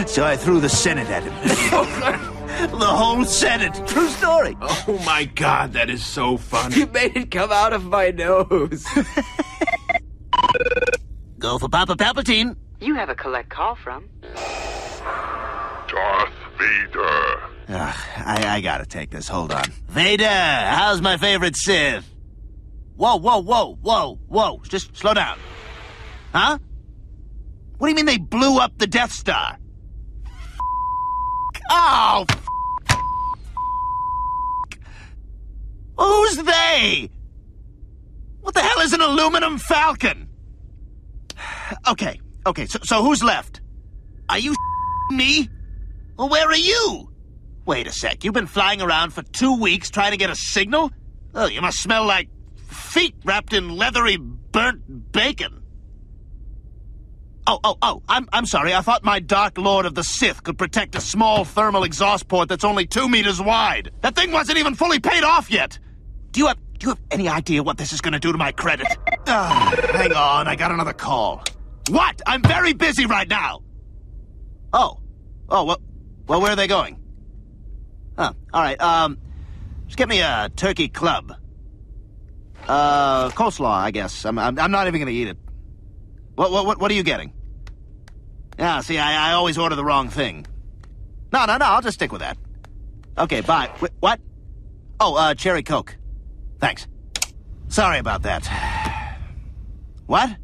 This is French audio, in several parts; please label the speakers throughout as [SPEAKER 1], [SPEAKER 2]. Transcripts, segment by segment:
[SPEAKER 1] So I threw the Senate at him. The whole Senate. True story.
[SPEAKER 2] Oh my God, that is so funny.
[SPEAKER 3] You made it come out of my nose.
[SPEAKER 1] Go for Papa Palpatine.
[SPEAKER 4] You have a collect call from
[SPEAKER 5] Darth Vader.
[SPEAKER 1] I gotta take this. Hold on. Vader, how's my favorite Sith? Whoa. Just slow down. Huh? What do you mean they blew up the Death Star? Oh, who's they? What the hell is an aluminum falcon? Okay, so who's left? Are you me? Well, where are you? Wait a sec, you've been flying around for 2 weeks trying to get a signal? Oh, you must smell like feet wrapped in leathery, burnt bacon. Oh, I'm sorry, I thought my Dark Lord of the Sith could protect a small thermal exhaust port that's only 2 meters wide. That thing wasn't even fully paid off yet. Do you have any idea what this is gonna do to my credit? Hang on, I got another call. What? I'm very busy right now. Oh, well, where are they going? Huh, alright, just get me a turkey club. Coleslaw, I guess. I'm not even gonna eat it. What are you getting? Yeah, see, I always order the wrong thing. No, I'll just stick with that. Okay, bye. What? Oh, cherry Coke. Thanks. Sorry about that. What?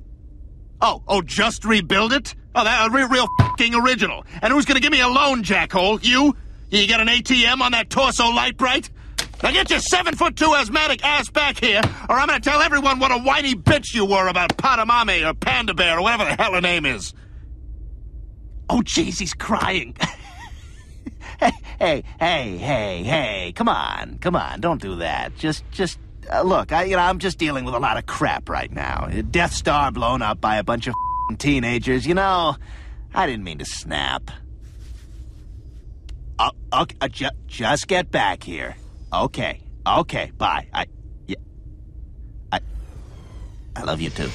[SPEAKER 1] Oh, just rebuild it? Oh, that real f***ing original. And who's gonna give me a loan, jackhole? You? You got an ATM on that torso light bright? Now get your 7'2" asthmatic ass back here, or I'm gonna tell everyone what a whiny bitch you were about Padamame or Panda Bear or whatever the hell her name is. Oh, jeez, he's crying. Hey, come on, don't do that. Just, look, I'm just dealing with a lot of crap right now. Death Star blown up by a bunch of teenagers, I didn't mean to snap. Okay, just get back here. Okay, bye. I love you too.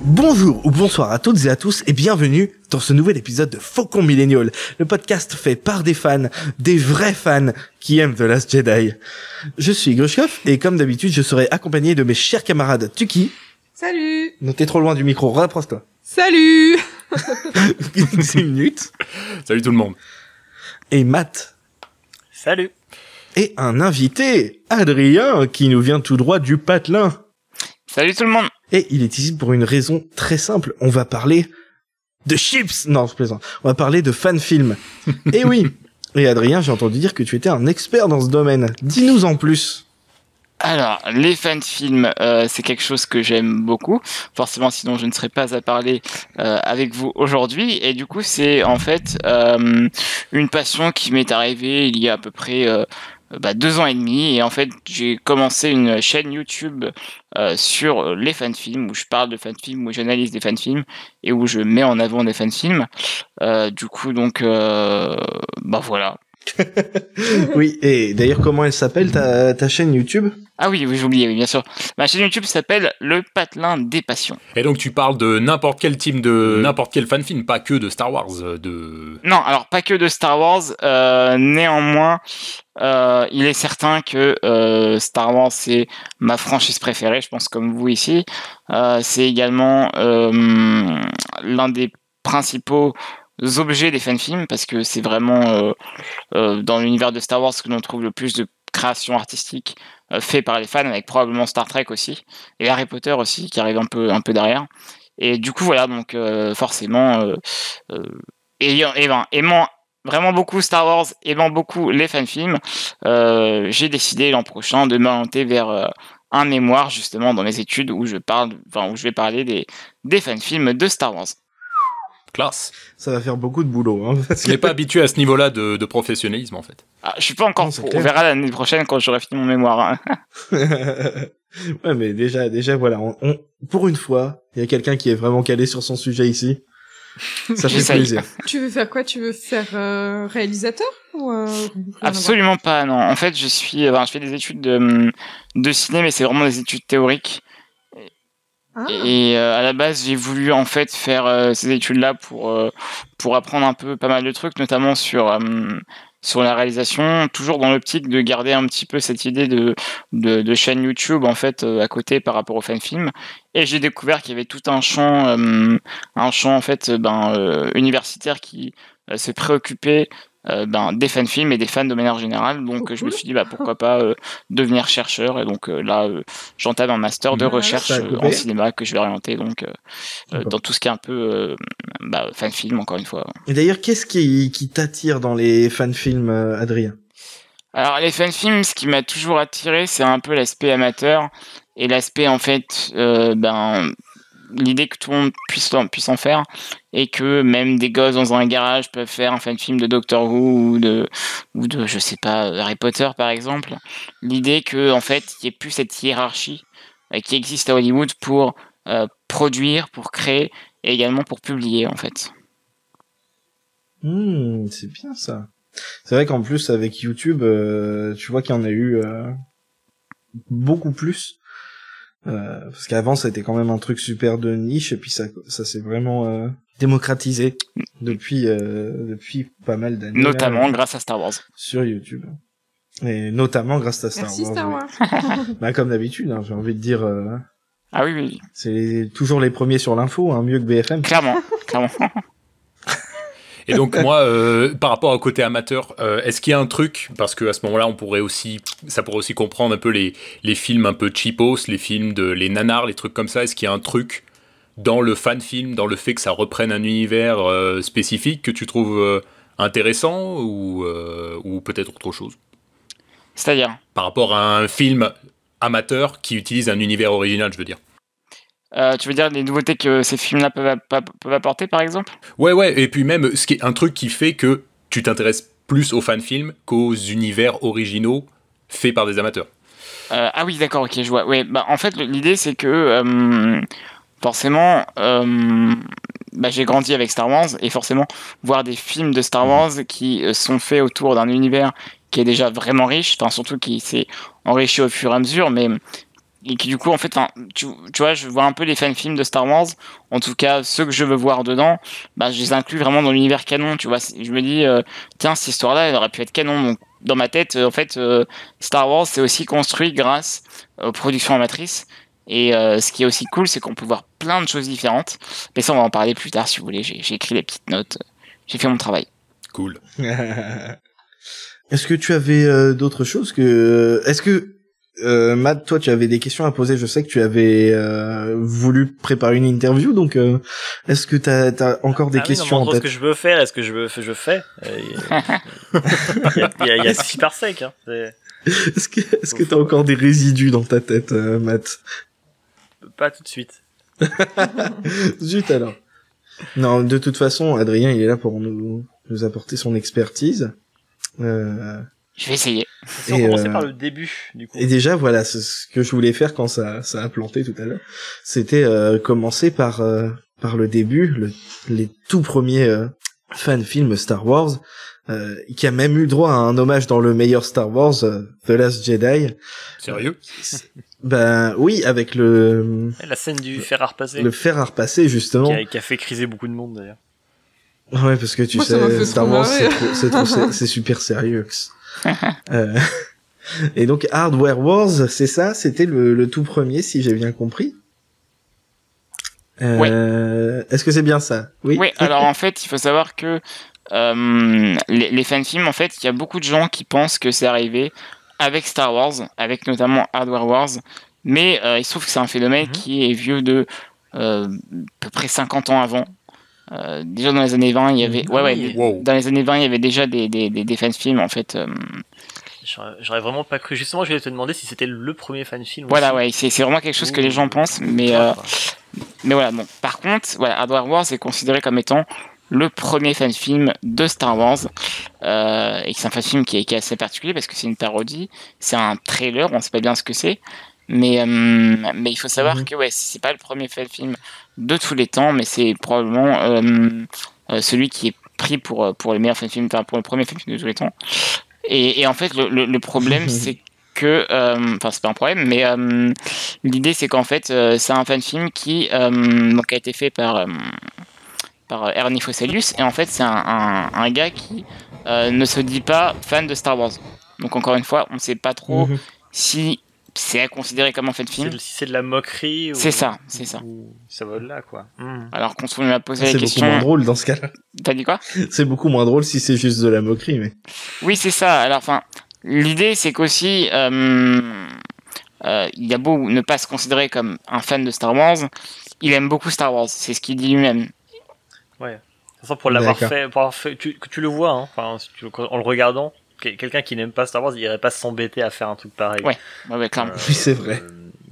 [SPEAKER 6] Bonjour ou bonsoir à toutes et à tous et bienvenue dans ce nouvel épisode de Faucon Millennial, le podcast fait par des fans, des vrais fans qui aiment The Last Jedi. Je suis Grushkov et comme d'habitude je serai accompagné de mes chers camarades Tuki.
[SPEAKER 7] Salut.
[SPEAKER 6] Non, t'es trop loin du micro, rapproche-toi.
[SPEAKER 7] Salut.
[SPEAKER 6] 6 minutes.
[SPEAKER 2] Salut tout le monde.
[SPEAKER 6] Et Matt.
[SPEAKER 8] Salut.
[SPEAKER 6] Et un invité, Adrien, qui nous vient tout droit du patelin.
[SPEAKER 8] Salut tout le monde.
[SPEAKER 6] Et il est ici pour une raison très simple. On va parler de chips. Non, je plaisante. On va parler de fan-films. Et oui. Et Adrien, j'ai entendu dire que tu étais un expert dans ce domaine. Dis-nous en plus.
[SPEAKER 8] Alors, les fan-films, c'est quelque chose que j'aime beaucoup. Forcément, sinon je ne serais pas à parler avec vous aujourd'hui. Et du coup, c'est en fait une passion qui m'est arrivée il y a à peu près 2 ans et demi. Et en fait, j'ai commencé une chaîne YouTube sur les fan-films, où je parle de fan-films, où j'analyse des fan-films et où je mets en avant des fan-films. Du coup, donc, voilà.
[SPEAKER 6] Oui, et d'ailleurs, comment elle s'appelle ta chaîne YouTube ?
[SPEAKER 8] Ah oui, j'ai oublié, oui, bien sûr. Ma chaîne YouTube s'appelle Le Patelin des Passions.
[SPEAKER 2] Et donc tu parles de n'importe quel team de n'importe quel fan-film, pas que de Star Wars,
[SPEAKER 8] Non, alors pas que de Star Wars. Néanmoins, il est certain que Star Wars c'est ma franchise préférée, je pense comme vous ici. C'est également l'un des principaux objets des fan-films, parce que c'est vraiment dans l'univers de Star Wars que l'on trouve le plus de créations artistiques faites par les fans, avec probablement Star Trek aussi, et Harry Potter aussi, qui arrive un peu derrière. Et du coup, voilà, donc forcément, aimant vraiment beaucoup Star Wars, aimant beaucoup les fan-films, j'ai décidé l'an prochain de m'orienter vers un mémoire justement dans mes études où je vais parler des fan-films de Star Wars.
[SPEAKER 2] Classe.
[SPEAKER 6] Ça va faire beaucoup de boulot. Hein, parce
[SPEAKER 2] Je n'ai pas habitué à ce niveau-là de professionnalisme, en fait.
[SPEAKER 8] Ah, je suis pas encore
[SPEAKER 6] Non, c'est
[SPEAKER 8] pro. On
[SPEAKER 6] clair.
[SPEAKER 8] verra l'année prochaine quand j'aurai fini mon mémoire. Hein.
[SPEAKER 6] Ouais, mais déjà, voilà, pour une fois, il y a quelqu'un qui est vraiment calé sur son sujet ici. Ça fait
[SPEAKER 8] J'essaye.
[SPEAKER 6] plaisir.
[SPEAKER 5] Tu veux faire quoi? Tu veux faire réalisateur ou rien à voir?
[SPEAKER 8] Absolument pas, non. En fait, je fais des études de ciné, mais c'est vraiment des études théoriques.
[SPEAKER 5] Ah.
[SPEAKER 8] Et à la base, j'ai voulu en fait faire ces études-là pour apprendre un peu pas mal de trucs, notamment sur la réalisation, toujours dans l'optique de garder un petit peu cette idée de chaîne YouTube en fait à côté par rapport au fan film. Et j'ai découvert qu'il y avait tout un champ en fait universitaire qui se préoccupait des fan films et des fans de manière générale. Donc
[SPEAKER 5] Oh,
[SPEAKER 8] je me
[SPEAKER 5] cool.
[SPEAKER 8] suis dit pourquoi pas devenir chercheur. Et donc là j'entame un master de
[SPEAKER 6] Ouais,
[SPEAKER 8] recherche
[SPEAKER 6] ça a coupé.
[SPEAKER 8] en cinéma que je vais orienter donc dans tout ce qui est un peu fan film encore une fois.
[SPEAKER 6] Et d'ailleurs, qu'est-ce qui t'attire dans les fan-films, Adrien?
[SPEAKER 8] Alors les fan-films, ce qui m'a toujours attiré, c'est un peu l'aspect amateur et l'aspect en fait, l'idée que tout le monde puisse en faire et que même des gosses dans un garage peuvent faire un fan-film de Doctor Who ou de je sais pas Harry Potter par exemple. L'idée que en fait il n'y ait plus cette hiérarchie qui existe à Hollywood pour produire, pour créer et également pour publier en fait.
[SPEAKER 6] C'est bien ça. C'est vrai qu'en plus avec YouTube, tu vois qu'il y en a eu beaucoup plus. Parce qu'avant c'était quand même un truc super de niche et puis ça s'est vraiment démocratisé depuis pas mal d'années.
[SPEAKER 8] Notamment
[SPEAKER 6] là,
[SPEAKER 8] grâce à Star Wars.
[SPEAKER 6] sur YouTube. Et notamment grâce à Star
[SPEAKER 5] Merci
[SPEAKER 6] Wars.
[SPEAKER 5] Star
[SPEAKER 6] oui.
[SPEAKER 5] Wars.
[SPEAKER 6] Bah comme d'habitude, hein, j'ai envie de dire,
[SPEAKER 8] Ah oui,
[SPEAKER 6] c'est toujours les premiers sur l'info, hein, mieux que BFM.
[SPEAKER 8] clairement.
[SPEAKER 2] Et donc moi, par rapport au côté amateur, est-ce qu'il y a un truc, parce qu'à ce moment-là, ça pourrait aussi comprendre un peu les films un peu cheapos, les films les nanars, les trucs comme ça. Est-ce qu'il y a un truc dans le fan film, dans le fait que ça reprenne un univers spécifique que tu trouves intéressant ou peut-être autre chose?
[SPEAKER 8] C'est-à-dire
[SPEAKER 2] Par rapport à un film amateur qui utilise un univers original, je veux dire.
[SPEAKER 8] tu veux dire les nouveautés que ces films-là peuvent apporter, par exemple?
[SPEAKER 2] Ouais, et puis même un truc qui fait que tu t'intéresses plus aux fan-films qu'aux univers originaux faits par des amateurs.
[SPEAKER 8] Ah oui, d'accord, ok, je vois. Ouais, en fait, l'idée, c'est que forcément, j'ai grandi avec Star Wars, et forcément, voir des films de Star Wars qui sont faits autour d'un univers qui est déjà vraiment riche, enfin, surtout qui s'est enrichi au fur et à mesure, mais et qui du coup en fait tu vois, je vois un peu les fan-films de Star Wars, en tout cas ceux que je veux voir dedans, je les inclus vraiment dans l'univers canon, tu vois. Je me dis tiens, cette histoire là elle aurait pu être canon, donc dans ma tête en fait Star Wars c'est aussi construit grâce aux productions amatrices, et ce qui est aussi cool c'est qu'on peut voir plein de choses différentes, mais ça on va en parler plus tard si vous voulez. J'ai écrit les petites notes, j'ai fait mon travail.
[SPEAKER 2] Cool.
[SPEAKER 6] Est-ce que tu avais d'autres choses est-ce que Matt, toi, tu avais des questions à poser. Je sais que tu avais voulu préparer une interview, donc est-ce que t'as encore des questions en
[SPEAKER 7] ce
[SPEAKER 6] tête?
[SPEAKER 7] que je veux faire, est-ce que je fais Il y a 6 par sec. Hein.
[SPEAKER 6] Est-ce que t'as encore des résidus dans ta tête, Matt?
[SPEAKER 7] Pas tout de suite.
[SPEAKER 6] Zut alors. Non, de toute façon, Adrien, il est là pour nous apporter son expertise.
[SPEAKER 8] Je vais essayer.
[SPEAKER 7] Si on commençait par le début, du coup.
[SPEAKER 6] Et déjà, voilà, c'est ce que je voulais faire quand ça a planté tout à l'heure. C'était commencer par le début, les tout premiers fan-films Star Wars, qui a même eu droit à un hommage dans le meilleur Star Wars, The Last Jedi.
[SPEAKER 2] Sérieux?
[SPEAKER 6] Ben oui, avec
[SPEAKER 7] La scène du fer à repasser.
[SPEAKER 6] le fer à repasser, justement.
[SPEAKER 7] Qui a fait criser beaucoup de monde, d'ailleurs.
[SPEAKER 6] Ouais, parce que tu
[SPEAKER 5] Moi, ça m'a
[SPEAKER 6] sais,
[SPEAKER 5] fait
[SPEAKER 6] Star
[SPEAKER 5] trop
[SPEAKER 6] Wars,
[SPEAKER 5] marrer.
[SPEAKER 6] c'est super sérieux. Et donc Hardware Wars, c'est ça, c'était le tout premier, si j'ai bien compris. Est-ce que c'est bien ça? Oui.
[SPEAKER 8] Oui, alors en fait, il faut savoir que les fan-films, en fait, il y a beaucoup de gens qui pensent que c'est arrivé avec Star Wars, avec notamment Hardware Wars, mais il se trouve que c'est un phénomène qui est vieux de à peu près 50 ans avant. Déjà dans les années 20, il y avait dans les années 20, il y avait déjà des fan-films en fait.
[SPEAKER 7] J'aurais vraiment pas cru. Justement, je voulais te demander si c'était le premier fan film.
[SPEAKER 8] Voilà,
[SPEAKER 7] aussi.
[SPEAKER 8] ouais, c'est vraiment quelque chose que les gens pensent, mais voilà. Bon, par contre, voilà, Hardware Wars est considéré comme étant le premier fan film de Star Wars, et c'est un fan film qui est assez particulier parce que c'est une parodie, c'est un trailer, on sait pas bien ce que c'est, mais il faut savoir que ouais, c'est pas le premier fan film de tous les temps, mais c'est probablement celui qui est pris pour les meilleurs fan films, pour le premier fan film de tous les temps. Et en fait, le problème, c'est que, enfin, c'est pas un problème, mais l'idée, c'est qu'en fait, c'est un fan film qui donc a été fait par Ernie Fosselius, et en fait, c'est un gars qui ne se dit pas fan de Star Wars. Donc, encore une fois, on ne sait pas trop si c'est considéré comme un fan film.
[SPEAKER 7] Si c'est de la moquerie.
[SPEAKER 8] C'est ça.
[SPEAKER 7] Ou ça va là, quoi.
[SPEAKER 8] Alors qu'on se lui a posé la
[SPEAKER 6] C'est
[SPEAKER 8] question.
[SPEAKER 6] beaucoup moins drôle dans ce cas-là.
[SPEAKER 8] T'as dit quoi?
[SPEAKER 6] C'est beaucoup moins drôle si c'est juste de la moquerie, mais.
[SPEAKER 8] Oui, c'est ça. Alors, enfin, l'idée, c'est qu'aussi, il a beau ne pas se considérer comme un fan de Star Wars, il aime beaucoup Star Wars. C'est ce qu'il dit lui-même.
[SPEAKER 7] Ouais. De toute façon, pour l'avoir fait, tu le vois, hein. Enfin, en le regardant, quelqu'un qui n'aime pas Star Wars, il irait pas s'embêter à faire un truc pareil.
[SPEAKER 8] Ouais, clairement.
[SPEAKER 6] Oui, c'est vrai.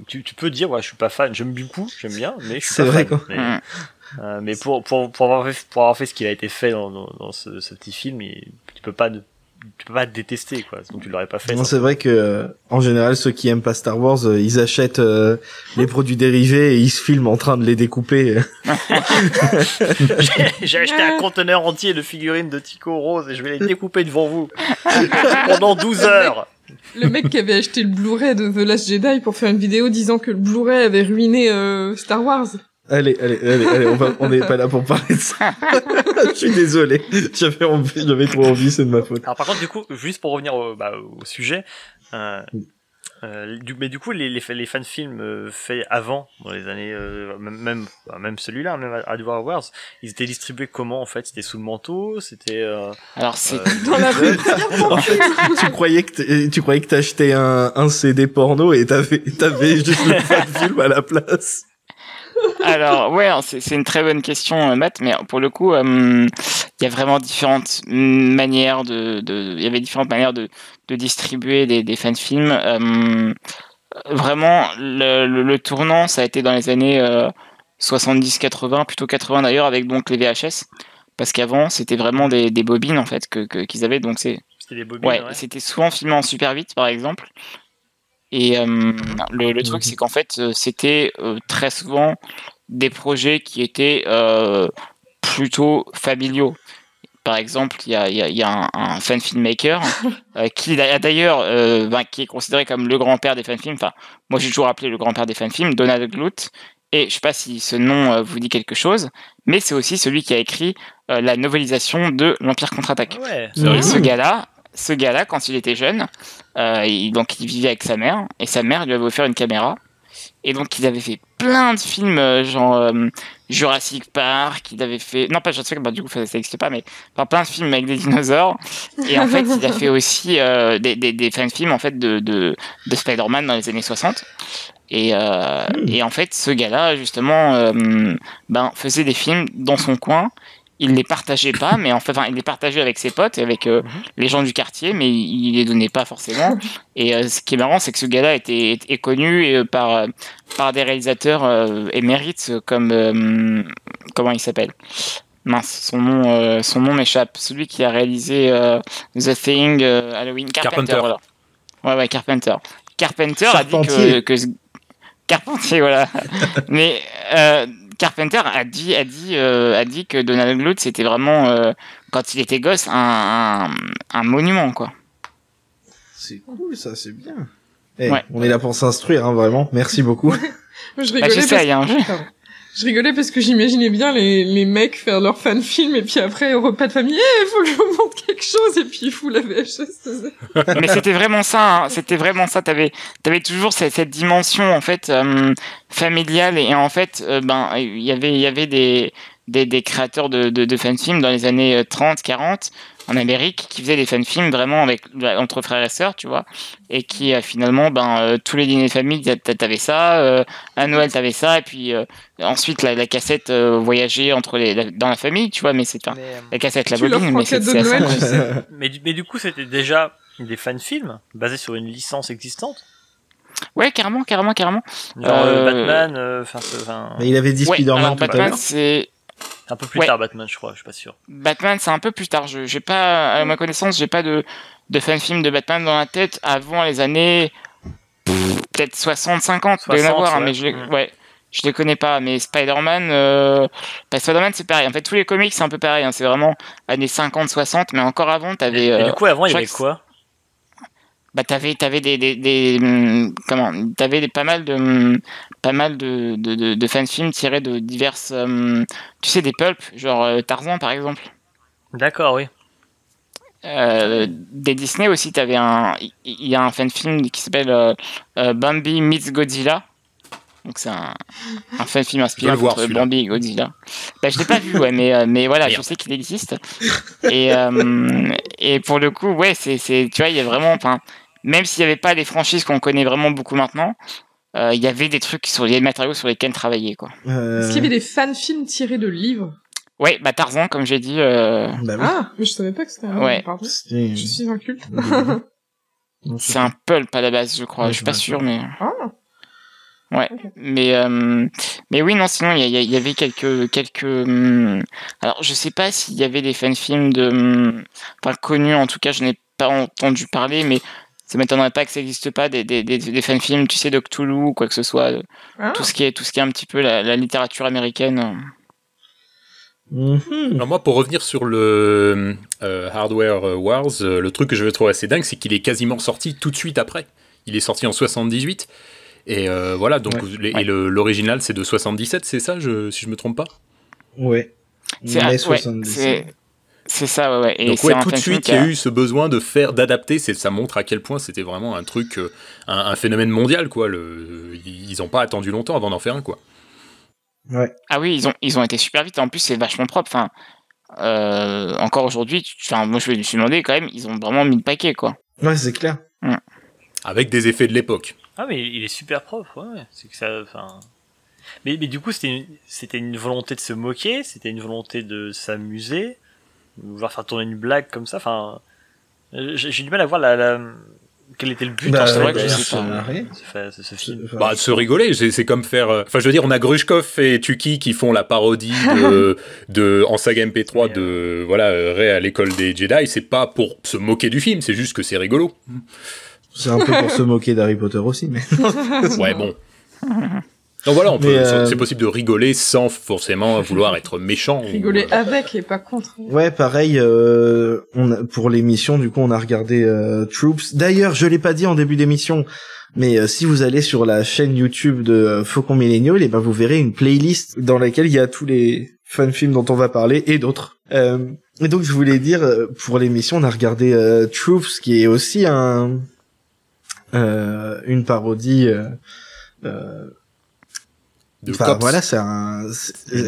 [SPEAKER 7] Tu peux dire, ouais, je suis pas fan. J'aime beaucoup, j'aime bien, mais je suis
[SPEAKER 6] c'est
[SPEAKER 7] pas
[SPEAKER 6] vrai,
[SPEAKER 7] fan.
[SPEAKER 6] quoi.
[SPEAKER 7] Mais pour avoir fait ce qu'il a été fait dans ce petit film, tu peux pas détester, quoi. Donc tu l'aurais pas fait.
[SPEAKER 6] Non, c'est vrai que en général, ceux qui aiment pas Star Wars, ils achètent les produits dérivés et ils se filment en train de les découper.
[SPEAKER 7] J'ai acheté un conteneur entier de figurines de Tico Rose et je vais les découper devant vous pendant 12 heures.
[SPEAKER 5] Le mec qui avait acheté le Blu-ray de The Last Jedi pour faire une vidéo disant que le Blu-ray avait ruiné Star Wars.
[SPEAKER 6] Allez, on n'est pas là pour parler de ça. Je suis désolé. J'avais trop envie, c'est de ma faute.
[SPEAKER 7] Alors par contre, du coup, juste pour revenir au sujet, mais du coup, les fan films faits avant, dans les années, même celui-là, même Hardware Wars, ils étaient distribués comment en fait? C'était sous le manteau, c'était.
[SPEAKER 8] Alors c'est
[SPEAKER 5] dans la rue.
[SPEAKER 6] En fait, tu croyais que t'achetais un CD porno et t'avais juste le fan film à la place.
[SPEAKER 8] Alors ouais, c'est une très bonne question, Matt, mais pour le coup, il y a vraiment différentes manières il y avait différentes manières de distribuer des fan films. Vraiment, le tournant, ça a été dans les années 70-80, plutôt 80 d'ailleurs, avec donc les VHS, parce qu'avant c'était vraiment des bobines en fait qu'ils avaient, donc c'était
[SPEAKER 7] des bobines.
[SPEAKER 8] Ouais. C'était souvent filmé en super 8 par exemple. Et le truc, c'est qu'en fait, c'était très souvent des projets qui étaient plutôt familiaux. Par exemple, il y a un fan filmmaker qui d'ailleurs qui est considéré comme le grand-père des fan films. Enfin, moi j'ai toujours appelé le grand-père des fan films, Donald Glut. Et je sais pas si ce nom vous dit quelque chose, mais c'est aussi celui qui a écrit la novélisation de l'Empire contre-attaque.
[SPEAKER 7] Ouais.
[SPEAKER 8] Et ce gars-là, quand il était jeune, il vivait avec sa mère, et sa mère lui avait offert une caméra. Et donc, il avait fait plein de films, genre Jurassic Park, il avait fait... Non, pas Jurassic Park, du coup, ça n'existe pas, mais plein de films avec des dinosaures. Et en fait, il a fait aussi des fan-films, en fait, de Spider-Man dans les années 60. Et en fait, ce gars-là, justement, faisait des films dans son coin. Il les partageait pas, mais il les partageait avec ses potes et avec les gens du quartier, mais il les donnait pas forcément. Et ce qui est marrant, c'est que ce gars-là est connu par des réalisateurs émérites comme comment il s'appelle? Mince, son nom m'échappe. Celui qui a réalisé The Thing, Halloween, Carpenter. Voilà. Ouais, Carpenter. Carpenter a dit que Carpentier, voilà. Mais Carpenter a dit que Donald Glut, c'était vraiment, quand il était gosse, un monument, quoi.
[SPEAKER 6] C'est cool, ça, c'est bien. Ouais. On est là pour s'instruire, hein, vraiment. Merci beaucoup.
[SPEAKER 5] Je rigolais je rigolais parce que j'imaginais bien les mecs faire leur fan film et puis après au repas de famille, il faut que je vous montre quelque chose et puis il fout la VHS.
[SPEAKER 8] Mais c'était vraiment ça, hein. C'était vraiment ça. T'avais toujours cette dimension en fait familiale et en fait il y avait des créateurs de fan films dans les années 30, 40 en Amérique qui faisaient des fan films vraiment entre frères et sœurs, tu vois, et qui finalement tous les dîners de famille t'avais ça, à Noël t'avais ça, et puis ensuite la cassette voyageait dans la famille, tu vois, mais c'est la cassette, la bobine, mais c'est
[SPEAKER 7] mais du coup c'était déjà des fan-films basés sur une licence existante.
[SPEAKER 8] Ouais, carrément.
[SPEAKER 7] Genre Batman,
[SPEAKER 6] Mais il avait dit Spider-Man tout à
[SPEAKER 8] Batman,
[SPEAKER 6] l'heure.
[SPEAKER 8] c'est
[SPEAKER 7] un peu plus tard, Batman, je crois, je suis pas sûr.
[SPEAKER 8] Batman, c'est un peu plus tard. J'ai pas, à ma connaissance, j'ai pas de fan-film de Batman dans la tête avant les années peut-être 60-50. Il doit y en avoir, mais je les connais pas. Mais Spider-Man, Spider-Man, c'est pareil. En fait, tous les comics, c'est un peu pareil. Hein. C'est vraiment années 50-60, mais encore avant, t'avais.
[SPEAKER 7] Et du coup, avant, il y avait quoi?
[SPEAKER 8] Bah t'avais pas mal de fan-films tirés de diverses tu sais, des pulps, genre Tarzan par exemple.
[SPEAKER 7] D'accord, oui.
[SPEAKER 8] Des Disney aussi, il y a un fan-film qui s'appelle Bambi meets Godzilla. Donc c'est un fan-film inspiré de Bambi et Godzilla. Bah je l'ai pas vu, ouais, mais voilà, je sais qu'il existe. Et pour le coup, ouais, c'est tu vois, il y a vraiment, enfin, même s'il y avait pas les franchises qu'on connaît vraiment beaucoup maintenant, il y avait des trucs sur les matériaux sur lesquels travailler, quoi.
[SPEAKER 5] Est-ce qu'il y avait des fan-films tirés de livres?
[SPEAKER 8] Ouais, bah Tarzan, comme j'ai dit.
[SPEAKER 6] Bah oui.
[SPEAKER 5] Ah, mais je savais pas que c'était un
[SPEAKER 8] Ouais.
[SPEAKER 5] pardon. Je suis un culte.
[SPEAKER 8] C'est un pulp à la base, je crois.
[SPEAKER 6] Ouais,
[SPEAKER 8] je suis pas sûr, mais.
[SPEAKER 5] Ah.
[SPEAKER 8] Ouais,
[SPEAKER 5] Okay.
[SPEAKER 8] Mais oui, non, sinon il y avait quelques alors je sais pas s'il y avait des fan-films enfin connus, en tout cas je n'ai pas entendu parler, mais ça m'étonnerait pas que ça existe pas des fan-films, tu sais, de Cthulhu ou quoi que ce soit, tout ce qui est un petit peu la littérature américaine.
[SPEAKER 2] Alors moi, pour revenir sur le Hardware Wars, le truc que je trouve assez dingue, c'est qu'il est quasiment sorti tout de suite après. Il est sorti en 78. Et voilà, donc l'original c'est de 77, c'est ça, si je me trompe pas?
[SPEAKER 6] Ouais.
[SPEAKER 8] C'est ça, ouais. Et
[SPEAKER 2] donc ouais, tout de suite, il y a eu ce besoin d'adapter. Ça montre à quel point c'était vraiment un truc, un phénomène mondial, quoi. Ils n'ont pas attendu longtemps avant d'en faire un, quoi.
[SPEAKER 6] Ouais.
[SPEAKER 8] Ah oui, ils ont été super vite. En plus, c'est vachement propre. Enfin, encore aujourd'hui, moi je me suis demandé quand même, ils ont vraiment mis le paquet, quoi.
[SPEAKER 6] Ouais, c'est clair.
[SPEAKER 2] Avec des effets de l'époque.
[SPEAKER 7] Ah mais il est super propre, ouais. C'est que ça, enfin. Mais du coup c'était une volonté de se moquer, c'était une volonté de s'amuser, de vouloir faire tourner une blague comme ça. Enfin, j'ai du mal à voir quel était le but.
[SPEAKER 6] Bah,
[SPEAKER 7] c'est vrai que
[SPEAKER 6] ce
[SPEAKER 7] film.
[SPEAKER 2] Bah, de se rigoler, c'est comme faire. Enfin, je veux dire, on a Grushkov et Tuki qui font la parodie en saga MP3 de Ray à l'école des Jedi. C'est pas pour se moquer du film, c'est juste que c'est rigolo.
[SPEAKER 6] C'est un peu pour se moquer d'Harry Potter aussi, mais.
[SPEAKER 2] Ouais, bon. Donc voilà, c'est possible de rigoler sans forcément vouloir être méchant.
[SPEAKER 5] Rigoler avec et pas contre.
[SPEAKER 6] Ouais, pareil. Pour l'émission, du coup, on a regardé Troops. D'ailleurs, je l'ai pas dit en début d'émission, mais si vous allez sur la chaîne YouTube de Faucon Millennial, et ben vous verrez une playlist dans laquelle il y a tous les fan-films dont on va parler et d'autres. Et donc, je voulais dire, pour l'émission, on a regardé Troops, qui est aussi une parodie.
[SPEAKER 2] Cops.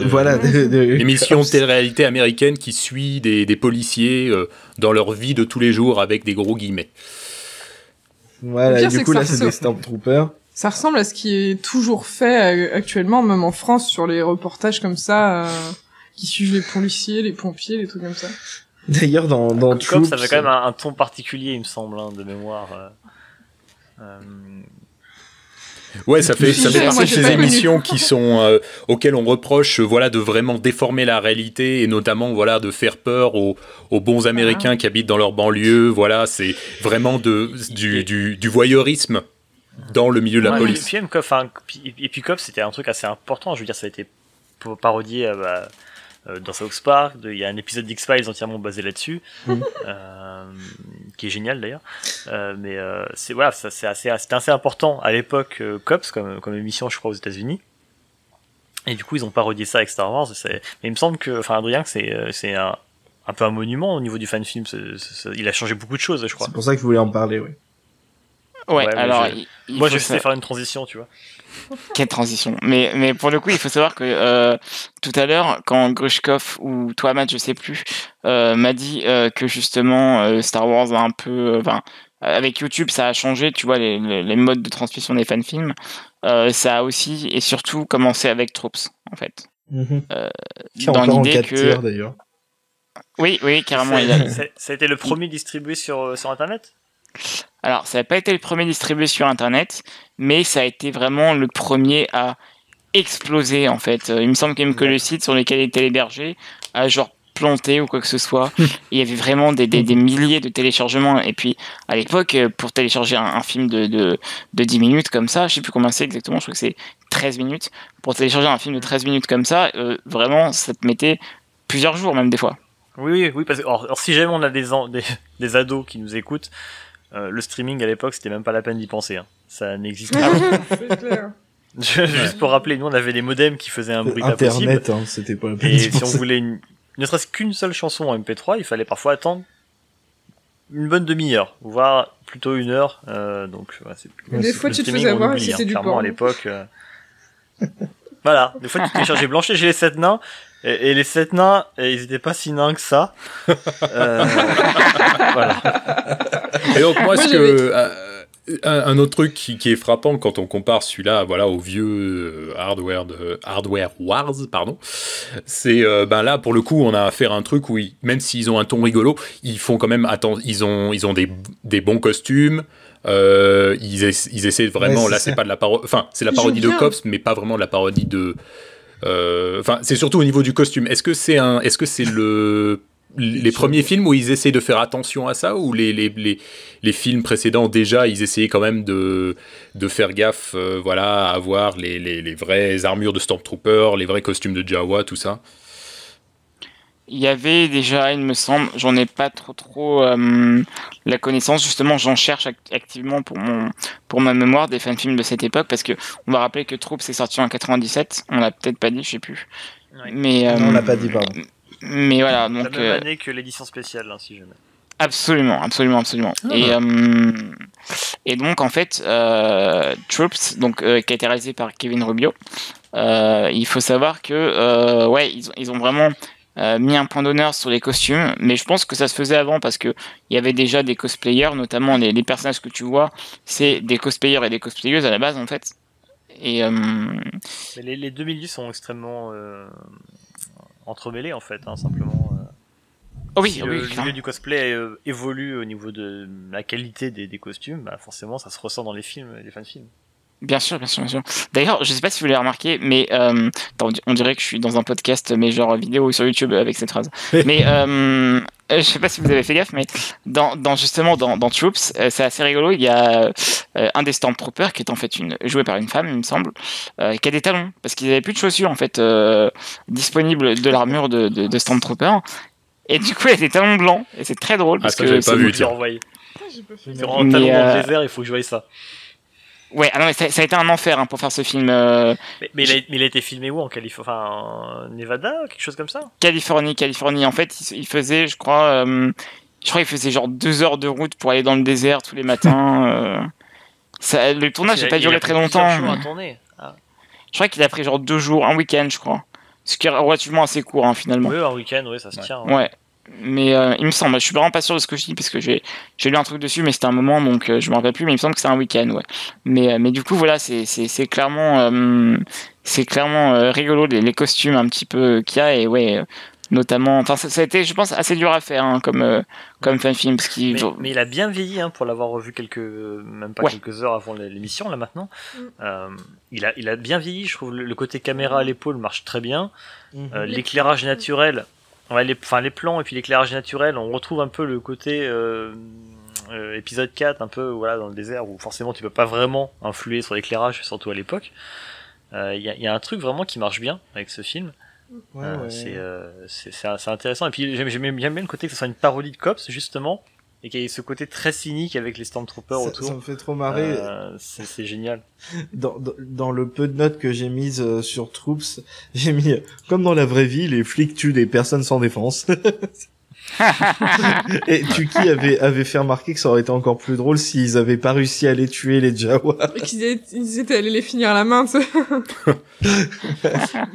[SPEAKER 6] Voilà,
[SPEAKER 2] émission de télé-réalité américaine qui suit des policiers dans leur vie de tous les jours avec des gros guillemets.
[SPEAKER 6] Voilà, et du coup là c'est des Stormtroopers.
[SPEAKER 5] Ça ressemble à ce qui est toujours fait actuellement, même en France, sur les reportages comme ça, qui suivent les policiers, les pompiers, les trucs comme ça.
[SPEAKER 6] D'ailleurs dans Troops,
[SPEAKER 7] ça avait quand même un ton particulier, il me semble, de mémoire.
[SPEAKER 2] Ouais, ça fait partie de ces émissions qui sont auxquelles on reproche de vraiment déformer la réalité et notamment de faire peur aux bons Américains qui habitent dans leur banlieue. C'est vraiment du voyeurisme dans le milieu de la police.
[SPEAKER 7] Et puis Cops, c'était un truc assez important. Je veux dire, ça a été parodié dans South Park. Il y a un épisode d'X-Files entièrement basé là-dessus, qui est génial d'ailleurs. C'était assez important à l'époque, Cops comme émission, je crois, aux États-Unis. Et du coup, ils ont parodié ça avec Star Wars. Mais il me semble que, Adrien, que c'est un peu un monument au niveau du fan film. Il a changé beaucoup de choses, je crois.
[SPEAKER 6] C'est pour ça que je voulais en parler, oui.
[SPEAKER 8] Ouais, alors.
[SPEAKER 7] Moi, je vais faire une transition, tu vois.
[SPEAKER 8] Quelle transition. Mais pour le coup, il faut savoir que tout à l'heure, quand Grushkov ou toi, Matt, je sais plus, m'a dit que justement Star Wars a un peu, avec YouTube, ça a changé, tu vois, les modes de transmission des fan-films. Ça a aussi et surtout commencé avec Troops, en fait.
[SPEAKER 6] Dans l'idée que d'ailleurs.
[SPEAKER 8] Oui, carrément.
[SPEAKER 7] Ça a été le premier distribué sur Internet.
[SPEAKER 8] Alors, ça n'a pas été le premier distribué sur Internet, mais ça a été vraiment le premier à exploser, en fait. Il me semble quand même que le site sur lequel il était hébergé a genre planté ou quoi que ce soit. Il y avait vraiment des milliers de téléchargements. Et puis, à l'époque, pour télécharger un film de 10 minutes comme ça, je sais plus combien c'est exactement, je crois que c'est 13 minutes. Pour télécharger un film de 13 minutes comme ça, vraiment, ça te mettait plusieurs jours, même des fois.
[SPEAKER 7] Oui, parce que alors, si jamais on a des ados qui nous écoutent, le streaming à l'époque, c'était même pas la peine d'y penser. Hein. Ça n'existait pas.
[SPEAKER 5] C'est clair.
[SPEAKER 7] Juste pour rappeler, nous on avait des modems qui faisaient un bruit pas possible.
[SPEAKER 6] Internet, hein, c'était pas la peine
[SPEAKER 7] Et
[SPEAKER 6] d'y
[SPEAKER 7] si on
[SPEAKER 6] penser.
[SPEAKER 7] voulait ne serait-ce qu'une seule chanson en MP3, il fallait parfois attendre une bonne demi-heure, voire plutôt 1 heure. Donc, ouais,
[SPEAKER 5] Et des fois,
[SPEAKER 7] le
[SPEAKER 5] tu te
[SPEAKER 7] streaming,
[SPEAKER 5] faisais
[SPEAKER 7] on
[SPEAKER 5] avoir et
[SPEAKER 7] oublie,
[SPEAKER 5] c'était du
[SPEAKER 7] clairement,
[SPEAKER 5] porn.
[SPEAKER 7] à l'époque. Voilà, des fois tu téléchargeais Blanche et les 7 nains, et les 7 nains, ils étaient pas si nains que ça. Voilà.
[SPEAKER 2] Et donc moi,
[SPEAKER 5] Moi,
[SPEAKER 2] ce que un autre truc qui est frappant quand on compare celui-là, voilà, au vieux Hardware Wars, pardon, c'est là pour le coup, on a affaire à un truc où même s'ils ont un ton rigolo, ils font quand même ils ont des bons costumes. Ils essaient vraiment,
[SPEAKER 6] Ouais,
[SPEAKER 2] là
[SPEAKER 6] c'est
[SPEAKER 2] c'est pas de la parodie, enfin c'est la
[SPEAKER 5] Ils
[SPEAKER 2] parodie de
[SPEAKER 5] jouent bien.
[SPEAKER 2] Cops, mais pas vraiment de la parodie de. Enfin, c'est surtout au niveau du costume. Est-ce que c'est les premiers films où ils essaient de faire attention à ça, ou les films précédents déjà ils essayaient quand même de faire gaffe, voilà, à avoir les vraies armures de Stormtrooper, les vrais costumes de Jawa, tout ça.
[SPEAKER 8] Il y avait déjà, il me semble, j'en ai pas trop la connaissance, justement j'en cherche activement pour ma mémoire des fan-films de cette époque, parce que on va rappeler que Troops est sorti en 97, on l'a peut-être pas dit, je sais plus.
[SPEAKER 7] Ouais.
[SPEAKER 8] Mais,
[SPEAKER 6] Non, on l'a pas dit, pardon.
[SPEAKER 8] Mais voilà,
[SPEAKER 7] La
[SPEAKER 8] donc
[SPEAKER 7] même année que l'édition spéciale, hein, si jamais.
[SPEAKER 8] absolument. Et donc en fait, Troops, donc qui a été réalisé par Kevin Rubio, il faut savoir que ils ont vraiment mis un point d'honneur sur les costumes, mais je pense que ça se faisait avant parce que il y avait déjà des cosplayers, notamment les personnages que tu vois, c'est des cosplayers et des cosplayeuses à la base en fait. Et
[SPEAKER 7] Mais les deux milieux sont extrêmement entremêlés en fait, hein, simplement.
[SPEAKER 8] oh oui,
[SPEAKER 7] Si
[SPEAKER 8] oh oui,
[SPEAKER 7] le
[SPEAKER 8] clairement.
[SPEAKER 7] milieu du cosplay évolue au niveau de la qualité des costumes, bah forcément ça se ressent dans les films, les fan-films.
[SPEAKER 8] Bien sûr. D'ailleurs, je sais pas si vous l'avez remarqué, mais on dirait que je suis dans un podcast, mais genre vidéo sur YouTube avec cette phrase. Mais je sais pas si vous avez fait gaffe, mais dans Troops, c'est assez rigolo. Il y a un des Stormtroopers qui est en fait joué par une femme, il me semble, qui a des talons parce qu'ils avaient plus de chaussures en fait disponibles de l'armure de Stormtrooper. Et du coup, il y a des talons blancs et c'est très drôle parce
[SPEAKER 2] ça,
[SPEAKER 8] que
[SPEAKER 2] j'avais pas
[SPEAKER 8] c'est-
[SPEAKER 2] vu.
[SPEAKER 7] Je l'ai
[SPEAKER 2] tiens.
[SPEAKER 7] envoyé.
[SPEAKER 5] Ah, j'ai pas fait.
[SPEAKER 7] C'est vraiment un
[SPEAKER 8] Mais,
[SPEAKER 7] talon dans le désert, il faut que je voie ça.
[SPEAKER 8] Ouais, ah non, mais ça a été un enfer pour faire ce film.
[SPEAKER 7] Mais il a été filmé où, en Californie, enfin en Nevada, quelque chose comme ça.
[SPEAKER 8] Californie. En fait, il faisait, je crois, il faisait genre 2 heures de route pour aller dans le désert tous les matins. Le tournage n'a pas duré très longtemps.
[SPEAKER 7] À tourner. Ah.
[SPEAKER 8] Je crois qu'il a pris genre 2 jours, un week-end, je crois. Ce qui est relativement assez court, hein, finalement.
[SPEAKER 7] Oui, un week-end, oui, ça se tient.
[SPEAKER 8] Ouais. Mais il me semble, je suis vraiment pas sûr de ce que je dis parce que j'ai lu un truc dessus, mais c'était un moment donc je me rappelle plus, mais il me semble que c'est un week-end, ouais. Mais du coup voilà, c'est clairement rigolo les costumes un petit peu qu'il y a et ouais, notamment, enfin ça a été, je pense, assez dur à faire hein, comme fan film parce qu'il
[SPEAKER 7] Mais il a bien vieilli hein, pour l'avoir revu même pas
[SPEAKER 8] Ouais.
[SPEAKER 7] quelques heures avant l'émission là maintenant. Il a bien vieilli, je trouve le côté caméra à l'épaule marche très bien. L'éclairage naturel, ouais, les plans et puis l'éclairage naturel, on retrouve un peu le côté épisode 4 un peu voilà dans le désert où forcément tu peux pas vraiment influer sur l'éclairage, surtout à l'époque. Il y a un truc vraiment qui marche bien avec ce film.
[SPEAKER 6] Ouais.
[SPEAKER 7] C'est intéressant et puis j'aime bien le côté que ce soit une parodie de Cops justement et qu'il y ait ce côté très cynique avec les Stormtroopers autour.
[SPEAKER 6] Ça me fait trop marrer.
[SPEAKER 7] C'est génial.
[SPEAKER 6] Dans le peu de notes que j'ai mises sur Troops, j'ai mis comme dans la vraie vie, les flics tuent des personnes sans défense. Et Tuki avait fait remarquer que ça aurait été encore plus drôle s'ils avaient pas réussi à les tuer, les Jawa.
[SPEAKER 5] Et qu'ils étaient allés les finir à la main, tu sais.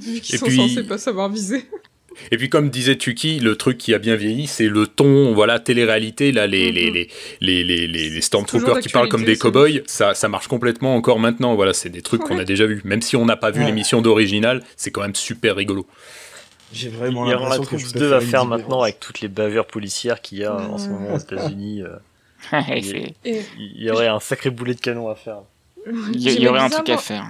[SPEAKER 5] Vu qu'ils
[SPEAKER 2] Et
[SPEAKER 5] sont
[SPEAKER 2] puis-
[SPEAKER 5] censés pas savoir viser.
[SPEAKER 2] Et puis comme disait Tuki, le truc qui a bien vieilli, c'est le ton, voilà, télé-réalité, là, les
[SPEAKER 5] Toujours
[SPEAKER 2] Stormtroopers qui parlent comme des
[SPEAKER 5] d'actualité,
[SPEAKER 2] cow-boys, ça marche complètement encore maintenant, voilà, c'est des trucs qu'on
[SPEAKER 5] Ouais.
[SPEAKER 2] a déjà vus. Même si on n'a pas vu
[SPEAKER 6] Ouais.
[SPEAKER 2] l'émission d'original, c'est quand même super rigolo.
[SPEAKER 6] J'ai vraiment
[SPEAKER 7] Il y aura
[SPEAKER 6] l'impression que je
[SPEAKER 7] Troops
[SPEAKER 6] peux
[SPEAKER 7] 2 à
[SPEAKER 6] une
[SPEAKER 7] faire
[SPEAKER 6] différence.
[SPEAKER 7] maintenant avec toutes les bavures policières qu'il y a en ce moment aux États-Unis.
[SPEAKER 8] C'est-
[SPEAKER 7] Il y aurait un sacré boulet de canon à faire.
[SPEAKER 8] Il y aurait un truc à faire.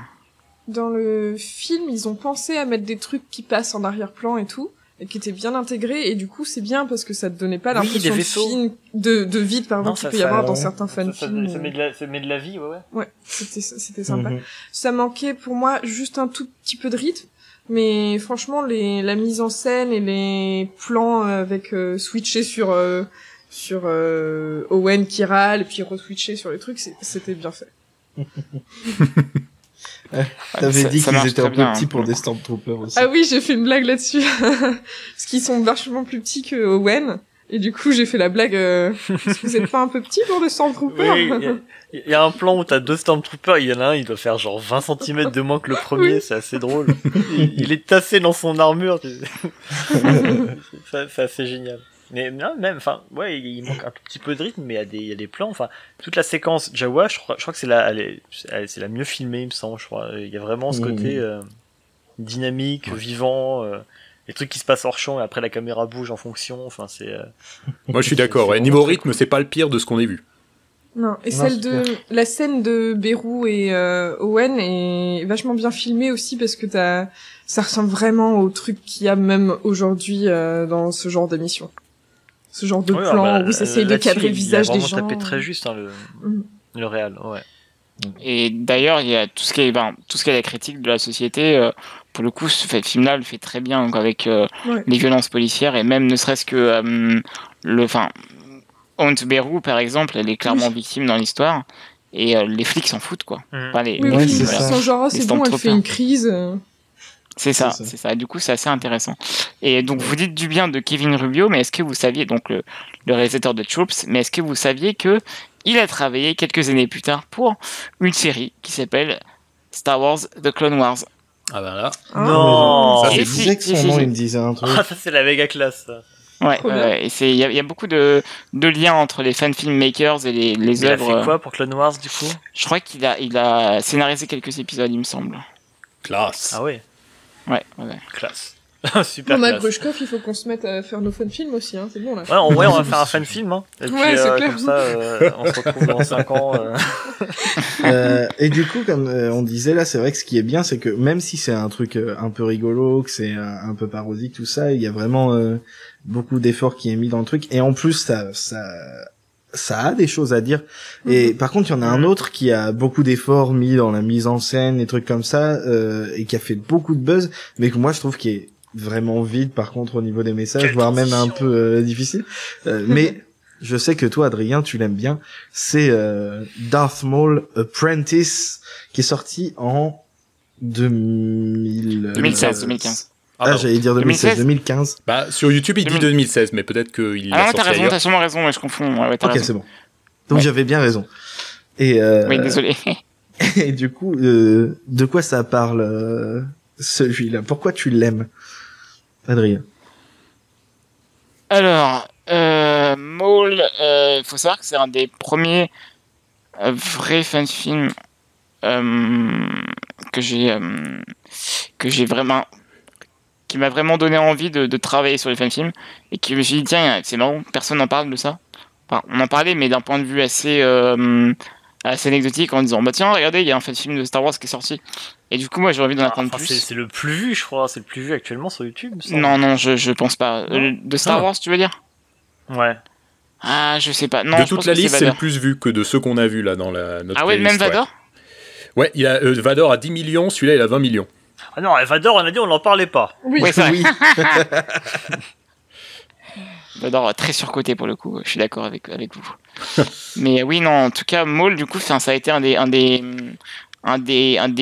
[SPEAKER 5] Dans le film, ils ont pensé à mettre des trucs qui passent en arrière-plan et tout, et qui étaient bien intégrés, et du coup, c'est bien parce que ça te donnait pas
[SPEAKER 7] Oui,
[SPEAKER 5] l'impression
[SPEAKER 7] des
[SPEAKER 5] de
[SPEAKER 7] vaisseaux.
[SPEAKER 5] film, de vide, par exemple, qu'il peut y avoir dans certains fan
[SPEAKER 7] Ça
[SPEAKER 5] films.
[SPEAKER 7] met de la vie, ouais.
[SPEAKER 5] Ouais, c'était sympa.
[SPEAKER 6] Mhm.
[SPEAKER 5] Ça manquait pour moi juste un tout petit peu de rythme, mais franchement, la mise en scène et les plans avec switcher sur Owen qui râle, et puis re-switcher sur les trucs, c'était bien fait.
[SPEAKER 6] T'avais dit
[SPEAKER 8] ça
[SPEAKER 6] qu'ils
[SPEAKER 8] marche
[SPEAKER 6] étaient
[SPEAKER 8] très
[SPEAKER 6] un peu
[SPEAKER 8] bien,
[SPEAKER 6] petits
[SPEAKER 8] hein.
[SPEAKER 6] pour des Stormtroopers aussi.
[SPEAKER 5] Ah oui, j'ai fait une blague là-dessus. Parce qu'ils sont vachement plus petits que Owen. Et du coup, j'ai fait la blague, est-ce que vous êtes pas un peu petit pour des Stormtroopers?
[SPEAKER 7] Oui, il y a un plan où t'as 2 Stormtroopers, il y en a un, il doit faire genre 20 cm de moins que le premier,
[SPEAKER 5] Oui.
[SPEAKER 7] c'est assez drôle. Il est tassé dans son armure, c'est assez génial. Mais non, même, enfin, ouais, il manque un tout petit peu de rythme, mais il y a des plans, enfin, toute la séquence Jawa, je crois que c'est c'est la mieux filmée, il me semble, je crois. Il y a vraiment ce côté dynamique, vivant, les trucs qui se passent hors champ et après la caméra bouge en fonction, enfin, c'est...
[SPEAKER 2] Moi, je suis d'accord. Ouais. Niveau rythme, c'est pas le pire de ce qu'on ait vu.
[SPEAKER 5] Non, et
[SPEAKER 6] Non,
[SPEAKER 5] la scène de Beru et Owen est vachement bien filmée aussi parce que ça ressemble vraiment au truc qu'il y a même aujourd'hui dans ce genre d'émission. Ce genre de plan où ils essayent de cadrer le visage des gens.
[SPEAKER 7] Il a vraiment tapé très juste, hein, le réal, ouais.
[SPEAKER 8] Et d'ailleurs, il y a tout ce qui est la critique de la société. Pour le coup, ce film-là le fait très bien, donc, avec les violences policières et même ne serait-ce que Aunt Beru, par exemple, elle est clairement victime dans l'histoire et les flics s'en foutent, quoi. Enfin,
[SPEAKER 5] Oui,
[SPEAKER 6] Ouais, c'est
[SPEAKER 5] ils
[SPEAKER 6] ça.
[SPEAKER 5] sont genre, c'est bon, elle fait une crise.
[SPEAKER 8] C'est ça. Du coup, c'est assez intéressant. Et donc, vous dites du bien de Kevin Rubio, mais est-ce que vous saviez, donc le réalisateur de Troops, mais est-ce que vous saviez que il a travaillé quelques années plus tard pour une série qui s'appelle Star Wars The Clone Wars.
[SPEAKER 2] Ah ben là.
[SPEAKER 7] Non,
[SPEAKER 2] Ça,
[SPEAKER 6] Je
[SPEAKER 2] c'est
[SPEAKER 6] disais que son nom, il me disait un truc.
[SPEAKER 7] Ah, ça c'est la méga classe, ça.
[SPEAKER 8] Ouais,
[SPEAKER 5] Trop bien.
[SPEAKER 8] et il y a beaucoup de liens entre les fan filmmakers et les
[SPEAKER 7] Il a
[SPEAKER 8] œuvres.
[SPEAKER 7] fait quoi pour Clone Wars, du coup?
[SPEAKER 8] Je crois qu'il a scénarisé quelques épisodes, il me semble.
[SPEAKER 2] Classe.
[SPEAKER 7] Ah ouais,
[SPEAKER 8] Ouais.
[SPEAKER 7] classe. Super
[SPEAKER 5] Bon,
[SPEAKER 7] classe.
[SPEAKER 5] Grushkov, il faut qu'on se mette à faire nos fan films aussi, hein, c'est bon là.
[SPEAKER 7] Ouais, on va faire un fan film, hein. Et puis,
[SPEAKER 5] Ouais, c'est clair.
[SPEAKER 7] comme ça, on se retrouve dans 5 ans.
[SPEAKER 6] Et du coup, comme on disait là, c'est vrai que ce qui est bien, c'est que même si c'est un truc un peu rigolo, que c'est un peu parodique, tout ça, il y a vraiment beaucoup d'efforts qui est mis dans le truc. Et en plus, ça a des choses à dire. Et par contre, il y en a un autre qui a beaucoup d'efforts mis dans la mise en scène, des trucs comme ça, et qui a fait beaucoup de buzz, mais que moi je trouve qui est vraiment vide par contre au niveau des messages,
[SPEAKER 7] Quelle
[SPEAKER 6] voire même un
[SPEAKER 7] transition.
[SPEAKER 6] peu difficile. Mais je sais que toi, Adrien, tu l'aimes bien. C'est Darth Maul Apprentice qui est sorti en
[SPEAKER 8] 2016, 2015.
[SPEAKER 6] Ah, j'allais dire 2016, 2015.
[SPEAKER 2] Bah, sur YouTube, il dit 2016, mais peut-être qu'il
[SPEAKER 8] Ah
[SPEAKER 2] l'a
[SPEAKER 8] non, t'as
[SPEAKER 2] sorti
[SPEAKER 8] raison,
[SPEAKER 2] ailleurs.
[SPEAKER 8] t'as sûrement raison, mais je confonds. Ouais, t'as
[SPEAKER 6] Ok,
[SPEAKER 8] raison.
[SPEAKER 6] c'est bon. Donc
[SPEAKER 8] Ouais.
[SPEAKER 6] j'avais bien raison. Et
[SPEAKER 8] Oui, désolé.
[SPEAKER 6] et du coup, de quoi ça parle celui-là? Pourquoi tu l'aimes, Adrien?
[SPEAKER 8] Alors, Maul, faut savoir que c'est un des premiers vrais fan-films que j'ai vraiment, qui m'a vraiment donné envie de travailler sur les fan-films et qui me suis dit tiens, c'est marrant, personne n'en parle de ça. Enfin, on en parlait, mais d'un point de vue assez anecdotique, en disant bah tiens, regardez, il y a un fan-film de Star Wars qui est sorti. Et du coup, moi, j'ai envie d'en apprendre
[SPEAKER 7] Enfin,
[SPEAKER 8] plus.
[SPEAKER 7] c'est le plus vu, je crois. C'est le plus vu actuellement sur YouTube. me semble.
[SPEAKER 8] Non, je pense pas. De Star Wars, tu veux dire?
[SPEAKER 7] Ouais.
[SPEAKER 8] Ah, je sais pas. Non,
[SPEAKER 2] De
[SPEAKER 8] je
[SPEAKER 2] toute
[SPEAKER 8] pense
[SPEAKER 2] la
[SPEAKER 8] que
[SPEAKER 2] liste, c'est
[SPEAKER 8] Vader.
[SPEAKER 2] le plus vu que de ceux qu'on a vus là dans notre
[SPEAKER 8] Ah ouais,
[SPEAKER 2] playlist,
[SPEAKER 8] même Vador?
[SPEAKER 2] Ouais, il a, Vador a 10 millions, celui-là il a 20 millions.
[SPEAKER 7] Ah non, Vador, on a dit on n'en parlait pas.
[SPEAKER 5] Oui.
[SPEAKER 8] Ouais, c'est vrai.
[SPEAKER 6] Oui.
[SPEAKER 8] Vador très surcoté pour le coup, je suis d'accord avec vous. Mais oui, non, en tout cas, Maul, du coup, ça a été un des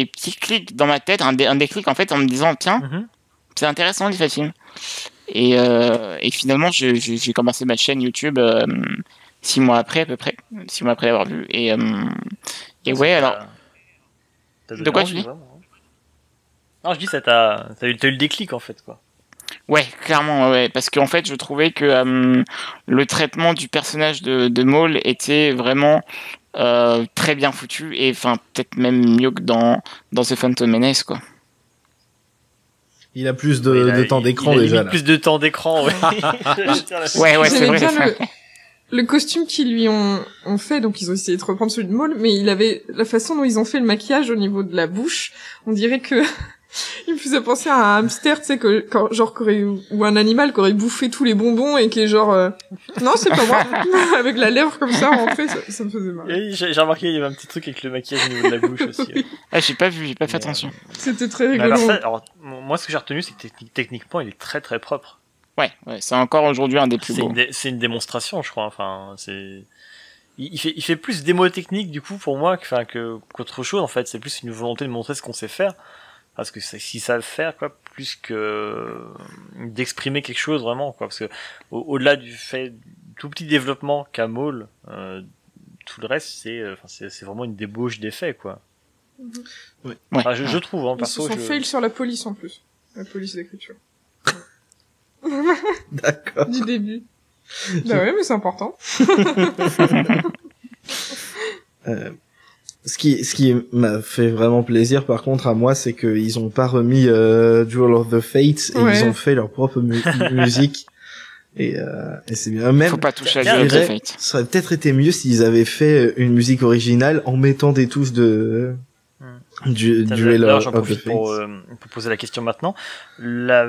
[SPEAKER 8] petits clics dans ma tête, un des clics en fait en me disant tiens, c'est intéressant les films. Et finalement, j'ai commencé ma chaîne YouTube 6 mois après à peu près, 6 mois après l'avoir vu. Et ouais, alors. De quoi tu dis?
[SPEAKER 7] Non, je dis ça t'as eu le déclic en fait quoi.
[SPEAKER 8] Ouais, clairement, ouais, parce qu'en fait, je trouvais que le traitement du personnage de Maul était vraiment très bien foutu et enfin peut-être même mieux que dans The Phantom Menace, quoi.
[SPEAKER 6] Il a plus de temps d'écran
[SPEAKER 7] il a
[SPEAKER 6] déjà
[SPEAKER 7] limite
[SPEAKER 6] là.
[SPEAKER 7] plus de temps d'écran, ouais.
[SPEAKER 8] Ouais, c'est
[SPEAKER 5] J'aimais
[SPEAKER 8] vrai.
[SPEAKER 5] bien le costume qu'ils lui ont fait, donc ils ont essayé de reprendre celui de Maul, mais il avait la façon dont ils ont fait le maquillage au niveau de la bouche, on dirait que il me faisait penser à un hamster, tu sais, ou un animal qui aurait bouffé tous les bonbons et qui est genre non, c'est pas moi, avec la lèvre comme ça rentrée, ça me faisait mal.
[SPEAKER 7] Et j'ai remarqué, il y avait un petit truc avec le maquillage au niveau de la bouche aussi. Ouais.
[SPEAKER 8] Ah, j'ai pas fait attention.
[SPEAKER 5] C'était très
[SPEAKER 7] Mais
[SPEAKER 5] rigolo.
[SPEAKER 7] moi, ce que j'ai retenu, c'est que techniquement, il est très très propre.
[SPEAKER 8] Ouais, c'est encore aujourd'hui un des plus beaux.
[SPEAKER 7] C'est une démonstration, je crois. Enfin, il fait plus démo technique du coup pour moi qu'autre chose. En fait, c'est plus une volonté de montrer ce qu'on sait faire, parce que c'est s'ils savent faire quoi, plus que d'exprimer quelque chose vraiment quoi. Parce que au-delà du fait tout petit développement qu'a Maul, tout le reste c'est vraiment une débauche d'effets quoi.
[SPEAKER 6] Ouais.
[SPEAKER 7] Enfin, je trouve. Hein,
[SPEAKER 5] Ils se sont fail sur la police en plus, la police d'écriture.
[SPEAKER 6] D'accord.
[SPEAKER 5] Du début. Bah ouais, mais c'est important.
[SPEAKER 6] Ce qui m'a fait vraiment plaisir, par contre, à moi, c'est qu'ils ont pas remis Duel of the Fates et
[SPEAKER 5] Ouais.
[SPEAKER 6] ils ont fait leur propre musique. Et c'est bien. Même,
[SPEAKER 8] Faut pas toucher à
[SPEAKER 6] je
[SPEAKER 8] Duel of the
[SPEAKER 6] dirais,
[SPEAKER 8] Fates.
[SPEAKER 6] ça aurait peut-être été mieux s'ils avaient fait une musique originale en mettant des touches de Duel
[SPEAKER 7] D'ailleurs, j'en
[SPEAKER 6] of the
[SPEAKER 7] profite
[SPEAKER 6] Fates.
[SPEAKER 7] pour poser la question maintenant. La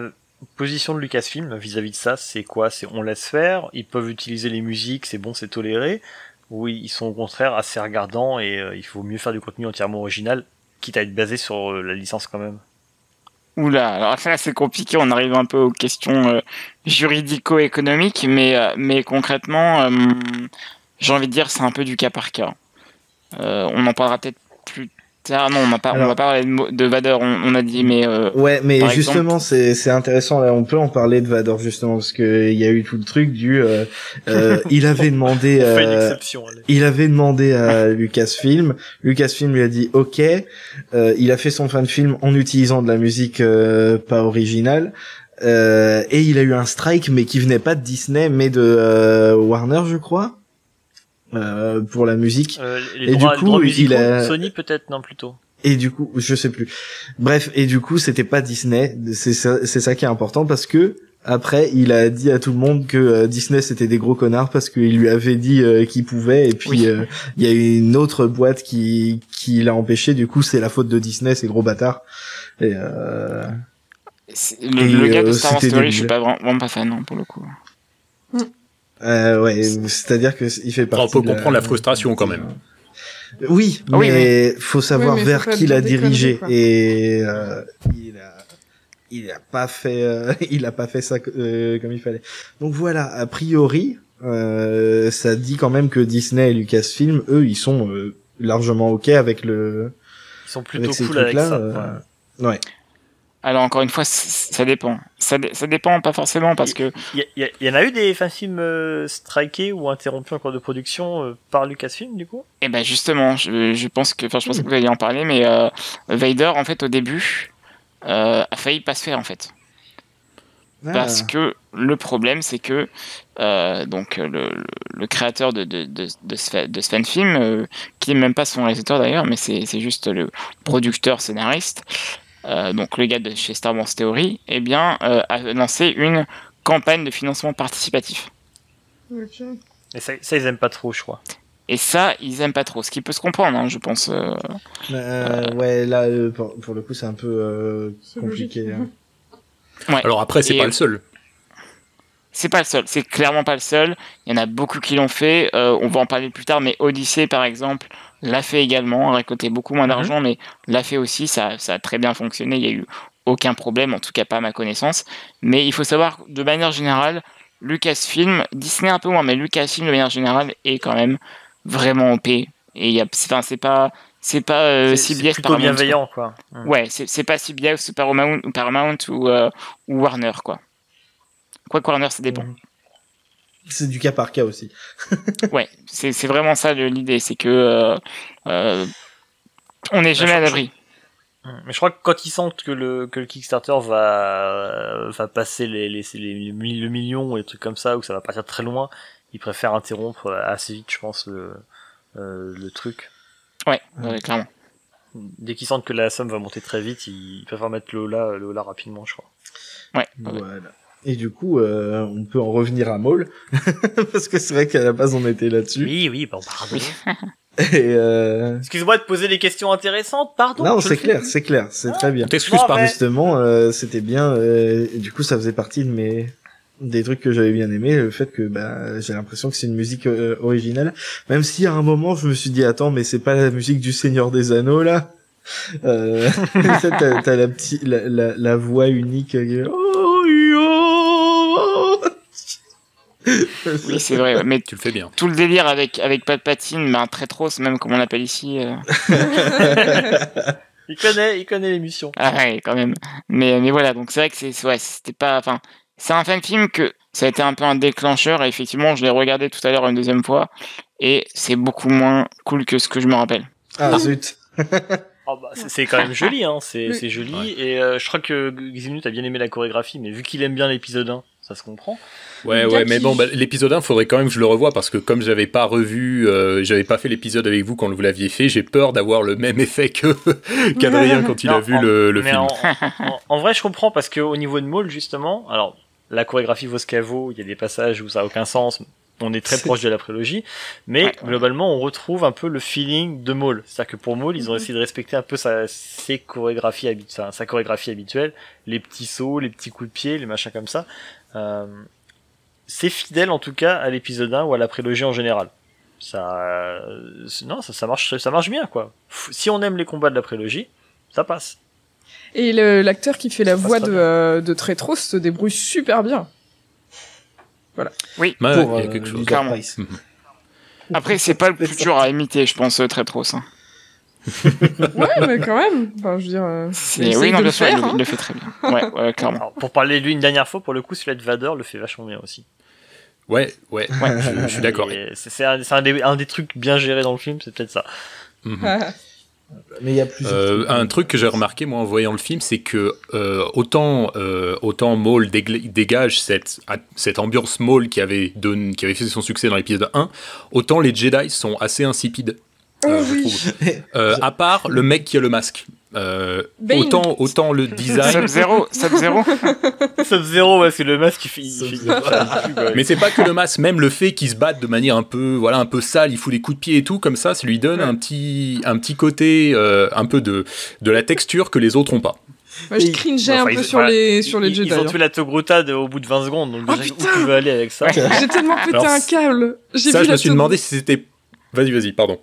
[SPEAKER 7] position de Lucasfilm vis-à-vis de ça, c'est quoi? C'est on laisse faire, ils peuvent utiliser les musiques, c'est bon, c'est toléré, ou ils sont au contraire assez regardants et il faut mieux faire du contenu entièrement original, quitte à être basé sur la licence quand même.
[SPEAKER 8] Oula, alors ça c'est compliqué, on arrive un peu aux questions juridico-économiques, mais concrètement, j'ai envie de dire c'est un peu du cas par cas. On en parlera peut-être plus tard. Non, on va pas parler de Vader, on a dit, mais
[SPEAKER 6] Ouais, mais
[SPEAKER 8] par
[SPEAKER 6] justement, c'est intéressant. Là, on peut en parler de Vador justement parce que il y a eu tout le truc du. Il avait demandé.
[SPEAKER 7] On fait une exception. Allez.
[SPEAKER 6] Il avait demandé à Lucasfilm. Lucasfilm lui a dit OK. Il a fait son fan film en utilisant de la musique pas originale. Et il a eu un strike, mais qui venait pas de Disney, mais de Warner, je crois. Pour la musique.
[SPEAKER 7] Les droits musicaux,
[SPEAKER 6] il a...
[SPEAKER 7] Sony peut-être, non plutôt.
[SPEAKER 6] Et du coup, je sais plus. Bref, et du coup, c'était pas Disney. C'est ça qui est important parce que après, il a dit à tout le monde que Disney c'était des gros connards parce qu'il lui avait dit qu'il pouvait. Et puis il y a eu une autre boîte qui l'a empêché. Du coup, c'est la faute de Disney, ces gros bâtards. Et
[SPEAKER 8] le gars de Star Wars
[SPEAKER 6] c'était
[SPEAKER 8] Story,
[SPEAKER 6] débile.
[SPEAKER 8] je suis pas vraiment pas fan, hein, pour le coup.
[SPEAKER 6] ouais, c'est-à-dire que il fait partie.
[SPEAKER 2] On peut comprendre la frustration quand même.
[SPEAKER 6] Oui,
[SPEAKER 8] Ah oui,
[SPEAKER 6] mais faut savoir
[SPEAKER 5] Oui, mais
[SPEAKER 6] vers
[SPEAKER 5] faut pas
[SPEAKER 6] qui l'a
[SPEAKER 5] dire des
[SPEAKER 6] dirigé.
[SPEAKER 5] conneries, quoi.
[SPEAKER 6] Et il a pas fait ça comme il fallait. Donc voilà, a priori, ça dit quand même que Disney et Lucasfilm, eux, ils sont largement ok avec
[SPEAKER 7] Ils sont plutôt
[SPEAKER 6] avec ces
[SPEAKER 7] cool avec
[SPEAKER 6] trucs-là.
[SPEAKER 7] ça. Ouais.
[SPEAKER 6] Ouais.
[SPEAKER 8] Alors encore une fois, ça dépend. Ça dépend pas forcément parce que
[SPEAKER 7] Il y en a eu des films strikés ou interrompus en cours de production par Lucasfilm du coup.
[SPEAKER 8] eh ben justement, je pense que vous alliez en parler, mais Vader en fait au début a failli pas se faire en fait. Parce que le problème c'est que donc le créateur de ce fan film, qui n'est même pas son réalisateur d'ailleurs, mais c'est juste le producteur scénariste, donc le gars de chez Star Wars Theory, eh bien a lancé une campagne de financement participatif.
[SPEAKER 5] Ok.
[SPEAKER 7] Et ça ils aiment pas trop je crois.
[SPEAKER 8] Et ça, ils aiment pas trop, ce qui peut se comprendre, hein, je pense.
[SPEAKER 6] Ouais, là, pour le coup, c'est un peu
[SPEAKER 5] C'est
[SPEAKER 6] compliqué.
[SPEAKER 5] logique.
[SPEAKER 6] Hein.
[SPEAKER 8] Ouais.
[SPEAKER 2] Alors après, c'est
[SPEAKER 8] Et
[SPEAKER 2] pas le seul.
[SPEAKER 8] C'est pas le seul, c'est clairement pas le seul. Il y en a beaucoup qui l'ont fait. On va en parler plus tard, mais Odyssey, par exemple, l'a fait également. A récolté beaucoup moins d'argent, mais l'a fait aussi. Ça a très bien fonctionné. Il y a eu aucun problème, en tout cas pas à ma connaissance. Mais il faut savoir, de manière générale, Lucasfilm, Disney un peu moins, mais Lucasfilm de manière générale est quand même vraiment OP. Et c'est pas
[SPEAKER 7] C'est
[SPEAKER 8] CBS,
[SPEAKER 7] plutôt
[SPEAKER 8] Paramount,
[SPEAKER 7] bienveillant quoi.
[SPEAKER 8] quoi. Ouais, c'est pas CBS ou Paramount ou Warner quoi. Quoi que Warner, ça dépend.
[SPEAKER 6] C'est du cas par cas aussi.
[SPEAKER 8] Ouais, c'est vraiment ça l'idée, c'est que on n'est jamais à l'abri.
[SPEAKER 7] Mais je crois que quand ils sentent que le Kickstarter va passer le million ou des trucs comme ça, ou ça va partir très loin, ils préfèrent interrompre assez vite, je pense, le truc.
[SPEAKER 8] Ouais, clairement.
[SPEAKER 7] Dès qu'ils sentent que la somme va monter très vite, ils préfèrent mettre le là rapidement, je crois.
[SPEAKER 8] Ouais.
[SPEAKER 6] Voilà. Et du coup, on peut en revenir à Maul, parce que c'est vrai qu'à la base on était là-dessus.
[SPEAKER 7] Oui, bon, pardon.
[SPEAKER 6] Et
[SPEAKER 7] Excuse-moi de poser des questions intéressantes, pardon.
[SPEAKER 6] non, c'est clair, c'est très bien.
[SPEAKER 2] T'excuses
[SPEAKER 7] Non,
[SPEAKER 2] pas.
[SPEAKER 7] mais-
[SPEAKER 6] Justement, c'était bien. Et du coup, ça faisait partie de des trucs que j'avais bien aimé, le fait que j'ai l'impression que c'est une musique originale, même si à un moment je me suis dit attends, mais c'est pas la musique du Seigneur des Anneaux là. T'as la voix unique. Oh, yo.
[SPEAKER 8] Oui, c'est vrai. Mais
[SPEAKER 2] Tu le fais bien.
[SPEAKER 8] tout le délire avec Palpatine, un Traitros, même comme on l'appelle ici.
[SPEAKER 7] Il connaît l'émission.
[SPEAKER 8] Ah ouais, quand même. Mais voilà, donc c'est vrai que c'était pas, enfin, c'est un fan film que ça a été un peu un déclencheur et effectivement, je l'ai regardé tout à l'heure une deuxième fois et c'est beaucoup moins cool que ce que je me rappelle.
[SPEAKER 6] Ah zut.
[SPEAKER 7] Oh, bah, c'est quand même joli, hein. C'est joli.
[SPEAKER 2] Ouais.
[SPEAKER 7] Et je crois que Ximnut a bien aimé la chorégraphie, mais vu qu'il aime bien l'épisode 1, ça se comprend.
[SPEAKER 2] Ouais, mais bon, l'épisode 1, faudrait quand même que je le revoie parce que comme j'avais pas fait l'épisode avec vous quand vous l'aviez fait, j'ai peur d'avoir le même effet qu'Adrien quand il a
[SPEAKER 7] Non,
[SPEAKER 2] vu le
[SPEAKER 7] mais
[SPEAKER 2] film.
[SPEAKER 7] En vrai, je comprends parce que au niveau de Maul, justement, alors la chorégraphie vaut ce qu'elle vaut. Il y a des passages où ça a aucun sens. On est très proche de la prélogie, mais
[SPEAKER 8] Ouais.
[SPEAKER 7] globalement, on retrouve un peu le feeling de Maul. C'est-à-dire que pour Maul, ils ont essayé de respecter un peu sa chorégraphie habituelle, les petits sauts, les petits coups de pied, les machins comme ça. C'est fidèle en tout cas à l'épisode 1 ou à la prélogie en général. Ça marche bien quoi. Si on aime les combats de la prélogie, ça passe.
[SPEAKER 5] Et l'acteur qui fait la
[SPEAKER 7] Ça
[SPEAKER 5] voix
[SPEAKER 7] passe
[SPEAKER 5] de Traitros se débrouille super bien.
[SPEAKER 2] Ouais,
[SPEAKER 6] Pour
[SPEAKER 2] il y a quelque chose.
[SPEAKER 6] Leader
[SPEAKER 8] Clairement.
[SPEAKER 6] Price.
[SPEAKER 8] Après, c'est pas le plus dur à imiter, je pense, Traitros. Hein.
[SPEAKER 5] Ouais, mais quand même. Enfin, je veux dire. il essaye
[SPEAKER 8] Oui, non,
[SPEAKER 5] de
[SPEAKER 8] bien
[SPEAKER 5] le
[SPEAKER 8] sûr,
[SPEAKER 5] faire,
[SPEAKER 8] il
[SPEAKER 5] hein.
[SPEAKER 8] le fait très bien. Ouais, clairement.
[SPEAKER 7] Alors, pour parler de lui une dernière fois, pour le coup, celui de Vader le fait vachement bien aussi.
[SPEAKER 2] Ouais, je suis d'accord.
[SPEAKER 7] Et c'est un des trucs bien gérés dans le film, c'est peut-être ça.
[SPEAKER 6] Mais il y a plusieurs.
[SPEAKER 2] Un truc que j'ai remarqué moi en voyant le film, c'est que autant Maul dégage cette ambiance Maul qui avait fait son succès dans l'épisode 1, autant les Jedi sont assez insipides. Je trouve. À part le mec qui a le masque.
[SPEAKER 5] Bane.
[SPEAKER 2] Autant le design.
[SPEAKER 8] Sub-Zero.
[SPEAKER 7] Sub-Zero, ouais, c'est le masque qui fait.
[SPEAKER 2] Mais c'est pas que le masque, même le fait qu'il se batte de manière un peu sale, il fout des coups de pied et tout, comme ça lui donne un petit côté, un peu de la texture que les autres ont pas.
[SPEAKER 5] Moi, je cringeais un peu sur les Jedi.
[SPEAKER 7] Ils ont tué
[SPEAKER 5] hein.
[SPEAKER 7] la Togruta au bout de 20 secondes, donc déjà, où tu veux aller avec ça?
[SPEAKER 5] J'ai tellement pété
[SPEAKER 2] Alors,
[SPEAKER 5] un câble.
[SPEAKER 2] Ça, je me suis demandé si c'était... Vas-y, pardon.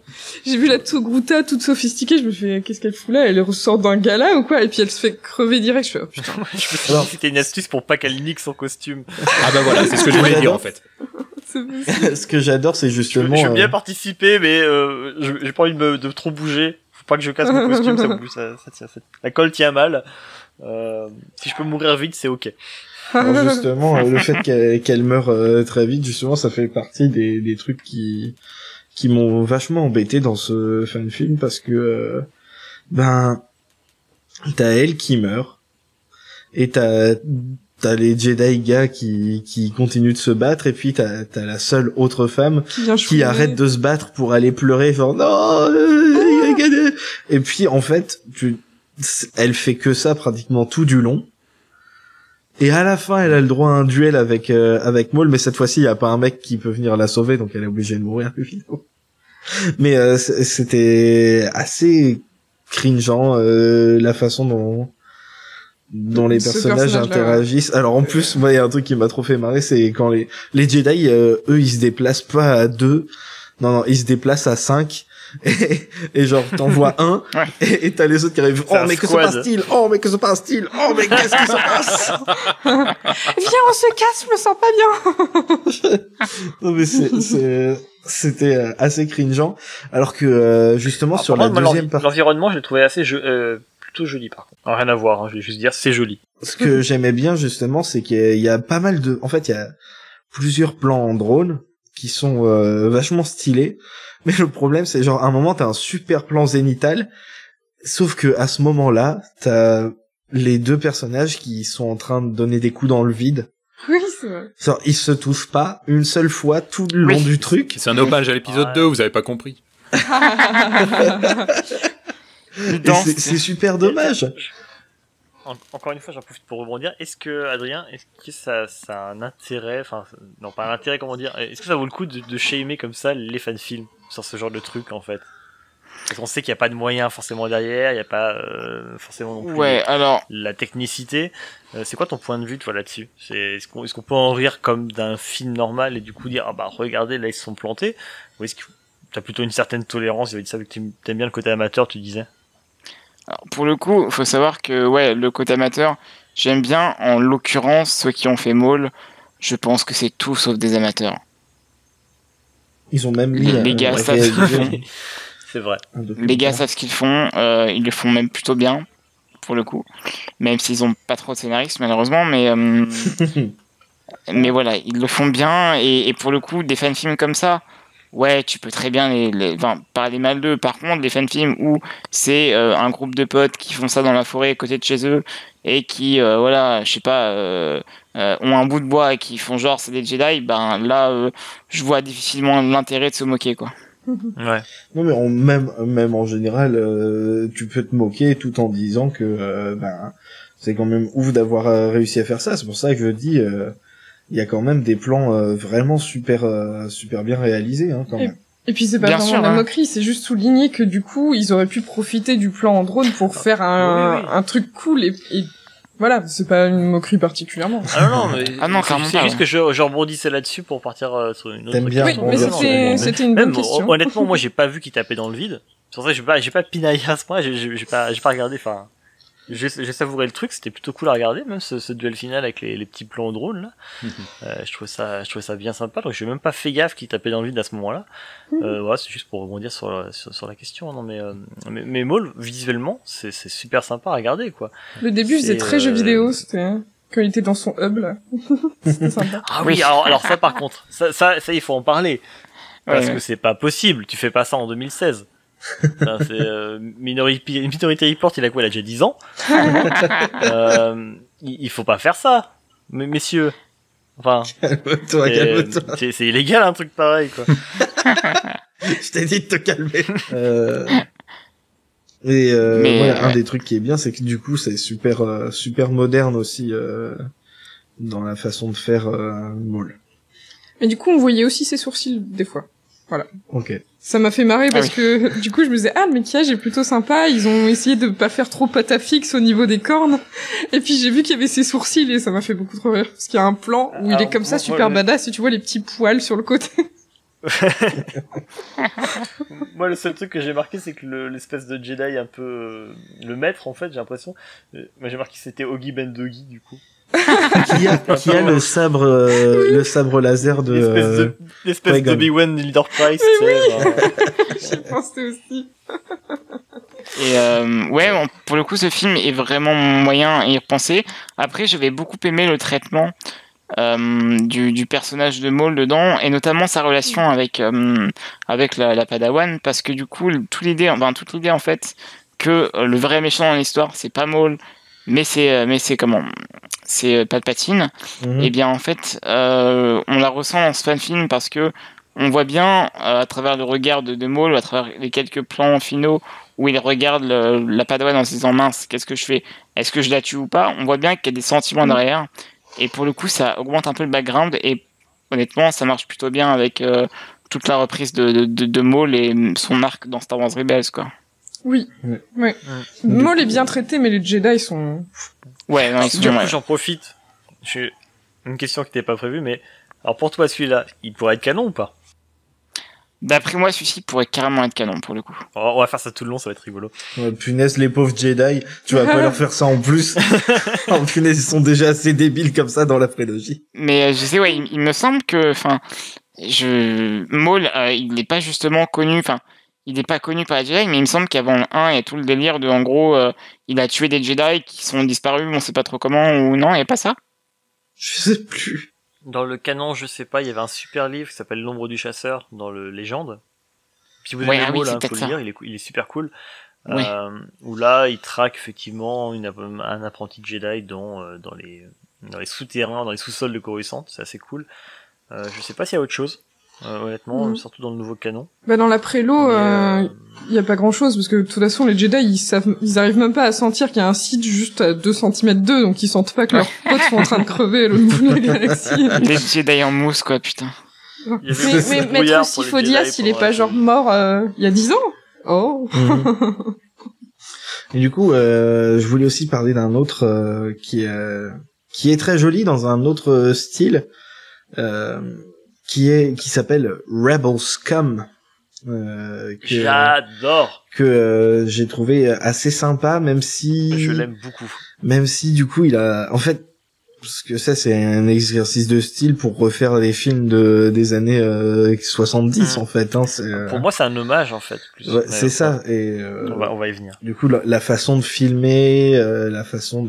[SPEAKER 5] J'ai vu la Togruta toute sophistiquée, je me fais qu'est-ce qu'elle fout là? Elle ressort d'un gala ou quoi? Et puis elle se fait crever direct. Je fais oh putain.
[SPEAKER 7] Je me suis dit que c'était une astuce pour pas qu'elle nique son costume.
[SPEAKER 2] Ah bah voilà, c'est ce que je voulais dire en fait.
[SPEAKER 6] Ce que j'adore, c'est justement.
[SPEAKER 7] Je veux bien participer, mais j'ai pas envie de trop bouger. Faut pas que je casse mon costume, ça bouge, ça tient. La colle tient mal. Si je peux mourir vite, c'est ok.
[SPEAKER 6] Alors justement, le fait qu'elle meure très vite, justement, ça fait partie des trucs qui m'ont vachement embêté dans ce fan film parce que t'as elle qui meurt et t'as les Jedi gars qui continuent de se battre et puis t'as la seule autre femme qui arrête de se battre pour aller pleurer genre non et puis en fait elle fait que ça pratiquement tout du long. Et à la fin, elle a le droit à un duel avec Maul, mais cette fois-ci, il y a pas un mec qui peut venir la sauver, donc elle est obligée de mourir plus vite. Mais c'était assez cringeant la façon dont les personnages interagissent. Alors en plus, moi, il y a un truc qui m'a trop fait marrer, c'est quand les Jedi, eux, ils se déplacent pas à 2. Non, ils se déplacent à 5. Et genre t'envoies un et t'as les autres qui arrivent. Oh mais que se passe-t-il? Oh mais que se passe-t-il? Oh mais qu'est-ce qui se passe?
[SPEAKER 5] Viens, on se casse, je me sens pas bien.
[SPEAKER 6] Non mais c'était assez cringeant. Alors que justement sur la deuxième partie,
[SPEAKER 7] l'environnement, je l'ai trouvé assez plutôt joli par contre. Alors, rien à voir, hein, je vais juste dire c'est joli.
[SPEAKER 6] Ce que j'aimais bien justement, c'est qu'il y a pas mal de, en fait il y a plusieurs plans en drone qui sont vachement stylés. Mais le problème, c'est genre, à un moment, t'as un super plan zénithal, sauf que à ce moment-là, t'as les deux personnages qui sont en train de donner des coups dans le vide.
[SPEAKER 5] Oui, c'est vrai.
[SPEAKER 6] Genre, ils se touchent pas une seule fois tout le long du truc.
[SPEAKER 2] C'est un hommage à l'épisode 2, vous avez pas compris.
[SPEAKER 6] C'est super dommage.
[SPEAKER 7] encore une fois, j'en profite pour rebondir. Est-ce que, Adrien, est-ce que ça a un intérêt, enfin, non, pas un intérêt, comment dire, est-ce que ça vaut le coup de shamer comme ça les fan-films sur ce genre de truc, en fait? Parce qu'on sait qu'il n'y a pas de moyens forcément derrière, il n'y a pas forcément non plus la technicité. C'est quoi ton point de vue, toi, là-dessus? Est-ce qu'on peut en rire comme d'un film normal et du coup dire, ah bah, regardez, là, ils se sont plantés? Ou est-ce que t'as plutôt une certaine tolérance? Il avait dit ça, vu que t'aimes bien le côté amateur, tu disais.
[SPEAKER 8] Alors, pour le coup, faut savoir que ouais, le côté amateur, j'aime bien. En l'occurrence, ceux qui ont fait Maul, je pense que c'est tout sauf des amateurs.
[SPEAKER 6] Ils ont même mis
[SPEAKER 8] Les gars savent ce qu'ils font.
[SPEAKER 7] C'est vrai.
[SPEAKER 8] Les gars savent ce qu'ils font. Ils le font même plutôt bien, pour le coup. Même s'ils ont pas trop de scénaristes, malheureusement, mais voilà, ils le font bien. Et pour le coup, des fan-films comme ça, ouais, tu peux très bien enfin, parler mal d'eux. Par contre, les fan-films où c'est un groupe de potes qui font ça dans la forêt à côté de chez eux et qui, voilà, je sais pas, ont un bout de bois et qui font genre c'est des Jedi, ben là, je vois difficilement l'intérêt de se moquer, quoi.
[SPEAKER 7] Ouais.
[SPEAKER 6] Non mais même en général, tu peux te moquer tout en disant que c'est quand même ouf d'avoir réussi à faire ça. C'est pour ça que je dis, il y a quand même des plans vraiment super bien réalisés, hein, quand même.
[SPEAKER 5] Et puis c'est pas
[SPEAKER 8] Bien
[SPEAKER 5] vraiment
[SPEAKER 8] sûr,
[SPEAKER 5] la
[SPEAKER 8] hein.
[SPEAKER 5] moquerie, c'est juste souligner que du coup ils auraient pu profiter du plan en drone pour faire un truc cool et voilà, c'est pas une moquerie particulièrement.
[SPEAKER 7] Ah non, mais
[SPEAKER 8] Ah non, clairement
[SPEAKER 7] c'est
[SPEAKER 8] pas,
[SPEAKER 7] juste
[SPEAKER 8] hein.
[SPEAKER 7] que je rebondissais là-dessus pour partir sur une autre
[SPEAKER 6] T'aimes bien
[SPEAKER 7] question.
[SPEAKER 5] Oui, mais
[SPEAKER 6] rebondir.
[SPEAKER 5] c'était une bonne
[SPEAKER 7] Même,
[SPEAKER 5] question.
[SPEAKER 7] honnêtement, moi j'ai pas vu qu'il tapait dans le vide. C'est pour ça que j'ai pas pinaillé à ce point, j'ai pas regardé, enfin, j'ai savouré le truc, c'était plutôt cool à regarder, même ce duel final avec les petits plans au drone, là. Je trouvais ça bien sympa, donc j'ai même pas fait gaffe qu'il tapait dans le vide à ce moment-là. Voilà, c'est juste pour rebondir sur la question, non, mais Maul, visuellement, c'est super sympa à regarder, quoi.
[SPEAKER 5] Le début faisait
[SPEAKER 7] c'est,
[SPEAKER 5] très jeu vidéo, c'était quand il était dans son hub là. C'était sympa.
[SPEAKER 7] Ah oui, alors ça par contre, ça il faut en parler. Parce que c'est pas possible, tu fais pas ça en 2016. Enfin, c'est Minority Report, il a quoi, il a déjà 10 ans. Il faut pas faire ça, messieurs. Enfin,
[SPEAKER 6] Calme-toi.
[SPEAKER 7] c'est illégal un truc pareil, quoi.
[SPEAKER 6] Je t'ai dit de te calmer. Mais voilà, un des trucs qui est bien, c'est que du coup, c'est super moderne aussi dans la façon de faire Maul.
[SPEAKER 5] Mais du coup, on voyait aussi ses sourcils des fois. Voilà.
[SPEAKER 6] Ok.
[SPEAKER 5] Ça m'a fait marrer parce que du coup, je me disais le maquillage est plutôt sympa. Ils ont essayé de pas faire trop pâte à fixe au niveau des cornes. Et puis j'ai vu qu'il y avait ses sourcils et ça m'a fait beaucoup trop rire parce qu'il y a un plan où il est comme ça super badass et tu vois les petits poils sur le côté.
[SPEAKER 7] Moi, le seul truc que j'ai marqué, c'est que l'espèce de Jedi un peu le maître, en fait, j'ai l'impression. Moi, j'ai marqué que c'était Ogi Bendogi, du coup.
[SPEAKER 6] qui a le sabre laser de
[SPEAKER 7] l'espèce d'Obi-Wan Leader Price, tu sais.
[SPEAKER 5] J'y pensais aussi.
[SPEAKER 8] Et ouais, bon, pour le coup, ce film est vraiment moyen à y repenser. Après, j'avais beaucoup aimé le traitement du personnage de Maul dedans, et notamment sa relation avec la Padawan, parce que du coup, toute l'idée en fait que le vrai méchant dans l'histoire, c'est pas Maul, mais c'est Palpatine. Et bien en fait, on la ressent dans ce fan-film parce que on voit bien à travers le regard de Maul, à travers les quelques plans finaux où il regarde la Padawan en se disant mince, qu'est-ce que je fais? Est-ce que je la tue ou pas? On voit bien qu'il y a des sentiments derrière. Et pour le coup, ça augmente un peu le background et honnêtement, ça marche plutôt bien avec toute la reprise de Maul et son arc dans Star Wars Rebels, quoi.
[SPEAKER 5] Oui, ouais. Maul est bien traité, mais les Jedi sont...
[SPEAKER 8] Ouais, non, ils sont
[SPEAKER 7] Du coup,
[SPEAKER 8] ouais.
[SPEAKER 7] j'en profite. J'ai une question qui n'était pas prévue, mais alors pour toi, celui-là, il pourrait être canon ou pas?
[SPEAKER 8] D'après moi, celui-ci pourrait carrément être canon pour le coup.
[SPEAKER 7] On va faire ça tout le long, ça va être rigolo.
[SPEAKER 6] Ouais, punaise, les pauvres Jedi, tu vas pas leur faire ça en plus. Oh, punaise, ils sont déjà assez débiles comme ça dans la prélogie.
[SPEAKER 8] Mais je sais, ouais, il me semble que, enfin, Maul, il n'est pas justement connu, enfin, il n'est pas connu par les Jedi, mais il me semble qu'avant le 1, il y a tout le délire de, en gros, il a tué des Jedi qui sont disparus, on sait pas trop comment, ou non, il n'y a pas ça?
[SPEAKER 6] Je sais plus.
[SPEAKER 7] Dans le canon, je sais pas, il y avait un super livre qui s'appelle L'ombre du chasseur dans le Légende. Si vous aimez Maul, faut le lire, il est super cool.
[SPEAKER 8] Oui.
[SPEAKER 7] Où là, il traque effectivement un apprenti de Jedi dans les souterrains, dans les sous-sols de Coruscant, c'est assez cool. Je sais pas s'il y a autre chose. honnêtement, surtout dans le nouveau canon.
[SPEAKER 5] Bah dans la prélo, y a pas grand chose parce que de toute façon les Jedi ils arrivent même pas à sentir qu'il y a un Sith juste à 2 cm d'eux, donc ils sentent pas que leurs potes sont en train de crever à l'autre bout de la galaxie.
[SPEAKER 8] Les Jedi en mousse, quoi, putain.
[SPEAKER 5] Mais Maître Sifo-Dyas, il est pas genre mort il y a 10 ans. Oh.
[SPEAKER 6] Et du coup, je voulais aussi parler d'un autre qui est très joli dans un autre style, qui s'appelle Rebel Scum.
[SPEAKER 7] J'adore.
[SPEAKER 6] Que j'ai trouvé assez sympa, même si
[SPEAKER 7] je l'aime beaucoup.
[SPEAKER 6] Même si du coup il a, en fait, parce que ça c'est un exercice de style pour refaire les films des années 70 en fait. Hein,
[SPEAKER 7] pour moi c'est un hommage en fait. Plus.
[SPEAKER 6] Ouais, c'est ça. Et
[SPEAKER 7] on va y venir.
[SPEAKER 6] Du coup la façon de filmer, la façon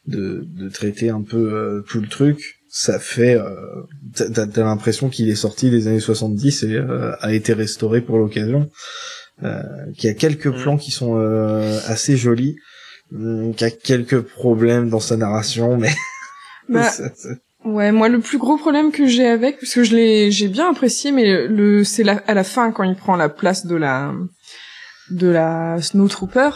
[SPEAKER 6] de traiter un peu tout le truc. Ça fait, t'as l'impression qu'il est sorti des années 70 et a été restauré pour l'occasion. Qu'il y a quelques plans qui sont assez jolis, qu'il y a quelques problèmes dans sa narration, mais
[SPEAKER 5] ouais, moi le plus gros problème que j'ai avec, parce que j'ai bien apprécié, mais c'est à la fin quand il prend la place de la Snowtrooper.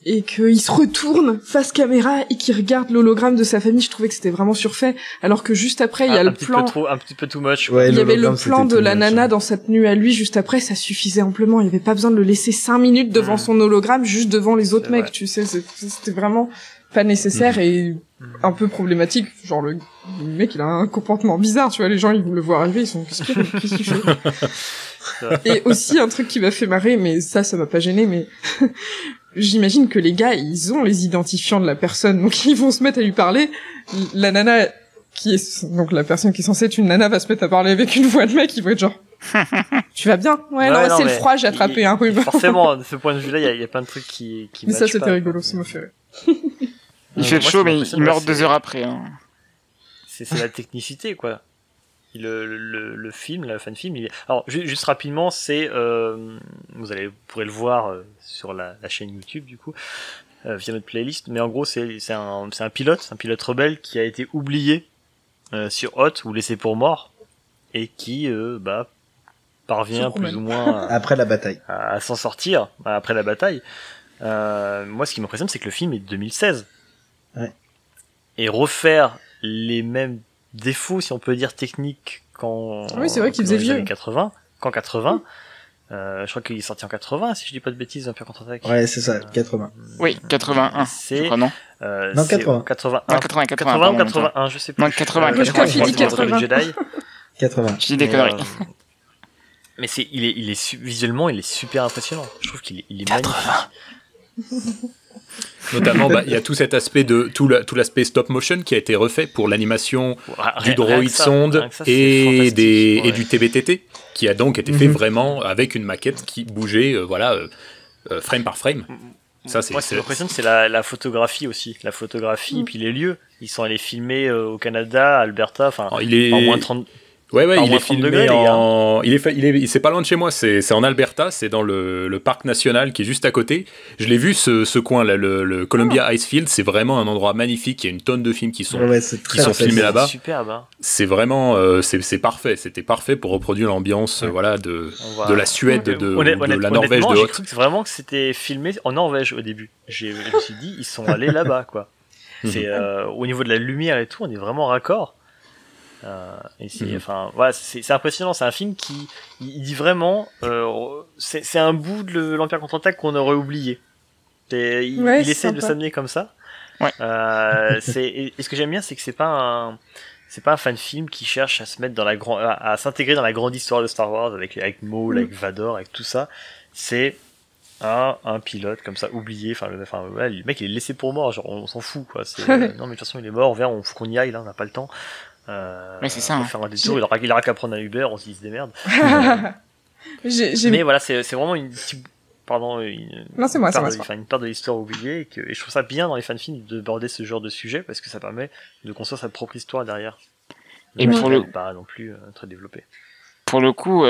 [SPEAKER 5] Et qu'il se retourne face caméra et qu'il regarde l'hologramme de sa famille, je trouvais que c'était vraiment surfait, alors que juste après, il y a le plan...
[SPEAKER 7] un petit peu too much.
[SPEAKER 6] Ouais,
[SPEAKER 5] il y avait le plan de la nana dans sa tenue à lui, juste après, ça suffisait amplement, il y avait pas besoin de le laisser 5 minutes devant son hologramme, juste devant les autres mecs, tu sais, c'était vraiment pas nécessaire et un peu problématique, genre le mec il a un comportement bizarre, tu vois, les gens ils le voient arriver, ils sont qu'est-ce qu'il fait. Et aussi un truc qui m'a fait marrer, mais ça m'a pas gêné, mais j'imagine que les gars, ils ont les identifiants de la personne, donc ils vont se mettre à lui parler. La nana, donc la personne qui est censée être une nana, va se mettre à parler avec une voix de mec, ils vont être genre, tu vas bien? Ouais, non, c'est le froid, j'ai attrapé un rhume.
[SPEAKER 7] Forcément, de ce point de vue-là, il y a plein de trucs qui
[SPEAKER 5] mais ça, c'était rigolo, ça m'a fait rire.
[SPEAKER 8] Il fait chaud, mais il meurt 2 heures après, hein.
[SPEAKER 7] C'est la technicité, quoi. Le film, la fan film, alors juste rapidement, c'est vous pourrez le voir sur la chaîne YouTube du coup via notre playlist, mais en gros c'est un pilote rebelle qui a été oublié sur Hoth ou laissé pour mort et qui parvient plus ou moins
[SPEAKER 6] après la bataille
[SPEAKER 7] à s'en sortir après la bataille. Moi ce qui m'impressionne c'est que le film est de 2016 et refaire les mêmes défaut, si on peut dire, technique
[SPEAKER 5] oui, c'est vrai qu'il faisait vieux.
[SPEAKER 7] 80, qu'en 80. Je crois qu'il est sorti en 80, si je dis pas de bêtises, Empire contre-attaque.
[SPEAKER 6] Ouais, c'est ça, 80.
[SPEAKER 8] Oui, 81.
[SPEAKER 7] C'est,
[SPEAKER 8] non.
[SPEAKER 6] Non, 80.
[SPEAKER 7] 81.
[SPEAKER 8] Non, 80,
[SPEAKER 7] 81, je sais plus.
[SPEAKER 8] Non, 80,
[SPEAKER 5] je crois qu'il dit 80.
[SPEAKER 7] Jedi.
[SPEAKER 8] 80. Je dis des conneries.
[SPEAKER 7] Mais visuellement, il est super impressionnant. Je trouve qu'il est
[SPEAKER 8] 80.
[SPEAKER 7] magnifique.
[SPEAKER 2] Notamment, il y a tout cet aspect de tout l'aspect stop motion qui a été refait pour l'animation du droïde sonde et du TBTT, qui a donc été fait vraiment avec une maquette qui bougeait, frame par frame.
[SPEAKER 7] Moi, ce qui m'impressionne, c'est la photographie aussi. La photographie, et puis les lieux. Ils sont allés filmer au Canada, à Alberta, enfin, en moins 30...
[SPEAKER 2] Ouais, il est filmé c'est pas loin de chez moi, c'est en Alberta, c'est dans le parc national qui est juste à côté. Je l'ai vu ce coin là, le Columbia Icefield, c'est vraiment un endroit magnifique, il y a une tonne de films qui sont filmés là-bas.
[SPEAKER 7] C'est superbe, hein.
[SPEAKER 2] C'est vraiment c'est parfait, c'était parfait pour reproduire l'ambiance de la Suède, de la Norvège de Hoth.
[SPEAKER 7] J'ai cru vraiment que c'était filmé en Norvège au début. Je me suis dit ils sont allés là-bas quoi. C'est au niveau de la lumière et tout, on est vraiment raccord. Et c'est impressionnant, c'est un film qui il dit vraiment c'est un bout de l'Empire contre-attaque qu'on aurait oublié. Il essaie de s'amener comme ça.
[SPEAKER 8] Ouais.
[SPEAKER 7] Et ce que j'aime bien, c'est que c'est pas un fan film qui cherche à se mettre dans à s'intégrer dans la grande histoire de Star Wars avec Maul, avec Vador, avec tout ça. C'est un pilote comme ça oublié, le mec il est laissé pour mort, genre on s'en fout quoi. Non mais de toute façon il est mort, faut qu'on y aille là, on n'a pas le temps.
[SPEAKER 8] Mais c'est ça.
[SPEAKER 7] Faire un détour, il aura qu'à prendre un Uber, on se démerde.
[SPEAKER 5] Mais
[SPEAKER 7] voilà, c'est vraiment une part de l'histoire oubliée et je trouve ça bien dans les fanfilms de border ce genre de sujet parce que ça permet de construire sa propre histoire derrière.
[SPEAKER 8] Et pour
[SPEAKER 7] pas non plus très développé.
[SPEAKER 8] Pour le coup,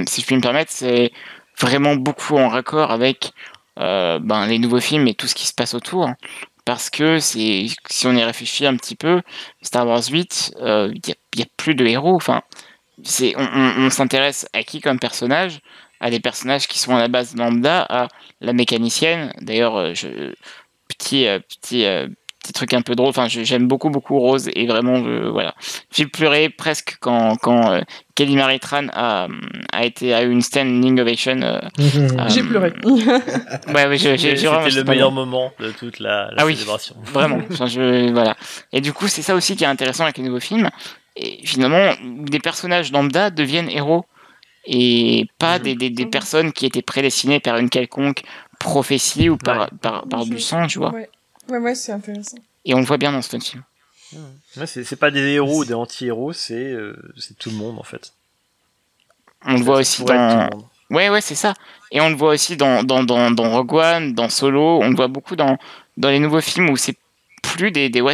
[SPEAKER 8] si je puis me permettre, c'est vraiment beaucoup en raccord avec les nouveaux films et tout ce qui se passe autour. Parce que si on y réfléchit un petit peu, Star Wars 8, il y a plus de héros. Enfin, on s'intéresse à qui comme personnage, à des personnages qui sont à la base lambda, à la mécanicienne. D'ailleurs, petit truc un peu drôle. Enfin, j'aime beaucoup Rose et vraiment, voilà. J'ai pleuré presque quand Kelly Marie Tran a eu une standing ovation.
[SPEAKER 5] J'ai pleuré.
[SPEAKER 8] Ouais, j'ai vraiment.
[SPEAKER 7] C'était le meilleur moment de toute la célébration.
[SPEAKER 8] Oui, vraiment. Enfin, voilà. Et du coup, c'est ça aussi qui est intéressant avec les nouveaux films. Et finalement, des personnages lambda deviennent héros et pas des personnes qui étaient prédestinées par une quelconque prophétie ou par du sang, tu vois.
[SPEAKER 5] Ouais, c'est intéressant.
[SPEAKER 8] Et on le voit bien dans ce film.
[SPEAKER 7] Ouais, c'est pas des héros ou des anti-héros, c'est tout le monde en fait.
[SPEAKER 8] On le voit aussi dans. Ouais, c'est ça. Et on le voit aussi dans Rogue One, dans Solo. On le voit beaucoup dans les nouveaux films où c'est plus des héros,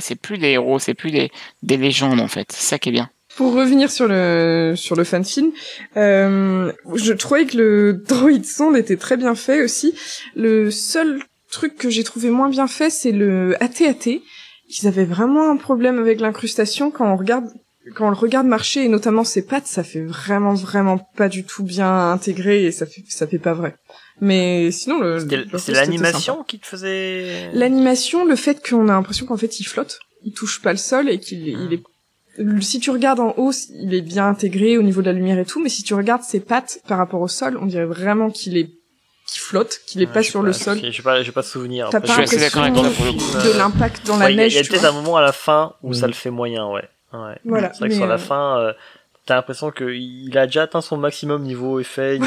[SPEAKER 8] c'est plus des légendes en fait. C'est ça qui est bien.
[SPEAKER 5] Pour revenir sur le fan film, je trouvais que le droid sonde était très bien fait aussi. Le seul truc que j'ai trouvé moins bien fait, c'est le AT-AT. Ils avaient vraiment un problème avec l'incrustation quand on le regarde marcher, et notamment ses pattes, ça fait vraiment pas du tout bien intégré et ça fait pas vrai. Mais sinon
[SPEAKER 7] c'est l'animation qui te faisait.
[SPEAKER 5] L'animation, le fait qu'on a l'impression qu'en fait il flotte, il touche pas le sol et qu'il est. Si tu regardes en haut, il est bien intégré au niveau de la lumière et tout, mais si tu regardes ses pattes par rapport au sol, on dirait vraiment qu'il flotte, qu'il est pas sur le sol.
[SPEAKER 7] J'ai pas de souvenir.
[SPEAKER 5] T'as pas l'impression de l'impact dans la neige.
[SPEAKER 7] Il y a peut-être un moment à la fin où ça le fait moyen, ouais.
[SPEAKER 5] Voilà.
[SPEAKER 7] C'est vrai que sur la fin, t'as l'impression qu'il a déjà atteint son maximum niveau effet,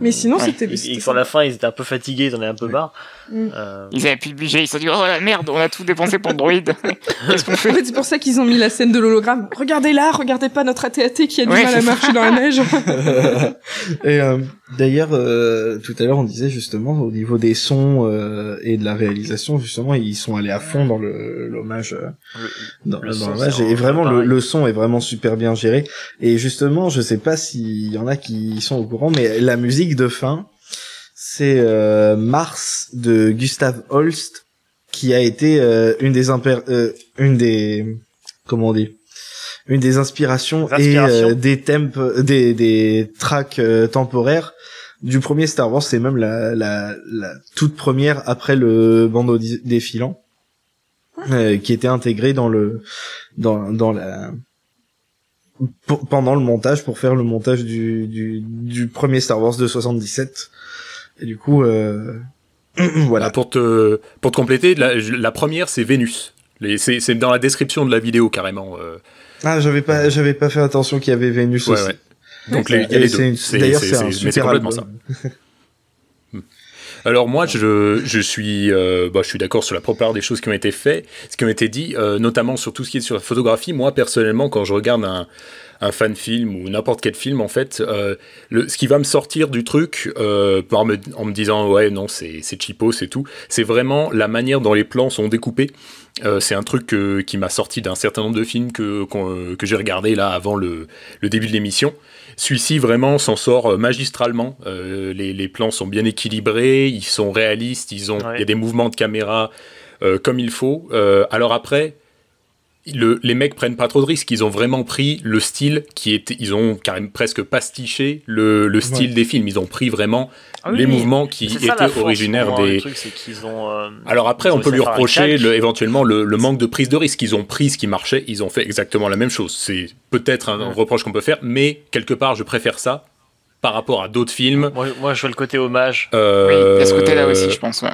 [SPEAKER 5] mais sinon c'était.
[SPEAKER 7] Et sur la fin, ils étaient un peu fatigués, ils en avaient un peu marre.
[SPEAKER 8] Ils avaient plus de budget, ils se sont dit oh la merde, on a tout dépensé pour le droïde. Qu'est-ce qu'on fait?
[SPEAKER 5] En fait, c'est pour ça qu'ils ont mis la scène de l'hologramme. Regardez pas notre AT-AT qui a du mal à marcher dans la neige.
[SPEAKER 6] Et d'ailleurs, tout à l'heure, on disait justement au niveau des sons et de la réalisation, justement, ils sont allés à fond dans l'hommage. Dans l'hommage, et vraiment le son est vraiment super bien géré. Et justement, je sais pas s'il y en a qui sont au courant, mais la musique de fin, c'est Mars de Gustav Holst, qui a été une des inspirations et des des tracks temporaires du premier Star Wars. C'est même la toute première après le bandeau défilant, qui était intégrée pendant le montage, pour faire le montage du premier Star Wars de 77. Et du coup, voilà.
[SPEAKER 2] Pour te compléter, la première, c'est Vénus. C'est dans la description de la vidéo, carrément.
[SPEAKER 6] Ah, j'avais pas fait attention qu'il y avait Vénus aussi.
[SPEAKER 2] Ouais. Donc, il y a les deux.
[SPEAKER 6] D'ailleurs, c'est un super
[SPEAKER 2] complètement
[SPEAKER 6] album.
[SPEAKER 2] ça. Alors moi, je suis d'accord sur la plupart des choses qui ont été faites, ce qui ont été dit, notamment sur tout ce qui est sur la photographie. Moi, personnellement, quand je regarde un fan film ou n'importe quel film, en fait, ce qui va me sortir du truc, en me disant ouais non c'est cheapo, c'est tout, c'est vraiment la manière dont les plans sont découpés. C'est un truc qui m'a sorti d'un certain nombre de films que j'ai regardé là avant le début de l'émission. Celui-ci vraiment s'en sort magistralement. Les plans sont bien équilibrés, ils sont réalistes, il y a des mouvements de caméra comme il faut. Alors après, les mecs prennent pas trop de risques. Ils ont vraiment pris le style ils ont carrément presque pastiché le style des films. Ils ont pris vraiment les mouvements qui étaient originaires des.
[SPEAKER 7] Le truc, c'est qu'ils ont,
[SPEAKER 2] alors après, on peut lui reprocher éventuellement le manque de prise de risque. Ils ont pris ce qui marchait, ils ont fait exactement la même chose. C'est peut-être un reproche qu'on peut faire, mais quelque part, je préfère ça par rapport à d'autres films.
[SPEAKER 7] Moi, je vois le côté hommage.
[SPEAKER 8] Oui, il y a ce côté-là aussi, je pense.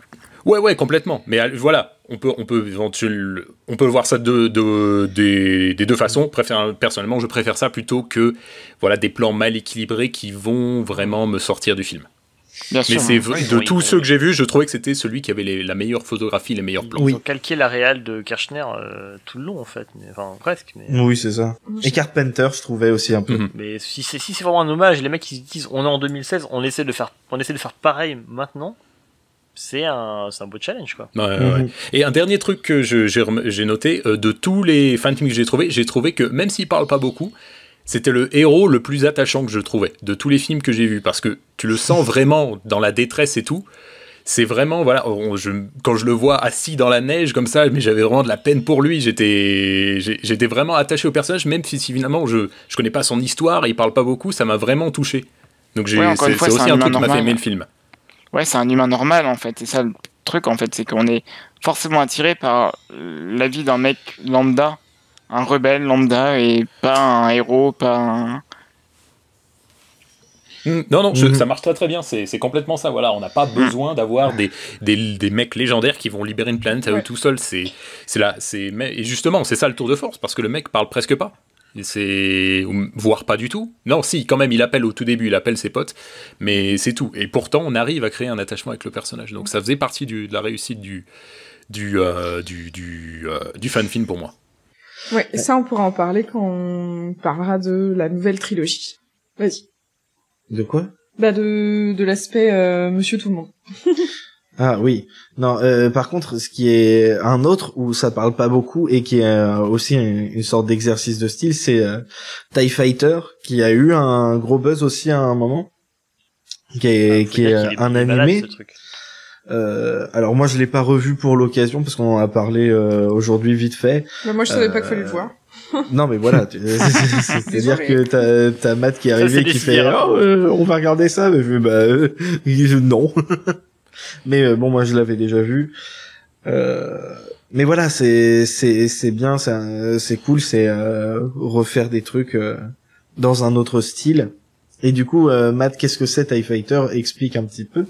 [SPEAKER 2] Ouais, complètement. Mais voilà, on peut voir ça des deux façons. Personnellement, je préfère ça plutôt que des plans mal équilibrés qui vont vraiment me sortir du film.
[SPEAKER 8] Bien sûr,
[SPEAKER 2] mais de tous ceux que j'ai vus, je trouvais que c'était celui qui avait la meilleure photographie, les meilleurs plans.
[SPEAKER 7] Ils ont calqué la réal de Kirchner tout le long en fait, enfin presque. Mais...
[SPEAKER 6] Oui, c'est ça. Et Carpenter, je trouvais aussi un peu.
[SPEAKER 7] Mais si c'est vraiment un hommage, les mecs ils disent on est en 2016, on essaie de faire pareil maintenant. C'est un beau challenge quoi.
[SPEAKER 2] Ouais. Et un dernier truc que j'ai noté, de tous les fanfilms que j'ai trouvé que même s'il parle pas beaucoup, c'était le héros le plus attachant que je trouvais de tous les films que j'ai vus, parce que tu le sens vraiment dans la détresse et tout. c'est vraiment, voilà, quand je le vois assis dans la neige comme ça, mais j'avais vraiment de la peine pour lui. J'étais vraiment attaché au personnage, même si finalement je connais pas son histoire, et il parle pas beaucoup, ça m'a vraiment touché. Donc
[SPEAKER 8] Ouais, encore une fois,
[SPEAKER 2] c'est
[SPEAKER 8] c'est
[SPEAKER 2] aussi
[SPEAKER 8] un
[SPEAKER 2] un truc
[SPEAKER 8] humain
[SPEAKER 2] qui m'a fait
[SPEAKER 8] normal.
[SPEAKER 2] aimer le film.
[SPEAKER 8] Ouais, c'est un humain normal en fait. C'est ça le truc en fait, c'est qu'on est forcément attiré par la vie d'un mec lambda, un rebelle lambda et pas un héros, pas un...
[SPEAKER 2] Non, ça marche très très bien, c'est complètement ça, voilà, on n'a pas besoin d'avoir des mecs légendaires qui vont libérer une planète à eux tout seuls, et justement, c'est ça le tour de force, parce que le mec parle presque pas, voire pas du tout, non, si, quand même, il appelle au tout début, il appelle ses potes, mais c'est tout, et pourtant, on arrive à créer un attachement avec le personnage, donc ça faisait partie de la réussite du fan-film pour moi.
[SPEAKER 5] Ouais, et ça, on pourra en parler quand on parlera de la nouvelle trilogie. Vas-y.
[SPEAKER 6] De quoi?
[SPEAKER 5] Bah, de l'aspect Monsieur Tout-le-Monde.
[SPEAKER 6] Ah oui. Non, par contre, ce qui est un autre où ça parle pas beaucoup et qui est aussi une sorte d'exercice de style, c'est TIE Fighter, qui a eu un gros buzz aussi à un moment, qui est un animé.
[SPEAKER 7] Ce truc.
[SPEAKER 6] Alors moi je l'ai pas revu pour l'occasion parce qu'on en a parlé aujourd'hui vite fait.
[SPEAKER 5] Bah, moi, je savais pas qu'il fallait le voir.
[SPEAKER 6] Non mais voilà, c'est-à-dire que t'as Matt qui est arrivé
[SPEAKER 7] c'est
[SPEAKER 6] qui
[SPEAKER 7] décidé,
[SPEAKER 6] fait
[SPEAKER 7] hein.
[SPEAKER 6] on va regarder ça, mais je fais, non. Mais bon, moi je l'avais déjà vu. Mais voilà, c'est bien, c'est cool, c'est refaire des trucs dans un autre style. Et du coup, Matt, qu'est-ce que c'est TIE Fighter? Explique un petit peu.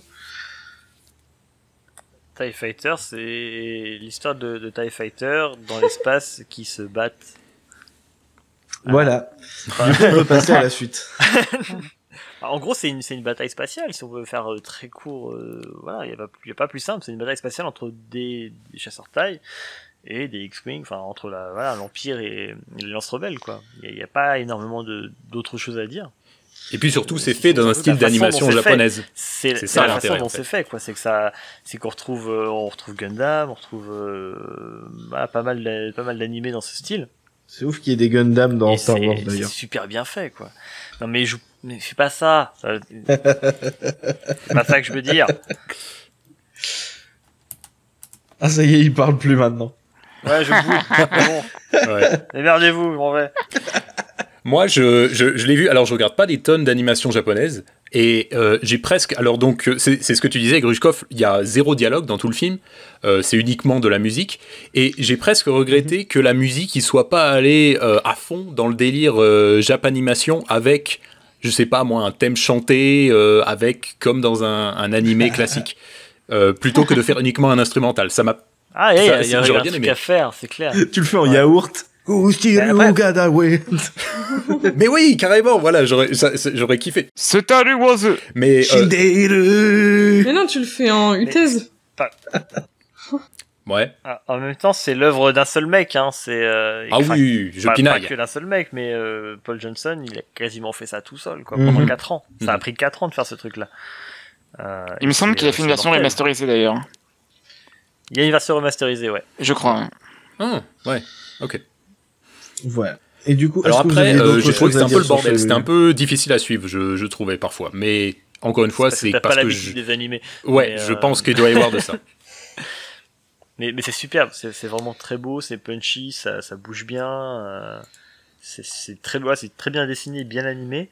[SPEAKER 7] TIE Fighter, c'est l'histoire de TIE Fighter dans l'espace qui se battent.
[SPEAKER 6] Voilà. Du coup, on peut passer à la suite.
[SPEAKER 7] En gros, c'est une bataille spatiale, si on veut faire très court. Voilà, il y a pas plus simple. C'est une bataille spatiale entre des chasseurs taille et des X-Wing, enfin entre l'Empire et les lance-rebelles, quoi. Il y a pas énormément d'autres choses à dire.
[SPEAKER 2] Et puis surtout, c'est fait dans un style d'animation japonaise.
[SPEAKER 7] C'est
[SPEAKER 2] ça
[SPEAKER 7] la
[SPEAKER 2] l'intérêt,
[SPEAKER 7] façon dont
[SPEAKER 2] en fait.
[SPEAKER 7] c'est fait, quoi. C'est qu'on retrouve Gundam, on retrouve pas mal d'animés dans ce style.
[SPEAKER 6] C'est ouf qu'il y ait des Gundam dans
[SPEAKER 7] Et
[SPEAKER 6] Star Wars
[SPEAKER 7] c'est
[SPEAKER 6] d'ailleurs.
[SPEAKER 7] super bien fait, quoi. Non mais fais pas ça. C'est pas ça que je veux dire.
[SPEAKER 6] Ah ça y est, il parle plus maintenant.
[SPEAKER 7] Ouais, je bouge. Bon,
[SPEAKER 2] Ouais.
[SPEAKER 7] démerdez-vous, je m'en vais.
[SPEAKER 2] Moi, je l'ai vu. Alors, je regarde pas des tonnes d'animations japonaises. Et j'ai presque. Alors, donc, c'est ce que tu disais, Grushkov. Il y a 0 dialogue dans tout le film. C'est uniquement de la musique. Et j'ai presque regretté que la musique, il soit pas allé à fond dans le délire Japanimation avec, je sais pas moi, un thème chanté, avec comme dans un animé classique. Plutôt que de faire uniquement un instrumental. Ça m'a.
[SPEAKER 7] Ah, il y a
[SPEAKER 2] j'aurais
[SPEAKER 7] un
[SPEAKER 2] bien
[SPEAKER 7] truc
[SPEAKER 2] aimé.
[SPEAKER 7] à faire, c'est clair.
[SPEAKER 6] Tu le fais en yaourt.
[SPEAKER 2] Mais oui, carrément, voilà, j'aurais kiffé.
[SPEAKER 8] Star Wars.
[SPEAKER 2] Mais
[SPEAKER 5] Mais non, tu le fais en UTES.
[SPEAKER 2] ouais.
[SPEAKER 7] En même temps, c'est l'œuvre d'un seul mec, hein. C'est
[SPEAKER 2] Ah oui, je
[SPEAKER 7] pas
[SPEAKER 2] pinaille.
[SPEAKER 7] que d'un seul mec, mais Paul Johnson, il a quasiment fait ça tout seul, quoi, pendant 4 ans. Ça a pris 4 ans de faire ce truc-là.
[SPEAKER 8] Il me semble qu'il a fait une version remasterisée d'ailleurs.
[SPEAKER 7] Il y a une version remasterisée, ouais.
[SPEAKER 8] Je crois. Ouais.
[SPEAKER 2] Ah, ouais, ok.
[SPEAKER 6] Voilà. Et du coup,
[SPEAKER 2] Alors
[SPEAKER 6] est-ce que vous
[SPEAKER 2] après,
[SPEAKER 6] aviez d'autres
[SPEAKER 2] j'ai trouvé que
[SPEAKER 6] choses
[SPEAKER 2] c'était
[SPEAKER 6] à
[SPEAKER 2] un peu le
[SPEAKER 6] dire sur
[SPEAKER 2] bordel,
[SPEAKER 6] ce-
[SPEAKER 2] c'était un peu difficile à suivre, je trouvais parfois. Mais encore une fois, c'est
[SPEAKER 7] t'as
[SPEAKER 2] parce
[SPEAKER 7] pas
[SPEAKER 2] que
[SPEAKER 7] l'habitude des animés.
[SPEAKER 2] ouais,
[SPEAKER 7] Mais,
[SPEAKER 2] je pense qu'il doit y avoir de ça.
[SPEAKER 7] Mais c'est superbe, c'est vraiment très beau, c'est punchy, ça bouge bien, c'est très bien dessiné, bien animé.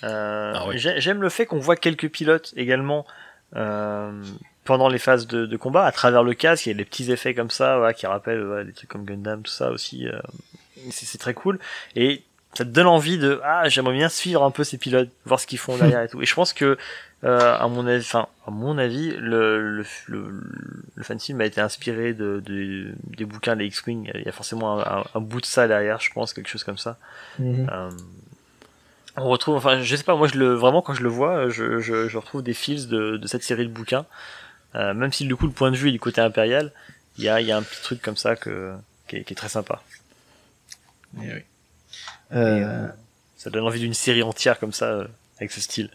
[SPEAKER 2] Ouais.
[SPEAKER 7] J'aime le fait qu'on voit quelques pilotes également pendant les phases de combat, à travers le casque, il y a des petits effets comme ça, voilà, qui rappellent des trucs comme Gundam, tout ça aussi. C'est très cool. Et ça te donne envie de j'aimerais bien suivre un peu ces pilotes, voir ce qu'ils font derrière et tout. Et je pense que à mon avis, le fanfilm a été inspiré des bouquins des X-Wing. Il y a forcément un bout de ça derrière, je pense, quelque chose comme ça. On retrouve, enfin, je sais pas, moi vraiment quand je le vois, je retrouve des fils de cette série de bouquins. Même si du coup le point de vue est du côté impérial, il y a un petit truc comme ça qui est très sympa.
[SPEAKER 6] Eh oui.
[SPEAKER 7] Ça donne envie d'une série entière comme ça, avec ce style.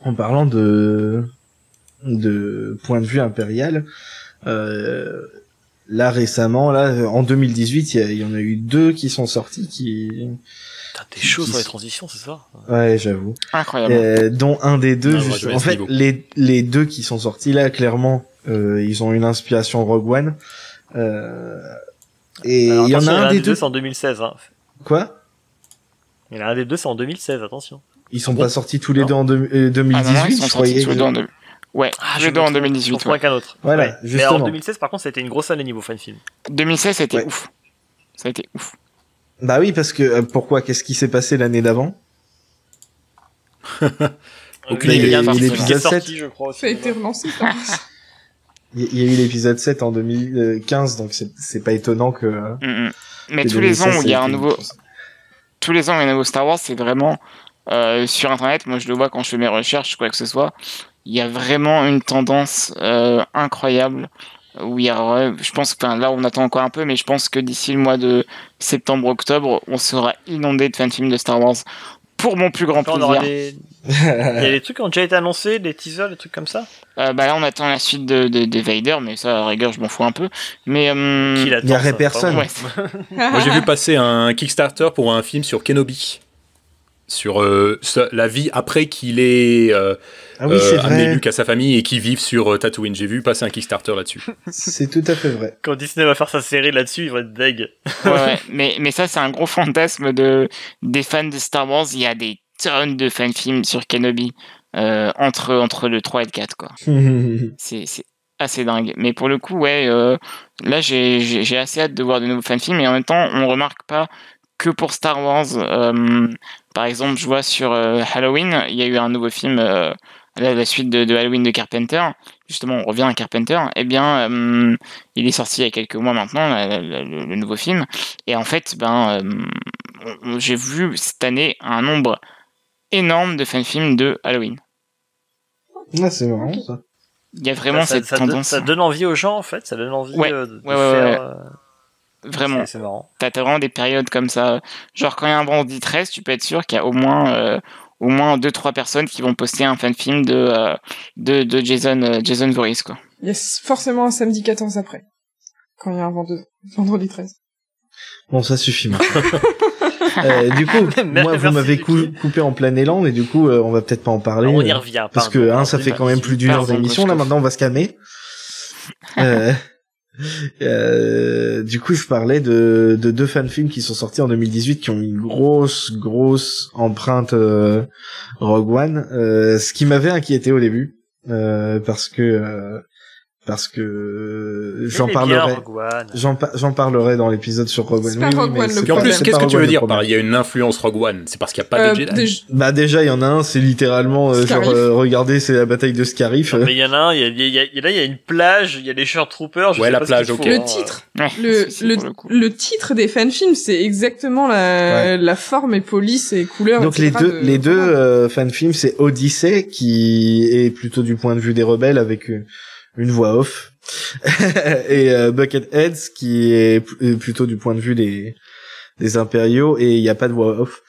[SPEAKER 6] En parlant de point de vue impérial, là récemment, là en 2018, il y en a eu 2 qui sont sortis qui.
[SPEAKER 7] Putain, t'es chaud sur les transitions, c'est ça?
[SPEAKER 6] Ouais, j'avoue.
[SPEAKER 8] Incroyable.
[SPEAKER 6] Dont un des 2,
[SPEAKER 2] Non,
[SPEAKER 6] juste...
[SPEAKER 2] moi, je
[SPEAKER 6] en fait,
[SPEAKER 2] niveau.
[SPEAKER 6] les 2 qui sont sortis là, clairement, ils ont une inspiration Rogue One. Et
[SPEAKER 7] Alors,
[SPEAKER 6] il y en a
[SPEAKER 7] attention,
[SPEAKER 6] un des 2.
[SPEAKER 7] c'est en 2016, hein.
[SPEAKER 6] Quoi?
[SPEAKER 7] Il y en a un des 2, c'est en 2016, attention.
[SPEAKER 6] Ils sont pas sortis tous les 2 en 2018,
[SPEAKER 8] Ah non, ils sont
[SPEAKER 6] je croyais.
[SPEAKER 8] sortis tous les deux en deux. Ouais, tous les deux en
[SPEAKER 7] Je
[SPEAKER 8] 2018.
[SPEAKER 7] confonds avec un autre.
[SPEAKER 6] Voilà,
[SPEAKER 7] Ouais. Mais
[SPEAKER 6] justement.
[SPEAKER 7] en 2016, par contre, ça a été une grosse année niveau fan film.
[SPEAKER 8] 2016, ça a été
[SPEAKER 6] Ouais.
[SPEAKER 8] ouf. Ça a été ouf.
[SPEAKER 6] Bah oui, parce que pourquoi? Qu'est-ce qui s'est passé l'année d'avant?
[SPEAKER 2] Aucune
[SPEAKER 6] idée.
[SPEAKER 7] Il y a un
[SPEAKER 6] Il y a eu
[SPEAKER 7] film qui est
[SPEAKER 6] l'épisode
[SPEAKER 7] sorti,
[SPEAKER 6] 7.
[SPEAKER 7] je crois aussi.
[SPEAKER 5] Ça a été relancé, ça.
[SPEAKER 6] Il y a eu l'épisode 7 en 2015, donc c'est pas étonnant que.
[SPEAKER 8] Mais
[SPEAKER 6] que
[SPEAKER 8] tous les
[SPEAKER 6] 2016,
[SPEAKER 8] ans où il y a
[SPEAKER 6] ça
[SPEAKER 8] un
[SPEAKER 6] été
[SPEAKER 8] nouveau,
[SPEAKER 6] une-
[SPEAKER 8] tous les ans où il y a un nouveau Star Wars, c'est vraiment sur Internet. Moi, je le vois quand je fais mes recherches, quoi que ce soit. Il y a vraiment une tendance incroyable où il y a, je pense que là, on attend encore un peu, mais je pense que d'ici le mois de septembre-octobre, on sera inondé de fanfilms de Star Wars. Pour mon plus grand
[SPEAKER 7] Après, on aura
[SPEAKER 8] plaisir.
[SPEAKER 7] il y a des trucs qui ont déjà été annoncés, des teasers, des trucs comme ça.
[SPEAKER 8] Bah là, on attend la suite de Vader, mais ça, à la rigueur, je m'en fous un peu. Mais
[SPEAKER 7] Qui l'attend,
[SPEAKER 6] Il y aurait
[SPEAKER 7] ça,
[SPEAKER 6] personne.
[SPEAKER 8] ouais,
[SPEAKER 2] Moi, j'ai vu passer un Kickstarter pour un film sur Kenobi. Sur la vie après qu'il ait
[SPEAKER 6] Ah oui, c'est
[SPEAKER 2] amené
[SPEAKER 6] vrai.
[SPEAKER 2] Luke à sa famille et qu'il vive sur Tatooine. J'ai vu passer un Kickstarter là-dessus.
[SPEAKER 6] C'est tout à fait vrai.
[SPEAKER 7] Quand Disney va faire sa série là-dessus, il va être deg.
[SPEAKER 8] ouais. Mais ça, c'est un gros fantasme des fans de Star Wars. Il y a des tonnes de fanfilms sur Kenobi entre le 3 et le 4, quoi. C'est assez dingue. Mais pour le coup, ouais, là, j'ai assez hâte de voir de nouveaux fanfilms, et en même temps, on remarque pas que pour Star Wars. Par exemple, je vois sur Halloween, il y a eu un nouveau film, la suite de Halloween de Carpenter. Justement, on revient à Carpenter. Eh bien, il est sorti il y a quelques mois maintenant, le nouveau film. Et en fait, j'ai vu cette année un nombre énorme de fanfilms de Halloween.
[SPEAKER 6] Ah, c'est marrant ça.
[SPEAKER 8] Il y a vraiment cette tendance.
[SPEAKER 7] Ça donne envie aux gens, en fait. Ça donne envie
[SPEAKER 8] Ouais,
[SPEAKER 7] de
[SPEAKER 8] ouais,
[SPEAKER 7] faire.
[SPEAKER 8] Vraiment.
[SPEAKER 7] C'est marrant.
[SPEAKER 8] T'as vraiment des périodes comme ça. Genre, quand il y a un vendredi 13, tu peux être sûr qu'il y a au moins 2-3 personnes qui vont poster un fanfilm de Jason Voorhees, quoi.
[SPEAKER 5] Il y a forcément un samedi 14 après. Quand il y a un vendredi 13.
[SPEAKER 6] Bon, ça suffit maintenant. Du coup, moi, vous
[SPEAKER 7] Merci,
[SPEAKER 6] m'avez
[SPEAKER 7] Lucky.
[SPEAKER 6] coupé en plein élan, mais du coup, on va peut-être pas en parler.
[SPEAKER 7] Alors, on y revient.
[SPEAKER 6] Parce
[SPEAKER 7] pardon.
[SPEAKER 6] que, ça fait quand même plus d'une heure
[SPEAKER 8] Pardon,
[SPEAKER 6] d'émission, là,
[SPEAKER 8] Christophe.
[SPEAKER 6] maintenant, on va se calmer. Du coup, je parlais de 2 fanfilms qui sont sortis en 2018 qui ont une grosse empreinte Rogue One, ce qui m'avait inquiété au début, parce que j'en parlerai. J'en parlerai dans l'épisode sur Rogue One.
[SPEAKER 5] C'est pas Rogue One, le
[SPEAKER 2] Puis en plus,
[SPEAKER 5] problème.
[SPEAKER 2] qu'est-ce que tu veux dire
[SPEAKER 6] par
[SPEAKER 2] par il y a une influence Rogue One? C'est parce qu'il n'y a pas de Jedi.
[SPEAKER 6] Bah déjà, il y en a un, c'est littéralement
[SPEAKER 5] Scarif.
[SPEAKER 6] regardez, c'est la bataille de Scarif.
[SPEAKER 7] Mais il y en a un, là, il y a une plage, il y a des Short Troopers. je
[SPEAKER 2] Ouais,
[SPEAKER 7] sais
[SPEAKER 2] la
[SPEAKER 7] pas ce
[SPEAKER 2] plage,
[SPEAKER 7] qu'il faut,
[SPEAKER 2] ok.
[SPEAKER 5] Le
[SPEAKER 7] hein.
[SPEAKER 5] titre,
[SPEAKER 8] Ouais, si, pour le coup.
[SPEAKER 5] le titre des fanfilms, c'est exactement la forme et police et couleurs.
[SPEAKER 6] Donc
[SPEAKER 5] etc.
[SPEAKER 6] les deux fanfilms, c'est Odyssey qui est plutôt du point de vue des rebelles avec une voix off et Bucketheads qui est plutôt du point de vue des impériaux et il y a pas de voix off.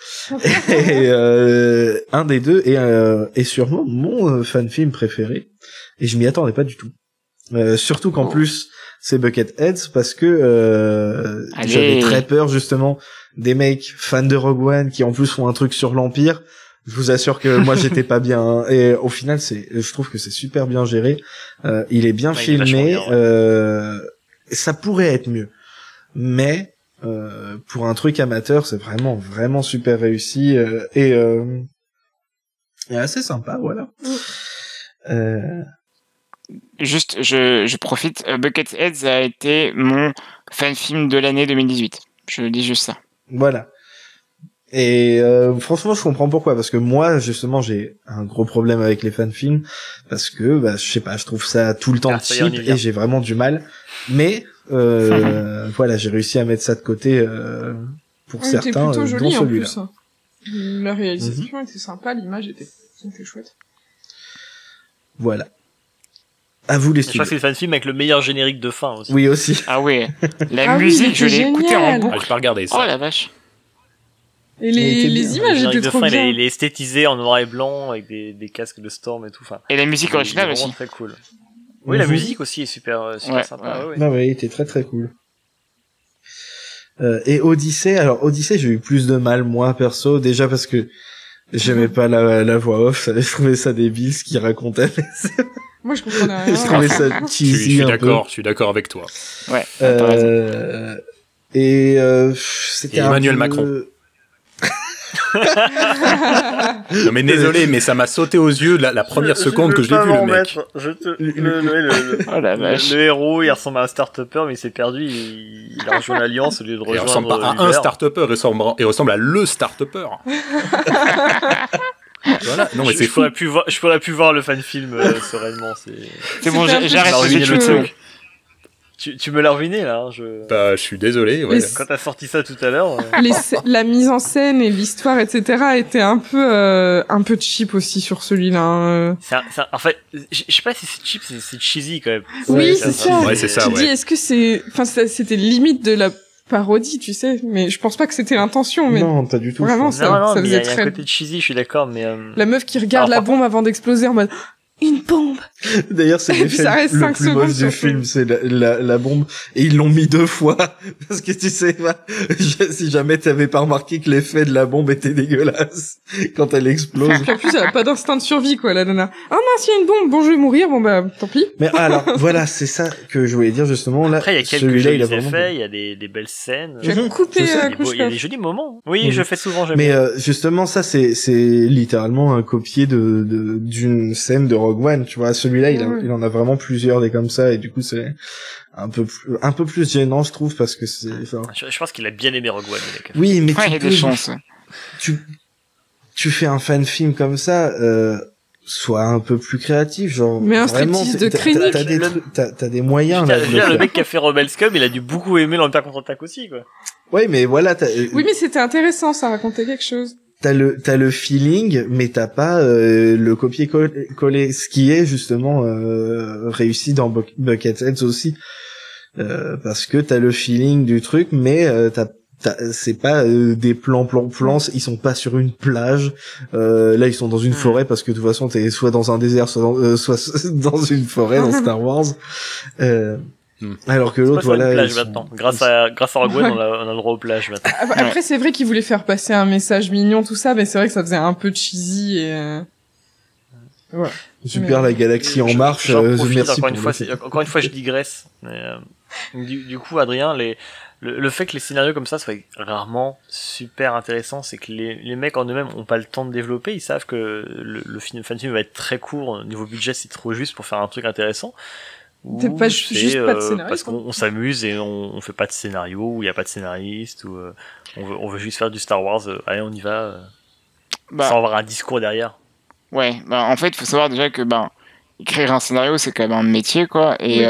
[SPEAKER 6] Et un des deux est sûrement mon fanfilm préféré et je m'y attendais pas du tout. Surtout qu'en plus c'est Bucketheads parce que j'avais très peur justement des mecs fans de Rogue One qui en plus font un truc sur l'Empire. Je vous assure que moi j'étais pas bien hein. Et au final je trouve que c'est super bien géré. Il est bien
[SPEAKER 7] Ouais, il est
[SPEAKER 6] filmé.
[SPEAKER 7] vachement bien,
[SPEAKER 6] Ça pourrait être mieux, mais pour un truc amateur, c'est vraiment super réussi et assez sympa, voilà.
[SPEAKER 8] Juste, je profite. Bucketheads a été mon fanfilm de l'année 2018. Je dis juste ça.
[SPEAKER 6] Voilà. Et franchement, je comprends pourquoi, parce que moi, justement, j'ai un gros problème avec les fanfilms, parce que, je sais pas, je trouve ça tout le temps
[SPEAKER 7] ça y est, on y
[SPEAKER 6] cheap
[SPEAKER 7] vient.
[SPEAKER 6] et j'ai vraiment du mal. Mais voilà, j'ai réussi à mettre ça de côté pour
[SPEAKER 5] Il était
[SPEAKER 6] certains,
[SPEAKER 5] plutôt
[SPEAKER 6] dont
[SPEAKER 5] joli en
[SPEAKER 6] celui-là.
[SPEAKER 5] plus. Hein. La réalisation était sympa, l'image était chouette.
[SPEAKER 6] Voilà. À vous les
[SPEAKER 7] Je crois
[SPEAKER 6] studios.
[SPEAKER 7] que c'est le fan film avec le meilleur générique de fin aussi.
[SPEAKER 6] Oui aussi.
[SPEAKER 8] Ah ouais. La
[SPEAKER 5] Ah oui,
[SPEAKER 8] musique,
[SPEAKER 5] il
[SPEAKER 8] je
[SPEAKER 5] était
[SPEAKER 8] l'ai écoutée en
[SPEAKER 5] génial.
[SPEAKER 8] boucle.
[SPEAKER 2] Ah, j'ai pas regardé ça.
[SPEAKER 8] Oh la vache.
[SPEAKER 5] Et
[SPEAKER 6] Il était
[SPEAKER 5] les
[SPEAKER 6] bien.
[SPEAKER 7] Le
[SPEAKER 5] images
[SPEAKER 7] générique
[SPEAKER 5] étaient
[SPEAKER 7] de
[SPEAKER 5] trop
[SPEAKER 7] fin,
[SPEAKER 5] bien.
[SPEAKER 7] il est esthétisé en noir et blanc avec des casques de Storm et tout. Enfin,
[SPEAKER 8] Et la musique
[SPEAKER 7] il est
[SPEAKER 8] originale
[SPEAKER 7] vraiment
[SPEAKER 8] aussi.
[SPEAKER 7] très cool. Oui, la
[SPEAKER 6] Mhm.
[SPEAKER 7] musique aussi est super sympa. Ouais.
[SPEAKER 6] Non, ouais, il était très très cool. Et Odyssey, j'ai eu plus de mal, moi, perso, déjà parce que j'aimais pas la voix off, je trouvais ça débile, ce qu'il racontait.
[SPEAKER 5] Moi, je comprenais rien.
[SPEAKER 6] Je trouvais ça
[SPEAKER 2] Je
[SPEAKER 6] cheesy un peu.
[SPEAKER 2] suis d'accord avec toi.
[SPEAKER 8] Ouais. t'as raison.
[SPEAKER 6] Et c'était
[SPEAKER 2] Et Emmanuel
[SPEAKER 6] un peu...
[SPEAKER 2] Macron. Non mais désolé, mais ça m'a sauté aux yeux la première seconde que je l'ai vu, le mec.
[SPEAKER 8] Oh la vache.
[SPEAKER 7] Le héros, il ressemble à un start-upper, mais il s'est perdu. Il a rejoint l'Alliance au lieu de
[SPEAKER 2] Il ressemble
[SPEAKER 7] rejoindre
[SPEAKER 2] pas à un
[SPEAKER 7] Uber.
[SPEAKER 2] start-upper, il ressemble à le start-upper. Voilà, non mais c'est
[SPEAKER 7] je
[SPEAKER 2] fou.
[SPEAKER 7] pourrais plus voir le fan film sereinement.
[SPEAKER 8] C'est bon,
[SPEAKER 5] C'était un peu
[SPEAKER 8] j'arrête
[SPEAKER 7] Tu m'as
[SPEAKER 8] de
[SPEAKER 7] ruiné
[SPEAKER 8] jouer
[SPEAKER 7] le
[SPEAKER 8] le
[SPEAKER 7] truc. Tu me l'as ruiné là.
[SPEAKER 2] Bah, je suis désolé. Ouais.
[SPEAKER 5] Mais
[SPEAKER 7] Quand t'as sorti ça tout à l'heure.
[SPEAKER 5] La mise en scène et l'histoire, etc., étaient un peu cheap aussi sur celui-là. Hein.
[SPEAKER 7] En fait, je sais pas si c'est cheap, c'est cheesy quand même.
[SPEAKER 5] Oui, c'est ça.
[SPEAKER 2] Ouais, c'est ça.
[SPEAKER 5] Tu dis,
[SPEAKER 2] Ouais.
[SPEAKER 5] est-ce que c'était limite de la parodie, tu sais, mais je pense pas que c'était l'intention, mais
[SPEAKER 6] Non, pas du tout.
[SPEAKER 5] vraiment,
[SPEAKER 6] je pense.
[SPEAKER 5] ça
[SPEAKER 7] mais il y
[SPEAKER 5] faisait
[SPEAKER 7] a un
[SPEAKER 5] très...
[SPEAKER 7] côté de cheesy, je suis d'accord, mais.
[SPEAKER 5] La meuf qui regarde
[SPEAKER 7] Alors,
[SPEAKER 5] la bombe avant d'exploser en mode une bombe.
[SPEAKER 6] D'ailleurs, c'est
[SPEAKER 5] Et puis ça
[SPEAKER 6] l'effet
[SPEAKER 5] reste
[SPEAKER 6] le
[SPEAKER 5] 5
[SPEAKER 6] plus moche
[SPEAKER 5] secondes
[SPEAKER 6] du
[SPEAKER 5] sur
[SPEAKER 6] film,
[SPEAKER 5] film.
[SPEAKER 6] c'est la bombe. Et ils l'ont mis 2 fois. Parce que tu sais, si jamais t'avais pas remarqué que l'effet de la bombe était dégueulasse quand elle explose.
[SPEAKER 5] Puis en plus, elle a pas d'instinct de survie, quoi, la nana. Ah mince, il y a une bombe, bon, je vais mourir, bon bah, tant pis.
[SPEAKER 6] Mais alors, voilà, c'est ça que je voulais dire justement. Là,
[SPEAKER 7] Après, il y a quelques
[SPEAKER 6] celui-là, il a
[SPEAKER 7] jolis
[SPEAKER 6] vraiment...
[SPEAKER 7] effets, il y a des belles scènes.
[SPEAKER 5] Tu as
[SPEAKER 6] Mhm,
[SPEAKER 5] coupé
[SPEAKER 6] je sais.
[SPEAKER 7] Il y a des jolis moments. Oui,
[SPEAKER 6] Mhm.
[SPEAKER 7] je fais souvent, j'aime
[SPEAKER 6] Mais
[SPEAKER 7] bien.
[SPEAKER 6] justement, ça, c'est littéralement un copier d'une scène de Rogue One, tu vois. Celui-là, il en a vraiment plusieurs des comme ça, et du coup, c'est un peu plus gênant, je trouve, parce que c'est... enfin,
[SPEAKER 7] Je pense qu'il a bien aimé Rogue One, le mec.
[SPEAKER 6] oui, mais
[SPEAKER 8] Ouais, il y a des chances.
[SPEAKER 6] tu fais un fan film comme ça, sois un peu plus créatif, genre.
[SPEAKER 5] Mais un
[SPEAKER 6] vraiment,
[SPEAKER 5] striptease de
[SPEAKER 6] t'as
[SPEAKER 5] Krennic.
[SPEAKER 6] t'as des moyens, là. de le
[SPEAKER 7] Le
[SPEAKER 6] faire.
[SPEAKER 7] mec qui a fait Rebel Scum, il a dû beaucoup aimer l'Empire contre-attaque aussi, quoi.
[SPEAKER 6] Ouais, mais voilà,
[SPEAKER 5] Oui, mais c'était intéressant, ça racontait quelque chose.
[SPEAKER 6] t'as le feeling, mais t'as pas le copier-coller, ce qui est justement réussi dans Buckethead aussi, parce que t'as le feeling du truc, mais c'est pas des plans, ils sont pas sur une plage. Là, ils sont dans une forêt parce que de toute façon, t'es soit dans un désert, soit dans une forêt dans Star Wars. Alors que
[SPEAKER 7] C'est pas
[SPEAKER 6] l'autre,
[SPEAKER 7] sur une
[SPEAKER 6] voilà.
[SPEAKER 7] plage
[SPEAKER 6] ils sont-
[SPEAKER 7] maintenant. Grâce à Rogue One, on a le droit aux plages maintenant.
[SPEAKER 5] Après, c'est vrai qu'ils voulaient faire passer un message mignon, tout ça, mais c'est vrai que ça faisait un peu cheesy et... Voilà.
[SPEAKER 6] Super, la galaxie en marche.
[SPEAKER 7] J'en profite,
[SPEAKER 6] Merci
[SPEAKER 7] encore une
[SPEAKER 6] pour
[SPEAKER 7] fois,
[SPEAKER 6] le-
[SPEAKER 7] encore une fois, je digresse. Mais, du coup, Adrien, le fait que les scénarios comme ça soient rarement super intéressants, c'est que les mecs en eux-mêmes ont pas le temps de développer. Ils savent que le fan film va être très court. Niveau budget, c'est trop juste pour faire un truc intéressant.
[SPEAKER 5] C'est
[SPEAKER 7] Ou
[SPEAKER 5] pas juste pas de scénario,
[SPEAKER 7] parce
[SPEAKER 5] quoi.
[SPEAKER 7] qu'on s'amuse et on fait pas de scénario, ou il y a pas de scénariste, ou on veut juste faire du Star Wars. Allez, on y va,
[SPEAKER 8] Bah,
[SPEAKER 7] sans avoir un discours derrière.
[SPEAKER 8] ouais, bah, en fait, il faut savoir déjà que, écrire un scénario, c'est quand même un métier, quoi. Et,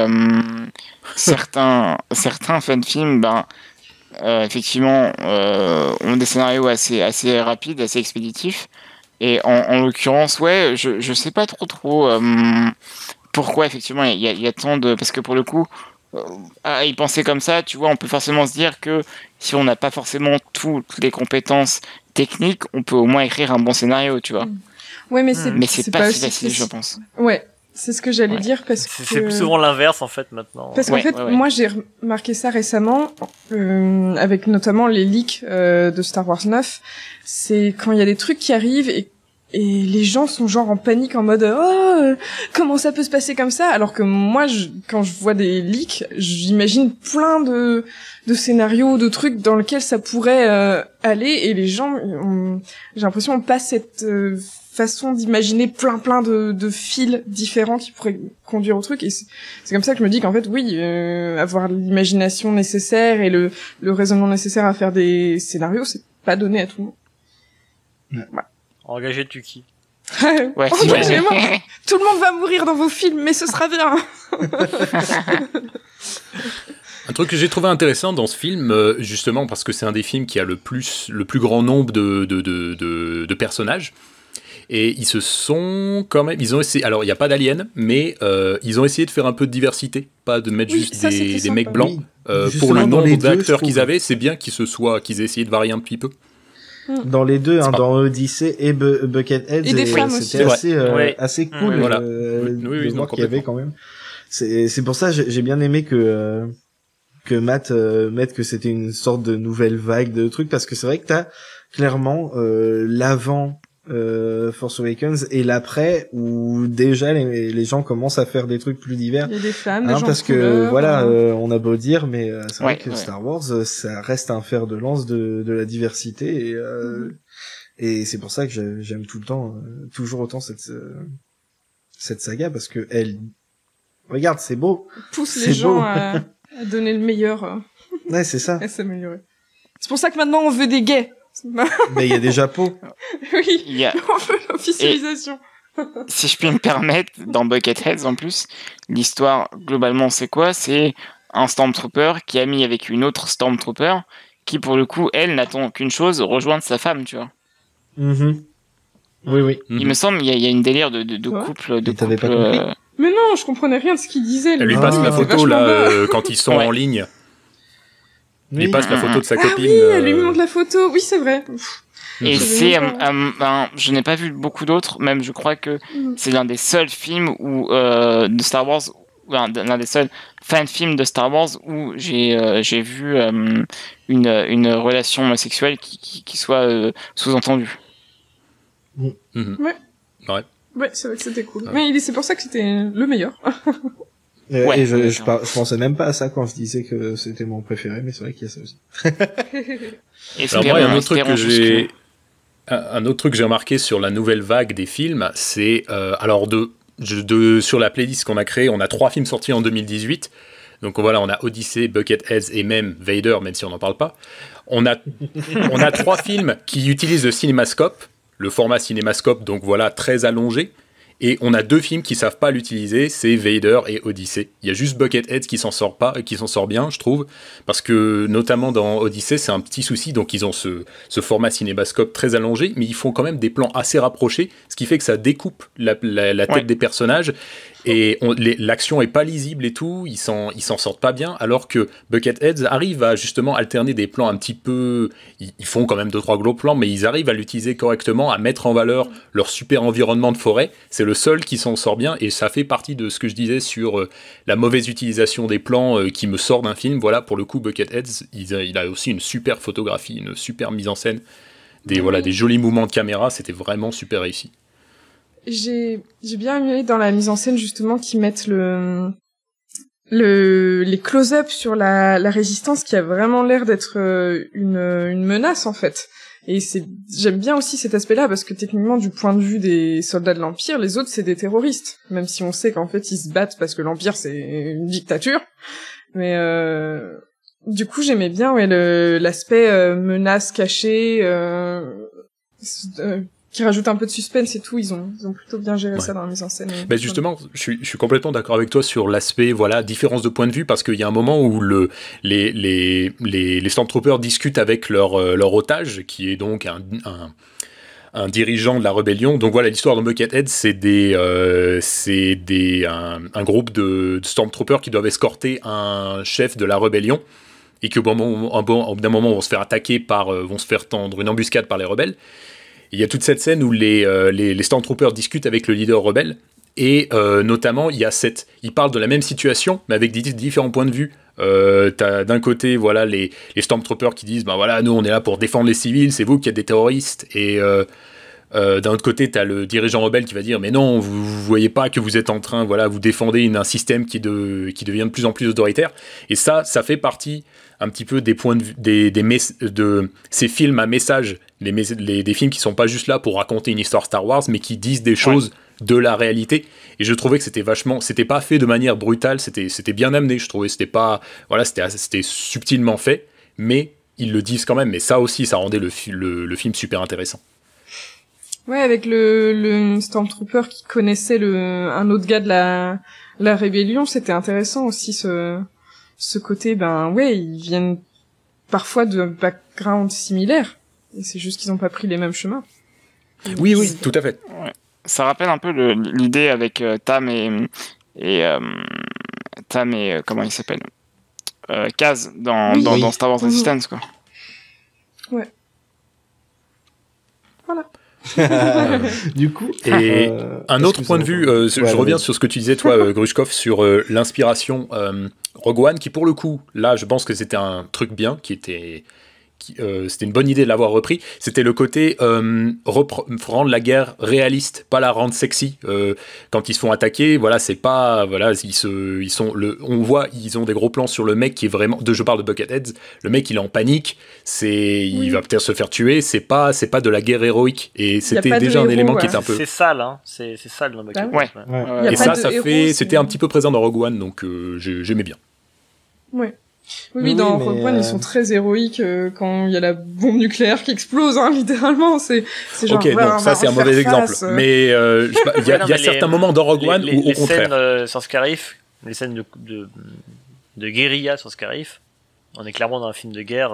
[SPEAKER 8] certains fan-films, effectivement, ont des scénarios assez rapides, assez expéditifs. Et en l'occurrence, ouais, je sais pas trop, pourquoi, effectivement, il y a tant de... Parce que pour le coup, à y penser comme ça, tu vois, on peut forcément se dire que si on n'a pas forcément toutes les compétences techniques, on peut au moins écrire un bon scénario, tu vois.
[SPEAKER 5] Ouais, mais
[SPEAKER 8] Mais c'est pas si
[SPEAKER 5] aussi-
[SPEAKER 8] facile, je pense.
[SPEAKER 5] Ouais, c'est ce que j'allais
[SPEAKER 8] Ouais.
[SPEAKER 5] dire parce
[SPEAKER 7] C'est
[SPEAKER 5] que...
[SPEAKER 7] plus souvent l'inverse, en fait, maintenant.
[SPEAKER 5] Parce qu'en
[SPEAKER 8] Ouais,
[SPEAKER 5] fait,
[SPEAKER 8] ouais.
[SPEAKER 5] moi j'ai remarqué ça récemment, avec notamment les leaks de Star Wars 9, c'est quand il y a des trucs qui arrivent et les gens sont genre en panique en mode comment ça peut se passer comme ça, alors que moi quand je vois des leaks, j'imagine plein de scénarios, de trucs dans lesquels ça pourrait aller, et les gens j'ai l'impression on passe cette façon d'imaginer plein de fils différents qui pourraient conduire au truc, et c'est comme ça que je me dis qu'en fait oui, avoir l'imagination nécessaire et le raisonnement nécessaire à faire des scénarios, c'est pas donné à tout le monde.
[SPEAKER 7] Engagez Tuki.
[SPEAKER 8] Ouais,
[SPEAKER 5] Engagez-moi. Tout le monde va mourir dans vos films, mais ce sera bien.
[SPEAKER 2] Un truc que j'ai trouvé intéressant dans ce film, justement parce que c'est un des films qui a le plus grand nombre de personnages, et ils se sont quand même, ils ont essayé, alors il n'y a pas d'aliens, mais ils ont essayé de faire un peu de diversité, pas de mettre
[SPEAKER 5] Oui,
[SPEAKER 2] juste
[SPEAKER 5] ça, c'était
[SPEAKER 2] des
[SPEAKER 5] sympa.
[SPEAKER 2] mecs blancs.
[SPEAKER 6] Oui.
[SPEAKER 2] Pour
[SPEAKER 6] Justement,
[SPEAKER 2] le
[SPEAKER 6] dans les
[SPEAKER 2] nombre
[SPEAKER 6] deux, je
[SPEAKER 2] d'acteurs
[SPEAKER 6] trouve.
[SPEAKER 2] qu'ils avaient, c'est bien qu'ils aient essayé de varier un petit peu.
[SPEAKER 6] Dans les deux,
[SPEAKER 2] C'est pas-
[SPEAKER 6] dans Odyssey et Buckethead,
[SPEAKER 5] Et des femmes aussi.
[SPEAKER 6] c'était assez
[SPEAKER 7] Ouais.
[SPEAKER 6] assez cool
[SPEAKER 7] Ouais,
[SPEAKER 2] voilà.
[SPEAKER 6] de
[SPEAKER 2] Oui,
[SPEAKER 6] voir
[SPEAKER 2] non,
[SPEAKER 6] qu'il y avait quand même. C'est pour ça j'ai bien aimé que Matt mette que c'était une sorte de nouvelle vague de trucs, parce que c'est vrai que t'as clairement l'avant Force Awakens et l'après, où déjà les gens commencent à faire des trucs plus divers.
[SPEAKER 5] Il y a des femmes, des gens
[SPEAKER 6] parce
[SPEAKER 5] de
[SPEAKER 6] que
[SPEAKER 5] couleur,
[SPEAKER 6] voilà, on a beau dire, mais c'est vrai que
[SPEAKER 8] ouais.
[SPEAKER 6] Star Wars, ça reste un fer de lance de la diversité, et c'est pour ça que j'aime tout le temps, toujours autant cette saga, parce que regarde, c'est beau.
[SPEAKER 5] pousse
[SPEAKER 6] c'est
[SPEAKER 5] les gens
[SPEAKER 6] beau.
[SPEAKER 5] à donner le meilleur,
[SPEAKER 6] Ouais, c'est ça.
[SPEAKER 5] à s'améliorer. C'est pour ça que maintenant on veut des gays.
[SPEAKER 6] Mais il y a déjà Poe.
[SPEAKER 5] Oui,
[SPEAKER 8] Il y a,
[SPEAKER 5] on veut l'officialisation.
[SPEAKER 8] si je puis me permettre, dans Bucketheads en plus, l'histoire globalement c'est quoi? C'est un Stormtrooper qui a mis avec une autre Stormtrooper qui pour le coup elle n'attend qu'une chose, rejoindre sa femme, tu vois.
[SPEAKER 6] Oui, oui.
[SPEAKER 8] Il me semble il y a une délire de
[SPEAKER 5] Quoi
[SPEAKER 8] couple
[SPEAKER 6] Et t'avais pas compris
[SPEAKER 5] Mais non, je comprenais rien de ce qu'il disait.
[SPEAKER 2] Elle lui
[SPEAKER 6] Ah.
[SPEAKER 2] passe la
[SPEAKER 6] C'était
[SPEAKER 2] photo là
[SPEAKER 5] vachement
[SPEAKER 2] quand ils sont
[SPEAKER 8] Ouais.
[SPEAKER 2] en ligne. Il
[SPEAKER 6] Oui.
[SPEAKER 2] lui passe la photo de sa
[SPEAKER 5] Ah
[SPEAKER 2] copine.
[SPEAKER 5] oui, elle lui montre la photo. Oui, c'est vrai.
[SPEAKER 8] Et
[SPEAKER 5] Je
[SPEAKER 8] c'est,
[SPEAKER 5] savais même pas.
[SPEAKER 8] je n'ai pas vu beaucoup d'autres, même je crois que
[SPEAKER 5] Mhm.
[SPEAKER 8] c'est l'un des seuls films où, de Star Wars, l'un des seuls fan films de Star Wars où j'ai vu une relation homosexuelle qui soit sous-entendue.
[SPEAKER 2] Mhm.
[SPEAKER 5] Ouais.
[SPEAKER 2] Ouais.
[SPEAKER 5] Ouais, c'est vrai que c'était cool.
[SPEAKER 2] Ouais.
[SPEAKER 5] Mais c'est pour ça que c'était le meilleur.
[SPEAKER 8] Ouais,
[SPEAKER 6] et je
[SPEAKER 8] d'accord.
[SPEAKER 6] pensais même pas à ça quand je disais que c'était mon préféré, mais c'est vrai qu'il y a ça aussi.
[SPEAKER 2] Alors moi, il y a un autre truc
[SPEAKER 8] Espérons
[SPEAKER 2] que
[SPEAKER 8] juste
[SPEAKER 2] j'ai, un autre truc que j'ai remarqué sur la nouvelle vague des films, c'est alors sur la playlist qu'on a créée, on a 3 films sortis en 2018. Donc voilà, on a Odyssey, Bucketheads et même Vader, même si on n'en parle pas. On a 3 films qui utilisent le cinémascope, le format cinémascope, donc voilà, très allongé. Et on a 2 films qui savent pas l'utiliser, c'est Vader et Odyssey. Il y a juste Bucketheads qui s'en sort bien, je trouve, parce que notamment dans Odyssey, c'est un petit souci, donc ils ont ce format cinémascope très allongé, mais ils font quand même des plans assez rapprochés, ce qui fait que ça découpe la tête des personnages, et l'action est pas lisible et tout, ils s'en sortent pas bien, alors que Bucketheads arrive à justement alterner des plans un petit peu, ils font quand même 2-3 gros plans, mais ils arrivent à l'utiliser correctement, à mettre en valeur leur super environnement de forêt. C'est le seul qui s'en sort bien, et ça fait partie de ce que je disais sur la mauvaise utilisation des plans qui me sort d'un film. Voilà, pour le coup, Bucketheads, il a aussi une super photographie, une super mise en scène, des jolis mouvements de caméra, c'était vraiment super réussi.
[SPEAKER 5] J'ai bien aimé dans la mise en scène justement qu'ils mettent les close-up sur la résistance, qui a vraiment l'air d'être une menace en fait. Et j'aime bien aussi cet aspect-là, parce que techniquement, du point de vue des soldats de l'Empire, les autres c'est des terroristes, même si on sait qu'en fait ils se battent parce que l'Empire c'est une dictature. Mais du coup j'aimais bien l'aspect menace cachée, qui rajoute un peu de suspense et tout. Ils ont plutôt bien géré ça dans la mise en scène.
[SPEAKER 2] Ben justement, je suis complètement d'accord avec toi sur l'aspect, voilà, différence de point de vue, parce qu'il y a un moment où les Stormtroopers discutent avec leur otage, qui est donc un dirigeant de la rébellion. Donc voilà, l'histoire de Buckethead, c'est un groupe de Stormtroopers qui doivent escorter un chef de la rébellion, et qui au bout d'un moment vont se faire attaquer vont se faire tendre une embuscade par les rebelles. Il y a toute cette scène où les Stormtroopers discutent avec le leader rebelle, et notamment ils parlent de la même situation, mais avec des différents points de vue. T'as d'un côté, voilà, les Stormtroopers qui disent, bah voilà, nous on est là pour défendre les civils, c'est vous qui êtes des terroristes, et d'un autre côté, t'as le dirigeant rebelle qui va dire, mais non, vous voyez pas que vous êtes en train, voilà, vous défendez un système qui devient de plus en plus autoritaire. Et ça fait partie un petit peu des points de vue, de ces films à message, des films qui sont pas juste là pour raconter une histoire Star Wars, mais qui disent des choses de la réalité. Et je trouvais que c'était pas fait de manière brutale, c'était bien amené, je trouvais, c'était subtilement fait, mais ils le disent quand même. Mais ça aussi, ça rendait le film super intéressant.
[SPEAKER 5] Ouais, avec le Stormtrooper qui connaissait un autre gars de la rébellion, c'était intéressant aussi ce côté, ils viennent parfois de backgrounds similaires, et c'est juste qu'ils ont pas pris les mêmes chemins.
[SPEAKER 2] Oui, tout à fait.
[SPEAKER 8] Ouais. Ça rappelle un peu l'idée avec Tam et comment il s'appelle, Kaz dans Star Wars Resistance, quoi.
[SPEAKER 5] Ouais. Voilà.
[SPEAKER 6] Du coup,
[SPEAKER 2] Et un autre point de vue, je reviens sur ce que tu disais, toi, Grushkov, sur l'inspiration Rogue One, qui pour le coup, là, je pense que c'était un truc bien, c'était une bonne idée de l'avoir repris. C'était le côté rendre la guerre réaliste, pas la rendre sexy. Quand ils se font attaquer, voilà, c'est pas, voilà, on voit, ils ont des gros plans sur le mec qui est vraiment, je parle de Buckethead, le mec il est en panique, il va peut-être se faire tuer, c'est pas de la guerre héroïque. Et c'était déjà un élément qui était un peu.
[SPEAKER 7] C'est sale, hein. C'est sale dans Buckethead.
[SPEAKER 2] Ouais. Et ça c'était un petit peu présent dans Rogue One, donc j'aimais bien.
[SPEAKER 5] Ouais. Oui, dans Rogue One, ils sont très héroïques quand il y a la bombe nucléaire qui explose, hein, littéralement. C'est genre.
[SPEAKER 2] Ok, donc ça c'est un mauvais exemple. Mais il y a certains moments dans Rogue One où au contraire.
[SPEAKER 7] Les scènes sur Scarif, les scènes de guérilla sur Scarif, on est clairement dans un film de guerre.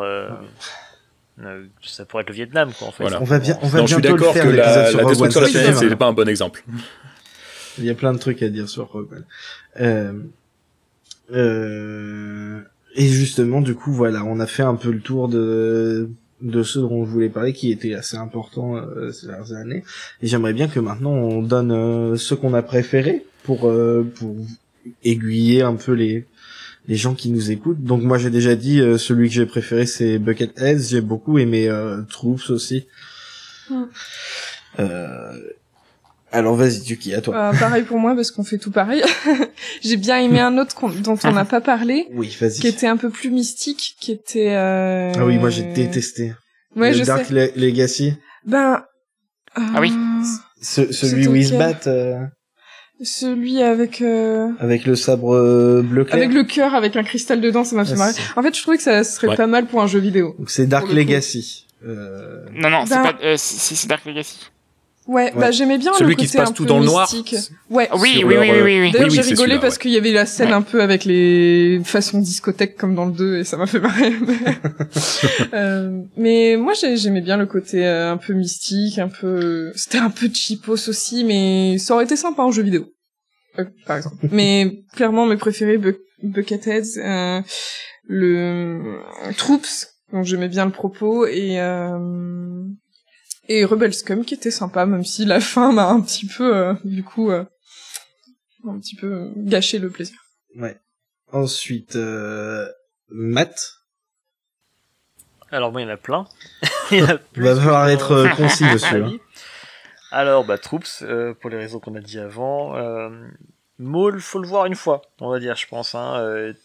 [SPEAKER 7] Ça pourrait être le Vietnam, quoi. En fait.
[SPEAKER 6] Voilà. On va bien.
[SPEAKER 2] Je suis d'accord que la destruction de la planète, c'est pas un bon exemple.
[SPEAKER 6] Il y a plein de trucs à dire sur Rogue One. Et justement, du coup, voilà, on a fait un peu le tour de ce dont je voulais parler, qui était assez important ces dernières années. Et j'aimerais bien que maintenant on donne ce qu'on a préféré pour aiguiller un peu les gens qui nous écoutent. Donc moi j'ai déjà dit celui que j'ai préféré c'est Buckethead. J'ai beaucoup aimé Troops aussi. Alors vas-y Yuki, à toi.
[SPEAKER 5] Pareil pour moi parce qu'on fait tout pareil. J'ai bien aimé un autre dont on n'a pas parlé.
[SPEAKER 6] Oui, vas-y.
[SPEAKER 5] Qui était un peu plus mystique, qui était.
[SPEAKER 6] Ah oui, moi j'ai détesté.
[SPEAKER 5] Ouais,
[SPEAKER 6] le Dark Legacy.
[SPEAKER 5] Ben.
[SPEAKER 8] Ah oui.
[SPEAKER 6] Celui où il se battent.
[SPEAKER 5] Celui avec.
[SPEAKER 6] Avec le sabre bleu clair.
[SPEAKER 5] Avec le cœur, avec un cristal dedans, ça m'a fait marrer. En fait, je trouvais que ça serait pas mal pour un jeu vidéo.
[SPEAKER 6] Donc c'est Dark Legacy.
[SPEAKER 8] Non, c'est pas. C'est Dark Legacy.
[SPEAKER 5] Ouais, bah j'aimais bien
[SPEAKER 2] celui
[SPEAKER 5] le côté
[SPEAKER 2] qui se passe
[SPEAKER 5] un
[SPEAKER 2] tout
[SPEAKER 5] peu
[SPEAKER 2] dans le noir.
[SPEAKER 5] mystique. Ouais.
[SPEAKER 8] Oui.
[SPEAKER 5] D'ailleurs, j'ai rigolé parce qu'il y avait la scène un peu avec les façons discothèque comme dans le 2 et ça m'a fait marrer. Mais moi j'aimais bien le côté un peu mystique, c'était un peu cheapos aussi, mais ça aurait été sympa en jeu vidéo. Par exemple. Mais clairement mes préférés Buckethead, le Troops dont j'aimais bien le propos et Rebel Scum qui était sympa, même si la fin m'a un petit peu, un petit peu gâché le plaisir.
[SPEAKER 6] Ouais. Ensuite, Matt.
[SPEAKER 7] Alors moi, il y en a plein.
[SPEAKER 6] Il va falloir être concis, monsieur.
[SPEAKER 7] Alors, Troops, pour les raisons qu'on a dit avant. Maul, faut le voir une fois, on va dire, je pense.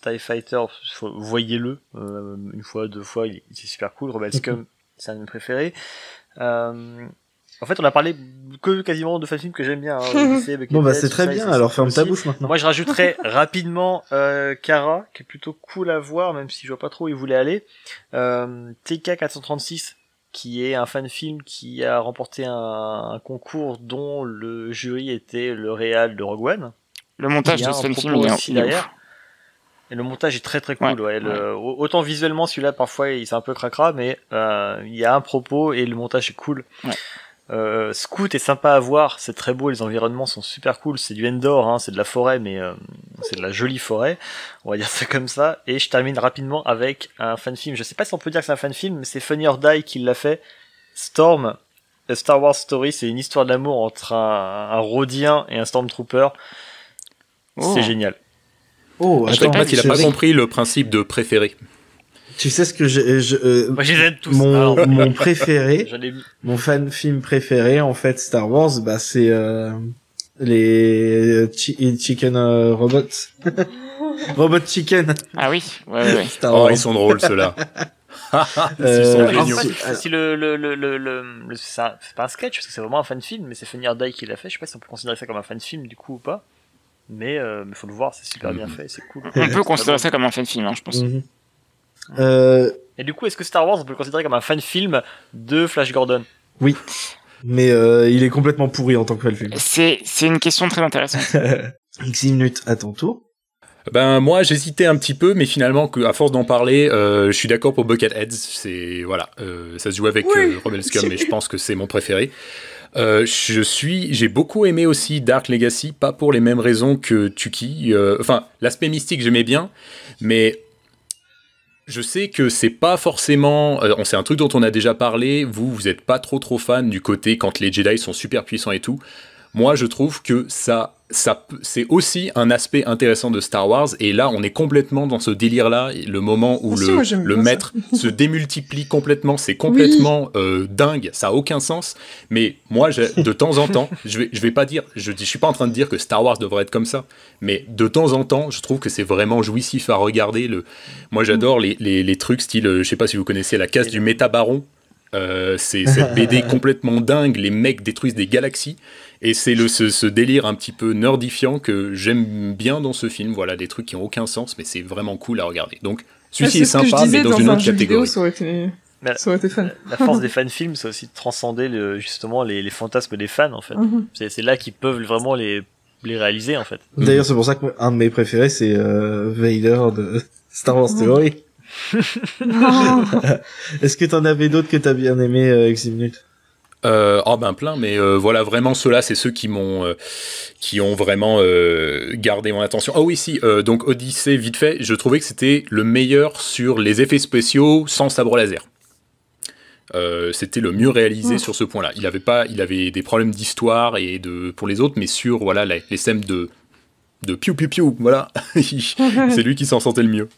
[SPEAKER 7] TIE Fighter, voyez-le. Une fois, 2 fois, c'est super cool. Rebel Scum, c'est un de mes préférés. En fait, on a parlé que quasiment de films que j'aime bien.
[SPEAKER 6] Bon, c'est très bien, alors ferme ta bouche maintenant.
[SPEAKER 7] Moi, je rajouterais rapidement Kara, qui est plutôt cool à voir, même si je vois pas trop où il voulait aller. TK436, qui est un fan film qui a remporté un concours dont le jury était le réal de Rogue One.
[SPEAKER 8] Le montage de ce film, il est derrière.
[SPEAKER 7] Et le montage est très très cool. Autant visuellement, celui-là, parfois, il c'est un peu cracra, mais il y a un propos et le montage est cool.
[SPEAKER 8] Ouais.
[SPEAKER 7] Scout est sympa à voir, c'est très beau, les environnements sont super cool, c'est du Endor, c'est de la forêt, mais c'est de la jolie forêt, on va dire ça comme ça. Et je termine rapidement avec un fan film. Je sais pas si on peut dire que c'est un fan film, mais c'est Funny or Die qui l'a fait. Storm, A Star Wars Story, c'est une histoire d'amour entre un Rhodien et un Stormtrooper. C'est génial.
[SPEAKER 6] Oh, attends,
[SPEAKER 2] il a pas compris le principe de préféré.
[SPEAKER 6] Tu sais ce que
[SPEAKER 7] moi, je les aime tous.
[SPEAKER 6] Mon préféré, mon fan film préféré, en fait, Star Wars, c'est les Chicken Robots. Robot Chicken.
[SPEAKER 8] Ah oui, ouais.
[SPEAKER 2] Star Wars. Ils sont drôles, ceux-là. Ils sont géniaux.
[SPEAKER 7] Si c'est pas un sketch, parce que c'est vraiment un fan film, mais c'est Funny or Die qui l'a fait. Je sais pas si on peut considérer ça comme un fan film, du coup, ou pas. Mais faut le voir, c'est super bien fait, c'est cool.
[SPEAKER 8] On peut considérer ça comme un fan film, je pense.
[SPEAKER 7] Et du coup, est-ce que Star Wars, on peut le considérer comme un fan film de Flash Gordon?
[SPEAKER 6] Oui, mais il est complètement pourri en tant que fan film.
[SPEAKER 8] C'est une question très intéressante.
[SPEAKER 6] 6 minutes à ton tour.
[SPEAKER 2] Moi j'hésitais un petit peu, mais finalement à force d'en parler, je suis d'accord pour Buckethead. C'est ça se joue avec Rebel Scum, mais je pense que c'est mon préféré. J'ai beaucoup aimé aussi Dark Legacy, pas pour les mêmes raisons que Tuki. L'aspect mystique j'aimais bien, mais Je sais que c'est pas forcément... c'est un truc dont on a déjà parlé. Vous êtes pas trop fan du côté quand les Jedi sont super puissants et tout. Moi, je trouve que c'est aussi un aspect intéressant de Star Wars. Et là, on est complètement dans ce délire-là. Le moment où le maître se démultiplie complètement, c'est complètement dingue. Ça a aucun sens. Mais moi, de temps en temps, je vais pas dire... Je suis pas en train de dire que Star Wars devrait être comme ça. Mais de temps en temps, je trouve que c'est vraiment jouissif à regarder. Moi, j'adore les trucs style... je sais pas si vous connaissez La Casse du Métabaron. C'est cette BD complètement dingue. Les mecs détruisent des galaxies. Et c'est ce délire un petit peu nerdifiant que j'aime bien dans ce film. Voilà, des trucs qui n'ont aucun sens, mais c'est vraiment cool à regarder. Donc, celui-ci est sympa, mais dans une autre catégorie.
[SPEAKER 5] Ça aurait été fun.
[SPEAKER 7] La force des fan-films, c'est aussi de transcender justement les fantasmes des fans, en fait. C'est là qu'ils peuvent vraiment les réaliser, en fait.
[SPEAKER 6] D'ailleurs, c'est pour ça qu'un de mes préférés, c'est Vader de Star Wars Theory. Est-ce que t'en avais d'autres que t'as bien aimé, Ximnut?
[SPEAKER 2] Plein, mais voilà, vraiment ceux-là, c'est ceux qui ont vraiment gardé mon attention. Ah oui, si, donc Odyssey, vite fait, je trouvais que c'était le meilleur sur les effets spéciaux sans sabre laser. C'était le mieux réalisé sur ce point-là. Il avait des problèmes d'histoire et pour les autres, mais sur voilà les scènes de piou piou piou, voilà, c'est lui qui s'en sentait le mieux.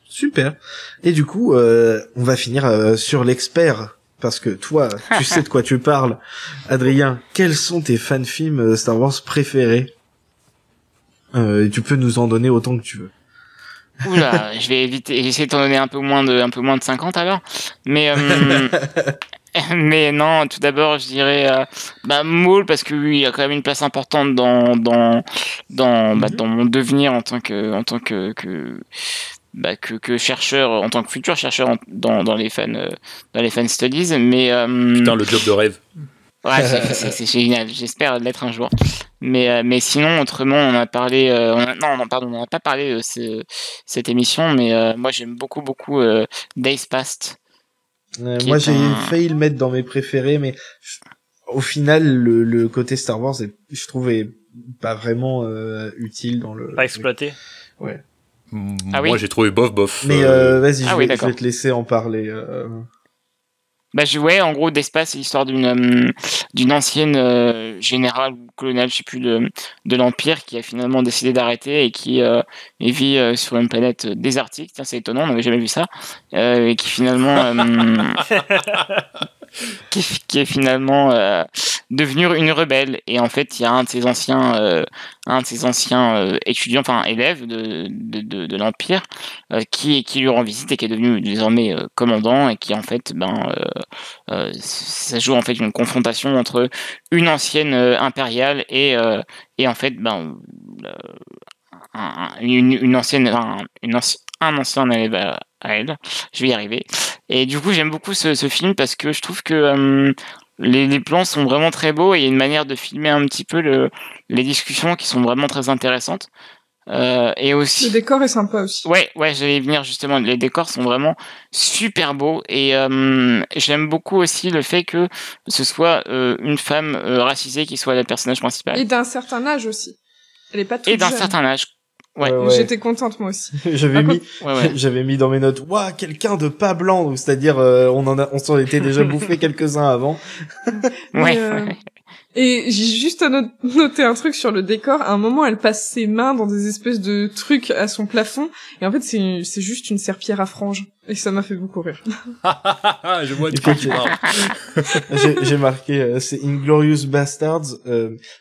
[SPEAKER 6] Super. Et du coup, on va finir sur l'expert, parce que toi, tu sais de quoi tu parles. Adrien, quels sont tes fan-films Star Wars préférés? Tu peux nous en donner autant que tu veux.
[SPEAKER 8] Oula, je vais essayer de t'en donner un peu moins de 50 alors. Mais mais non, tout d'abord, je dirais Maul, parce que lui, il a quand même une place importante dans mon devenir en tant que chercheur, en tant que futur chercheur dans les fan studies. Mais
[SPEAKER 2] putain, le job de rêve.
[SPEAKER 8] Ouais, c'est génial. J'espère l'être un jour. Mais sinon, autrement, on a parlé. On n'a pas parlé de cette émission, mais moi j'aime beaucoup Days Past.
[SPEAKER 6] Moi, j'ai failli le mettre dans mes préférés, mais au final, le côté Star Wars, je trouve, est pas vraiment utile dans le.
[SPEAKER 7] Pas exploité.
[SPEAKER 6] Ouais.
[SPEAKER 2] Moi, j'ai trouvé bof.
[SPEAKER 6] Mais vas-y, je vais te laisser en parler.
[SPEAKER 8] En gros, d'espace, c'est l'histoire d'une ancienne générale ou colonelle, je sais plus, de l'Empire, qui a finalement décidé d'arrêter et qui vit sur une planète désertique. Tiens, c'est étonnant, on n'avait jamais vu ça. Et qui finalement qui est finalement devenue une rebelle. Et en fait, il y a un de ses anciens étudiants, enfin élèves de l'Empire, qui lui rend visite et qui est devenu désormais commandant, et qui en fait, ça joue en fait une confrontation entre une ancienne impériale et en fait, un ancien élève à elle. Je vais y arriver. Et du coup, j'aime beaucoup ce film parce que je trouve que les plans sont vraiment très beaux, et il y a une manière de filmer un petit peu les discussions qui sont vraiment très intéressantes. Et aussi,
[SPEAKER 5] le décor est sympa aussi.
[SPEAKER 8] Ouais, j'allais y venir justement. Les décors sont vraiment super beaux, et j'aime beaucoup aussi le fait que ce soit une femme racisée qui soit le personnage principal.
[SPEAKER 5] Et d'un certain âge aussi. Elle est pas toute
[SPEAKER 8] Et d'un
[SPEAKER 5] jeune.
[SPEAKER 8] certain âge. Ouais.
[SPEAKER 5] J'étais contente moi aussi.
[SPEAKER 6] J'avais mis dans mes notes, quelqu'un de pas blanc, donc c'est-à-dire on s'en était déjà bouffé quelques-uns avant.
[SPEAKER 5] Et j'ai juste à noter un truc sur le décor. À un moment, elle passe ses mains dans des espèces de trucs à son plafond, et en fait, c'est juste une serpillière à franges. Et ça m'a fait beaucoup rire.
[SPEAKER 2] Je vois de quoi tu parles.
[SPEAKER 6] J'ai marqué, c'est Inglourious Bastards,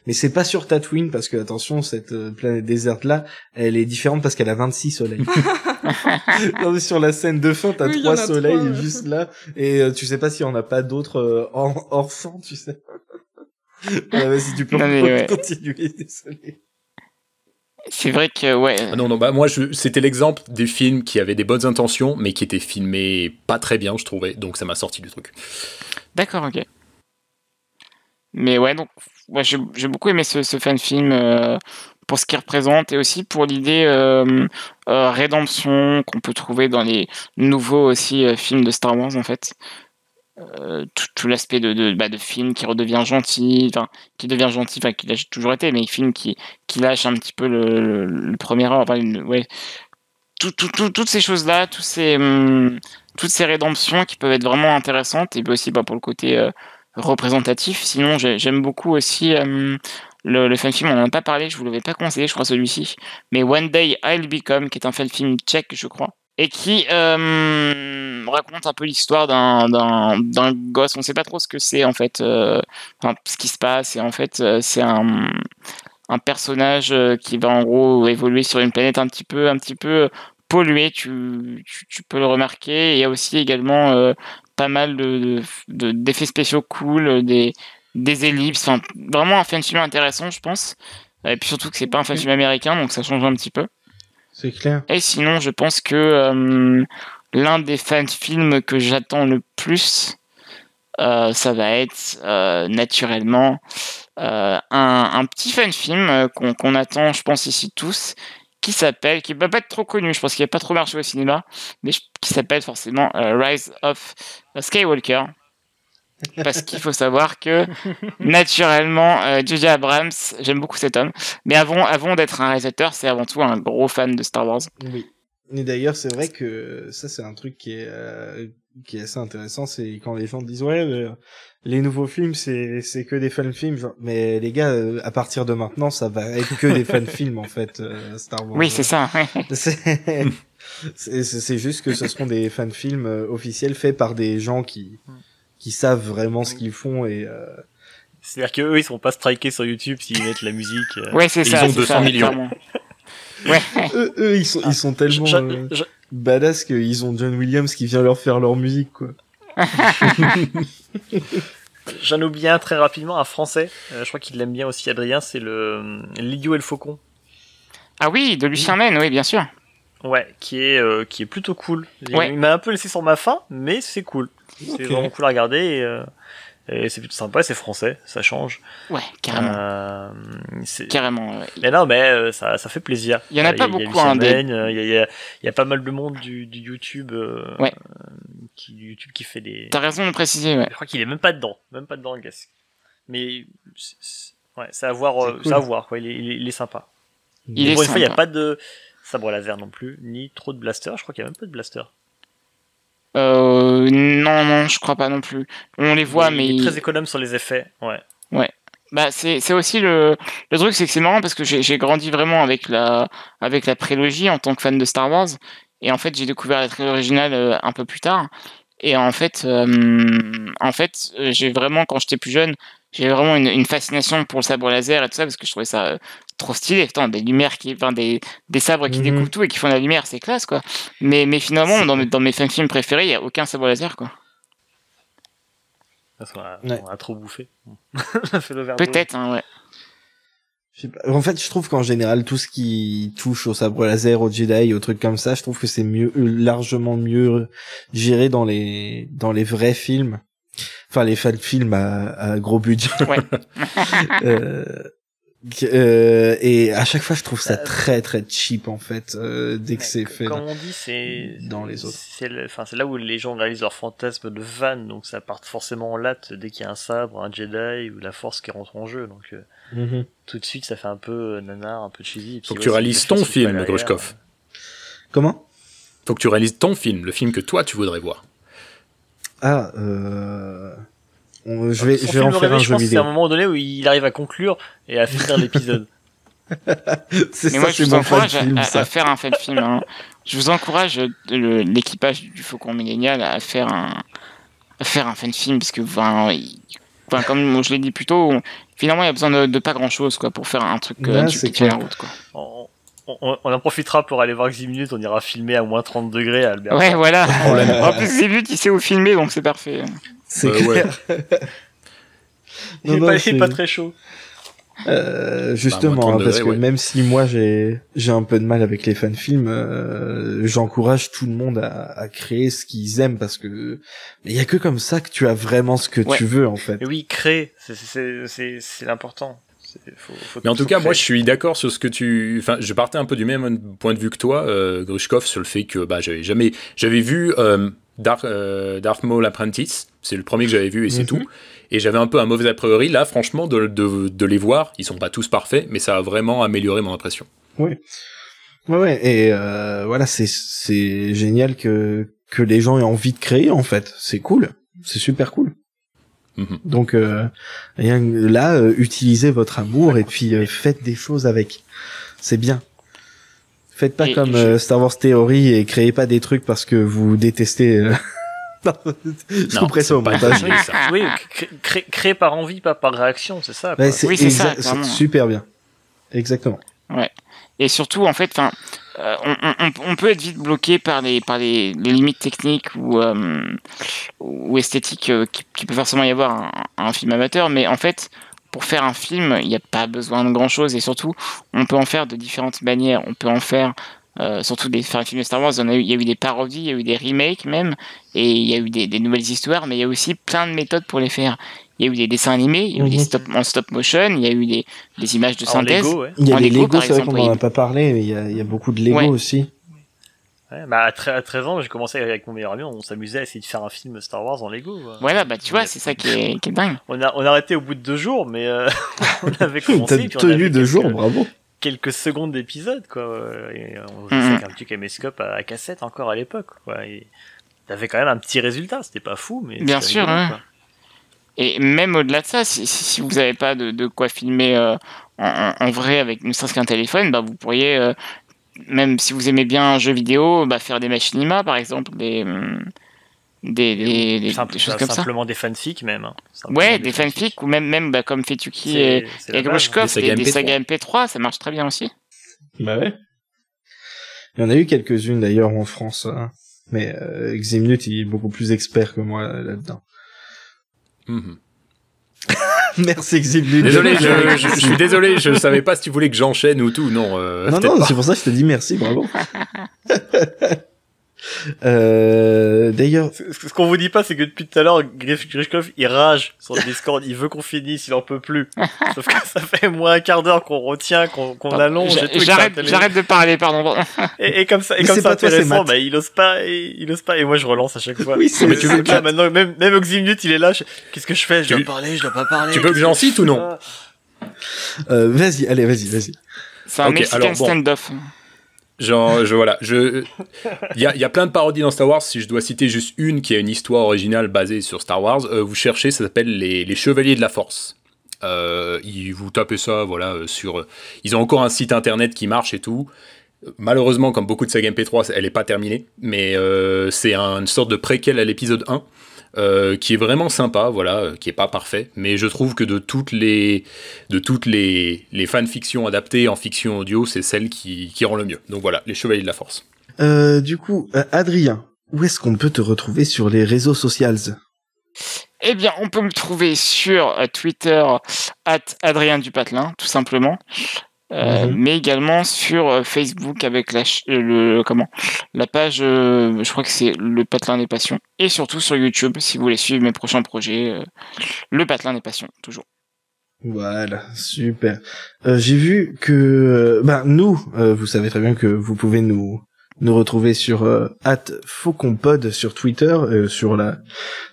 [SPEAKER 6] mais c'est pas sur Tatooine, parce que, attention, cette planète déserte là, elle est différente parce qu'elle a 26 soleils. Non, mais sur la scène de fin, t'as 3 soleils juste là, et tu sais pas s'il y en a pas d'autres hors champ, tu sais. Vas-y, tu peux continuer, désolé.
[SPEAKER 8] C'est vrai que,
[SPEAKER 2] moi, c'était l'exemple des films qui avaient des bonnes intentions, mais qui étaient filmés pas très bien, je trouvais, donc ça m'a sorti du truc.
[SPEAKER 8] D'accord, ok. Mais donc, j'ai beaucoup aimé ce fan-film pour ce qu'il représente, et aussi pour l'idée rédemption qu'on peut trouver dans les nouveaux aussi films de Star Wars, en fait. Tout l'aspect de film qui redevient gentil, qui l'a toujours été, mais film qui lâche un petit peu le premier ordre, toutes ces choses-là, toutes ces rédemptions qui peuvent être vraiment intéressantes, et puis aussi pour le côté représentatif. Sinon, j'aime beaucoup aussi le fan film, on n'en a pas parlé, je vous l'avais pas conseillé, je crois, celui-ci, mais One Day I'll Become, qui est un fan film tchèque, je crois, et qui raconte un peu l'histoire d'un gosse. On sait pas trop ce que c'est, en fait, ce qui se passe, et en fait, c'est un personnage qui va en gros évoluer sur une planète un petit peu polluée, tu peux le remarquer. Il y a aussi également pas mal d'effets spéciaux cool, des ellipses, enfin vraiment un fan film intéressant, je pense. Et puis surtout que c'est pas un fan film américain, donc ça change un petit peu.
[SPEAKER 6] C'est clair.
[SPEAKER 8] Et sinon, je pense que l'un des fan films que j'attends le plus, ça va être naturellement un petit fan film qu'on attend, je pense ici tous, qui va pas être trop connu, je pense qu'il va pas trop marché au cinéma, mais qui s'appelle forcément Rise of Skywalker. Parce qu'il faut savoir que naturellement J.J. Abrams, j'aime beaucoup cet homme, mais avant d'être un réalisateur, c'est avant tout un gros fan de Star Wars.
[SPEAKER 6] Oui. Et d'ailleurs, c'est vrai que ça, c'est un truc qui est assez intéressant, c'est quand les gens disent ouais, les nouveaux films, c'est que des fan films, genre, mais les gars, à partir de maintenant, ça va être que des fan films en fait, Star Wars.
[SPEAKER 8] Oui, c'est ça.
[SPEAKER 6] C'est juste que ce seront des fan films officiels faits par des gens qui savent vraiment ce qu'ils font et
[SPEAKER 7] c'est-à-dire que eux ils seront pas strikés sur YouTube s'ils mettent la musique.
[SPEAKER 8] Ouais, c'est ça.
[SPEAKER 2] Ils ont 200 millions.
[SPEAKER 8] Ouais.
[SPEAKER 6] eux ils sont tellement badass qu'ils ont John Williams qui vient leur faire leur musique, quoi.
[SPEAKER 7] J'en oublie un très rapidement, un français. Je crois qu'il l'aime bien aussi, Adrien. C'est L'idiot et le faucon.
[SPEAKER 8] Ah oui, de Lucien Mène, oui, bien sûr.
[SPEAKER 7] Ouais, qui est plutôt cool.
[SPEAKER 8] Ouais.
[SPEAKER 7] Il m'a un peu laissé sur ma faim, mais c'est cool. C'est vraiment cool à regarder et c'est plutôt sympa. C'est français, ça change.
[SPEAKER 8] Ouais, carrément. Carrément.
[SPEAKER 7] Mais non, mais ça fait plaisir.
[SPEAKER 8] Il y en a pas beaucoup,
[SPEAKER 7] hein.
[SPEAKER 8] Il
[SPEAKER 7] y a pas mal de monde du YouTube.
[SPEAKER 8] Ouais.
[SPEAKER 7] qui fait des.
[SPEAKER 8] T'as raison de préciser, ouais.
[SPEAKER 7] Je crois qu'il est même pas dedans, le gars. Mais ouais, c'est à voir, quoi. Il est sympa.
[SPEAKER 8] Il est
[SPEAKER 7] pour une
[SPEAKER 8] sympa.
[SPEAKER 7] fois, il y a pas de sabre laser non plus, ni trop de blaster. Je crois qu'il y a même pas de blaster.
[SPEAKER 8] Non, je crois pas non plus. On les voit, mais
[SPEAKER 7] il est très économe sur les effets. Ouais.
[SPEAKER 8] Bah c'est aussi le truc, c'est que c'est marrant parce que j'ai grandi vraiment avec la prélogie en tant que fan de Star Wars, et en fait j'ai découvert la trilogie originale un peu plus tard, et en fait j'ai vraiment, quand j'étais plus jeune, j'ai vraiment une fascination pour le sabre laser et tout ça, parce que je trouvais ça trop stylé. Putain, des lumières des sabres qui découpent tout et qui font de la lumière, c'est classe, quoi. Mais finalement, dans mes fan-films préférés, il y a aucun sabre laser, quoi.
[SPEAKER 7] On a trop bouffé. On a fait l'overdose.
[SPEAKER 8] Peut-être, hein, ouais.
[SPEAKER 6] En fait, je trouve qu'en général, tout ce qui touche au sabre laser, au Jedi, aux trucs comme ça, je trouve que c'est largement mieux géré dans les vrais films. Enfin, les films à gros budget.
[SPEAKER 8] Ouais.
[SPEAKER 6] Et à chaque fois, je trouve ça très très cheap, en fait, dès que c'est fait.
[SPEAKER 7] Comme on dit, c'est
[SPEAKER 6] dans les autres.
[SPEAKER 7] C'est là où les gens réalisent leur fantasme de fan, donc ça part forcément en latte dès qu'il y a un sabre, un Jedi ou la Force qui rentre en jeu. Donc tout de suite, ça fait un peu nanar, un peu cheesy.
[SPEAKER 2] Faut que tu réalises ton film, Grushkov.
[SPEAKER 6] Comment ?
[SPEAKER 2] Faut que tu réalises ton film, le film que toi tu voudrais voir.
[SPEAKER 6] Je vais en faire un jeu vidéo.
[SPEAKER 7] C'est à un moment donné où il arrive à conclure et à finir l'épisode.
[SPEAKER 8] Mais moi, je vous encourage à faire un fan film. Hein. Je vous encourage l'équipage du Faucon Millénial à faire un fan film, parce que comme je l'ai dit plus tôt, finalement il y a besoin de pas grand chose, quoi, pour faire un truc qui tient la route, quoi.
[SPEAKER 7] On en profitera pour aller voir Ximminute, on ira filmer à moins 30 degrés à Albert.
[SPEAKER 8] Ouais, voilà. En plus, Ximminute, il sait où filmer, donc c'est parfait.
[SPEAKER 6] C'est clair.
[SPEAKER 7] Il est pas très chaud.
[SPEAKER 6] Justement, parce que même si moi j'ai un peu de mal avec les fan-films, j'encourage tout le monde à créer ce qu'ils aiment, parce que il y a que comme ça que tu as vraiment ce que tu veux, en fait.
[SPEAKER 7] Et oui, créer, c'est l'important.
[SPEAKER 2] Mais en tout cas, moi je suis d'accord sur ce que je partais un peu du même point de vue que toi, Grushkov, sur le fait que j'avais vu Darth Maul Apprentice, c'est le premier que j'avais vu et c'est tout. Et j'avais un peu un mauvais a priori. Là, franchement, de les voir, ils sont pas tous parfaits, mais ça a vraiment amélioré mon impression.
[SPEAKER 6] Oui. Ouais, et voilà, c'est génial que les gens aient envie de créer, en fait. C'est cool. C'est super cool. Donc, rien que là, utilisez votre amour et puis faites des choses avec. C'est bien. Faites pas comme Star Wars Theory et créez pas des trucs parce que vous détestez... Je couperai ça au montage.
[SPEAKER 7] Oui, créer par envie, pas par réaction, c'est ça.
[SPEAKER 6] Ouais,
[SPEAKER 8] Oui, c'est ça,
[SPEAKER 6] c'est super bien. Exactement.
[SPEAKER 8] Ouais. Et surtout, en fait, enfin, on peut être vite bloqué par les limites techniques ou esthétiques qui peut forcément y avoir un film amateur, mais en fait, pour faire un film, il n'y a pas besoin de grand chose, et surtout, on peut en faire de différentes manières. On peut en faire surtout faire un film de Star Wars, il y a eu des parodies, il y a eu des remakes même, et il y a eu des nouvelles histoires, mais il y a aussi plein de méthodes pour les faire. Il y a eu des dessins animés, il y a eu des en stop motion, il y a eu des images de synthèse.
[SPEAKER 7] Lego, ouais.
[SPEAKER 6] Il y a
[SPEAKER 8] En
[SPEAKER 6] les
[SPEAKER 8] Lego,
[SPEAKER 6] Lego,
[SPEAKER 8] par
[SPEAKER 6] c'est vrai
[SPEAKER 8] exemple,
[SPEAKER 6] qu'on en a pas parlé, mais il y a beaucoup de Lego
[SPEAKER 8] Ouais.
[SPEAKER 6] aussi.
[SPEAKER 7] Ouais, bah, à 13 ans, j'ai commencé avec mon meilleur ami, on s'amusait à essayer de faire un film Star Wars en Lego.
[SPEAKER 8] Voilà, bah tu vois, c'est ça qui est dingue.
[SPEAKER 7] On a arrêté au bout de 2 jours, mais on avait commencé.
[SPEAKER 6] T'as
[SPEAKER 7] puis on
[SPEAKER 6] tenu
[SPEAKER 7] avait
[SPEAKER 6] 2 jours, bravo.
[SPEAKER 7] quelques secondes d'épisode, quoi. Et on jouait avec un petit caméscope à cassette encore à l'époque, quoi. Et t'avais quand même un petit résultat, c'était pas fou, mais
[SPEAKER 8] Bien
[SPEAKER 7] c'était
[SPEAKER 8] sûr,
[SPEAKER 7] rigolo,
[SPEAKER 8] ouais.
[SPEAKER 7] quoi.
[SPEAKER 8] Et même au-delà de ça, si vous n'avez pas de quoi filmer en vrai avec ne serait-ce qu'un téléphone, bah vous pourriez, même si vous aimez bien un jeu vidéo, bah faire des machinima par exemple, des choses comme ça.
[SPEAKER 7] Simplement des fanfics même. Hein.
[SPEAKER 8] Ouais, des fanfics ou même bah, comme Fetuki et Grushkov, des sagas MP3, ça marche très bien aussi.
[SPEAKER 6] Bah ouais. Il y en a eu quelques-unes d'ailleurs en France, hein. Mais Ximnut il est beaucoup plus expert que moi là-dedans. Merci Ximnut.
[SPEAKER 2] Désolé, je suis désolé, je savais pas si tu voulais que j'enchaîne ou tout, non.
[SPEAKER 6] Non, c'est pour ça que je te dis merci, bravo. D'ailleurs,
[SPEAKER 7] ce qu'on vous dit pas, c'est que depuis tout à l'heure, Grishkov, il rage sur le Discord, il veut qu'on finisse, il en peut plus. Sauf que ça fait moins un quart d'heure qu'on retient, qu'on allonge et tout.
[SPEAKER 8] J'arrête de parler, pardon.
[SPEAKER 7] Et comme ça, c'est intéressant, bah, il ose pas, et moi je relance à chaque fois.
[SPEAKER 6] Oui, c'est
[SPEAKER 7] mais tu veux, maintenant, même Oxymnut, il est là, qu'est-ce que je fais? Je dois parler, je dois pas parler.
[SPEAKER 2] Tu veux que j'en cite ou non?
[SPEAKER 6] Vas-y, allez, vas-y.
[SPEAKER 8] C'est un Mexican stand-off.
[SPEAKER 2] Il y a plein de parodies dans Star Wars. Si je dois citer juste une qui a une histoire originale basée sur Star Wars, vous cherchez, ça s'appelle les Chevaliers de la Force. Vous tapez ça, voilà, ils ont encore un site internet qui marche et tout. Malheureusement, comme beaucoup de saga MP3, elle est pas terminée, mais c'est une sorte de préquel à l'épisode 1. Qui est vraiment sympa, voilà, qui est pas parfait, mais je trouve que de toutes les fanfictions adaptées en fiction audio, c'est celle qui rend le mieux. Donc voilà, les Chevaliers de la Force.
[SPEAKER 6] Du coup, Adrien, où est-ce qu'on peut te retrouver sur les réseaux sociaux?
[SPEAKER 8] Eh bien, on peut me trouver sur Twitter @Adrien Dupatelin, tout simplement. Mais également sur Facebook avec la page, je crois que c'est Le Patelin des Passions, et surtout sur YouTube si vous voulez suivre mes prochains projets, Le Patelin des Passions, toujours.
[SPEAKER 6] Voilà, super. J'ai vu que, nous, vous savez très bien que vous pouvez nous retrouver sur @FauconPod sur Twitter, sur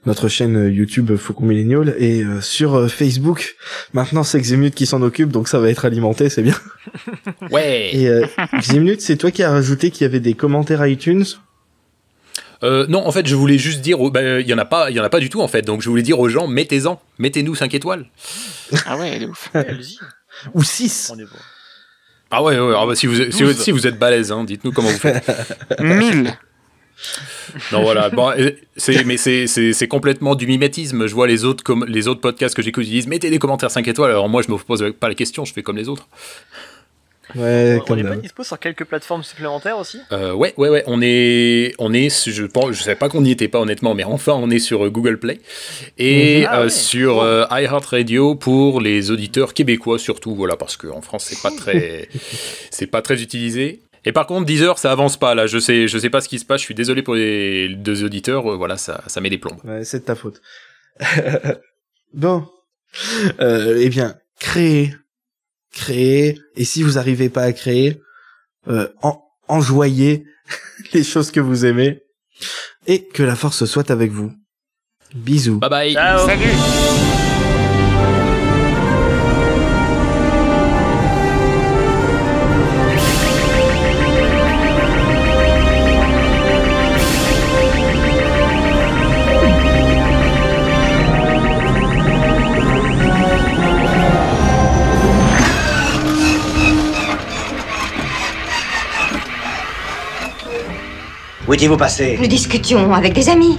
[SPEAKER 6] notre chaîne YouTube Faucon Millennial, et sur Facebook. Maintenant c'est Ximnut qui s'en occupe, donc ça va être alimenté, c'est bien.
[SPEAKER 2] Ouais.
[SPEAKER 6] Et Ximnut, c'est toi qui as rajouté qu'il y avait des commentaires iTunes?
[SPEAKER 2] Non, en fait, je voulais juste dire, il y en a pas du tout en fait. Donc je voulais dire aux gens, mettez-nous 5 étoiles.
[SPEAKER 8] Ah ouais, de ouf.
[SPEAKER 7] Allez-y.
[SPEAKER 6] Ou 6.
[SPEAKER 7] On est bon.
[SPEAKER 2] Ah ouais, si vous êtes balèze, hein, dites-nous comment vous faites.
[SPEAKER 8] 1000.
[SPEAKER 2] Non, voilà. Bon, c'est complètement du mimétisme. Je vois les autres podcasts que j'écoute, ils disent mettez des commentaires 5 étoiles. Alors moi, je me pose pas la question, je fais comme les autres.
[SPEAKER 6] Ouais,
[SPEAKER 7] on est pas dispo sur quelques plateformes supplémentaires aussi?
[SPEAKER 2] Ouais. On est, je savais pas qu'on n'y était pas honnêtement, mais enfin on est sur Google Play et sur iHeartRadio pour les auditeurs québécois surtout, voilà, parce qu'en France c'est pas très utilisé. Et par contre, Deezer, ça avance pas là. Je sais pas ce qui se passe. Je suis désolé pour les deux auditeurs. Voilà, ça met des plombes.
[SPEAKER 6] Ouais, c'est de ta faute. Bon, eh bien, créer. Et si vous n'arrivez pas à créer, enjoyez les choses que vous aimez, et que la force soit avec vous. Bisous.
[SPEAKER 2] Bye bye.
[SPEAKER 7] Ciao.
[SPEAKER 8] Salut.
[SPEAKER 9] Où étiez-vous passé?
[SPEAKER 10] Nous discutions avec des amis.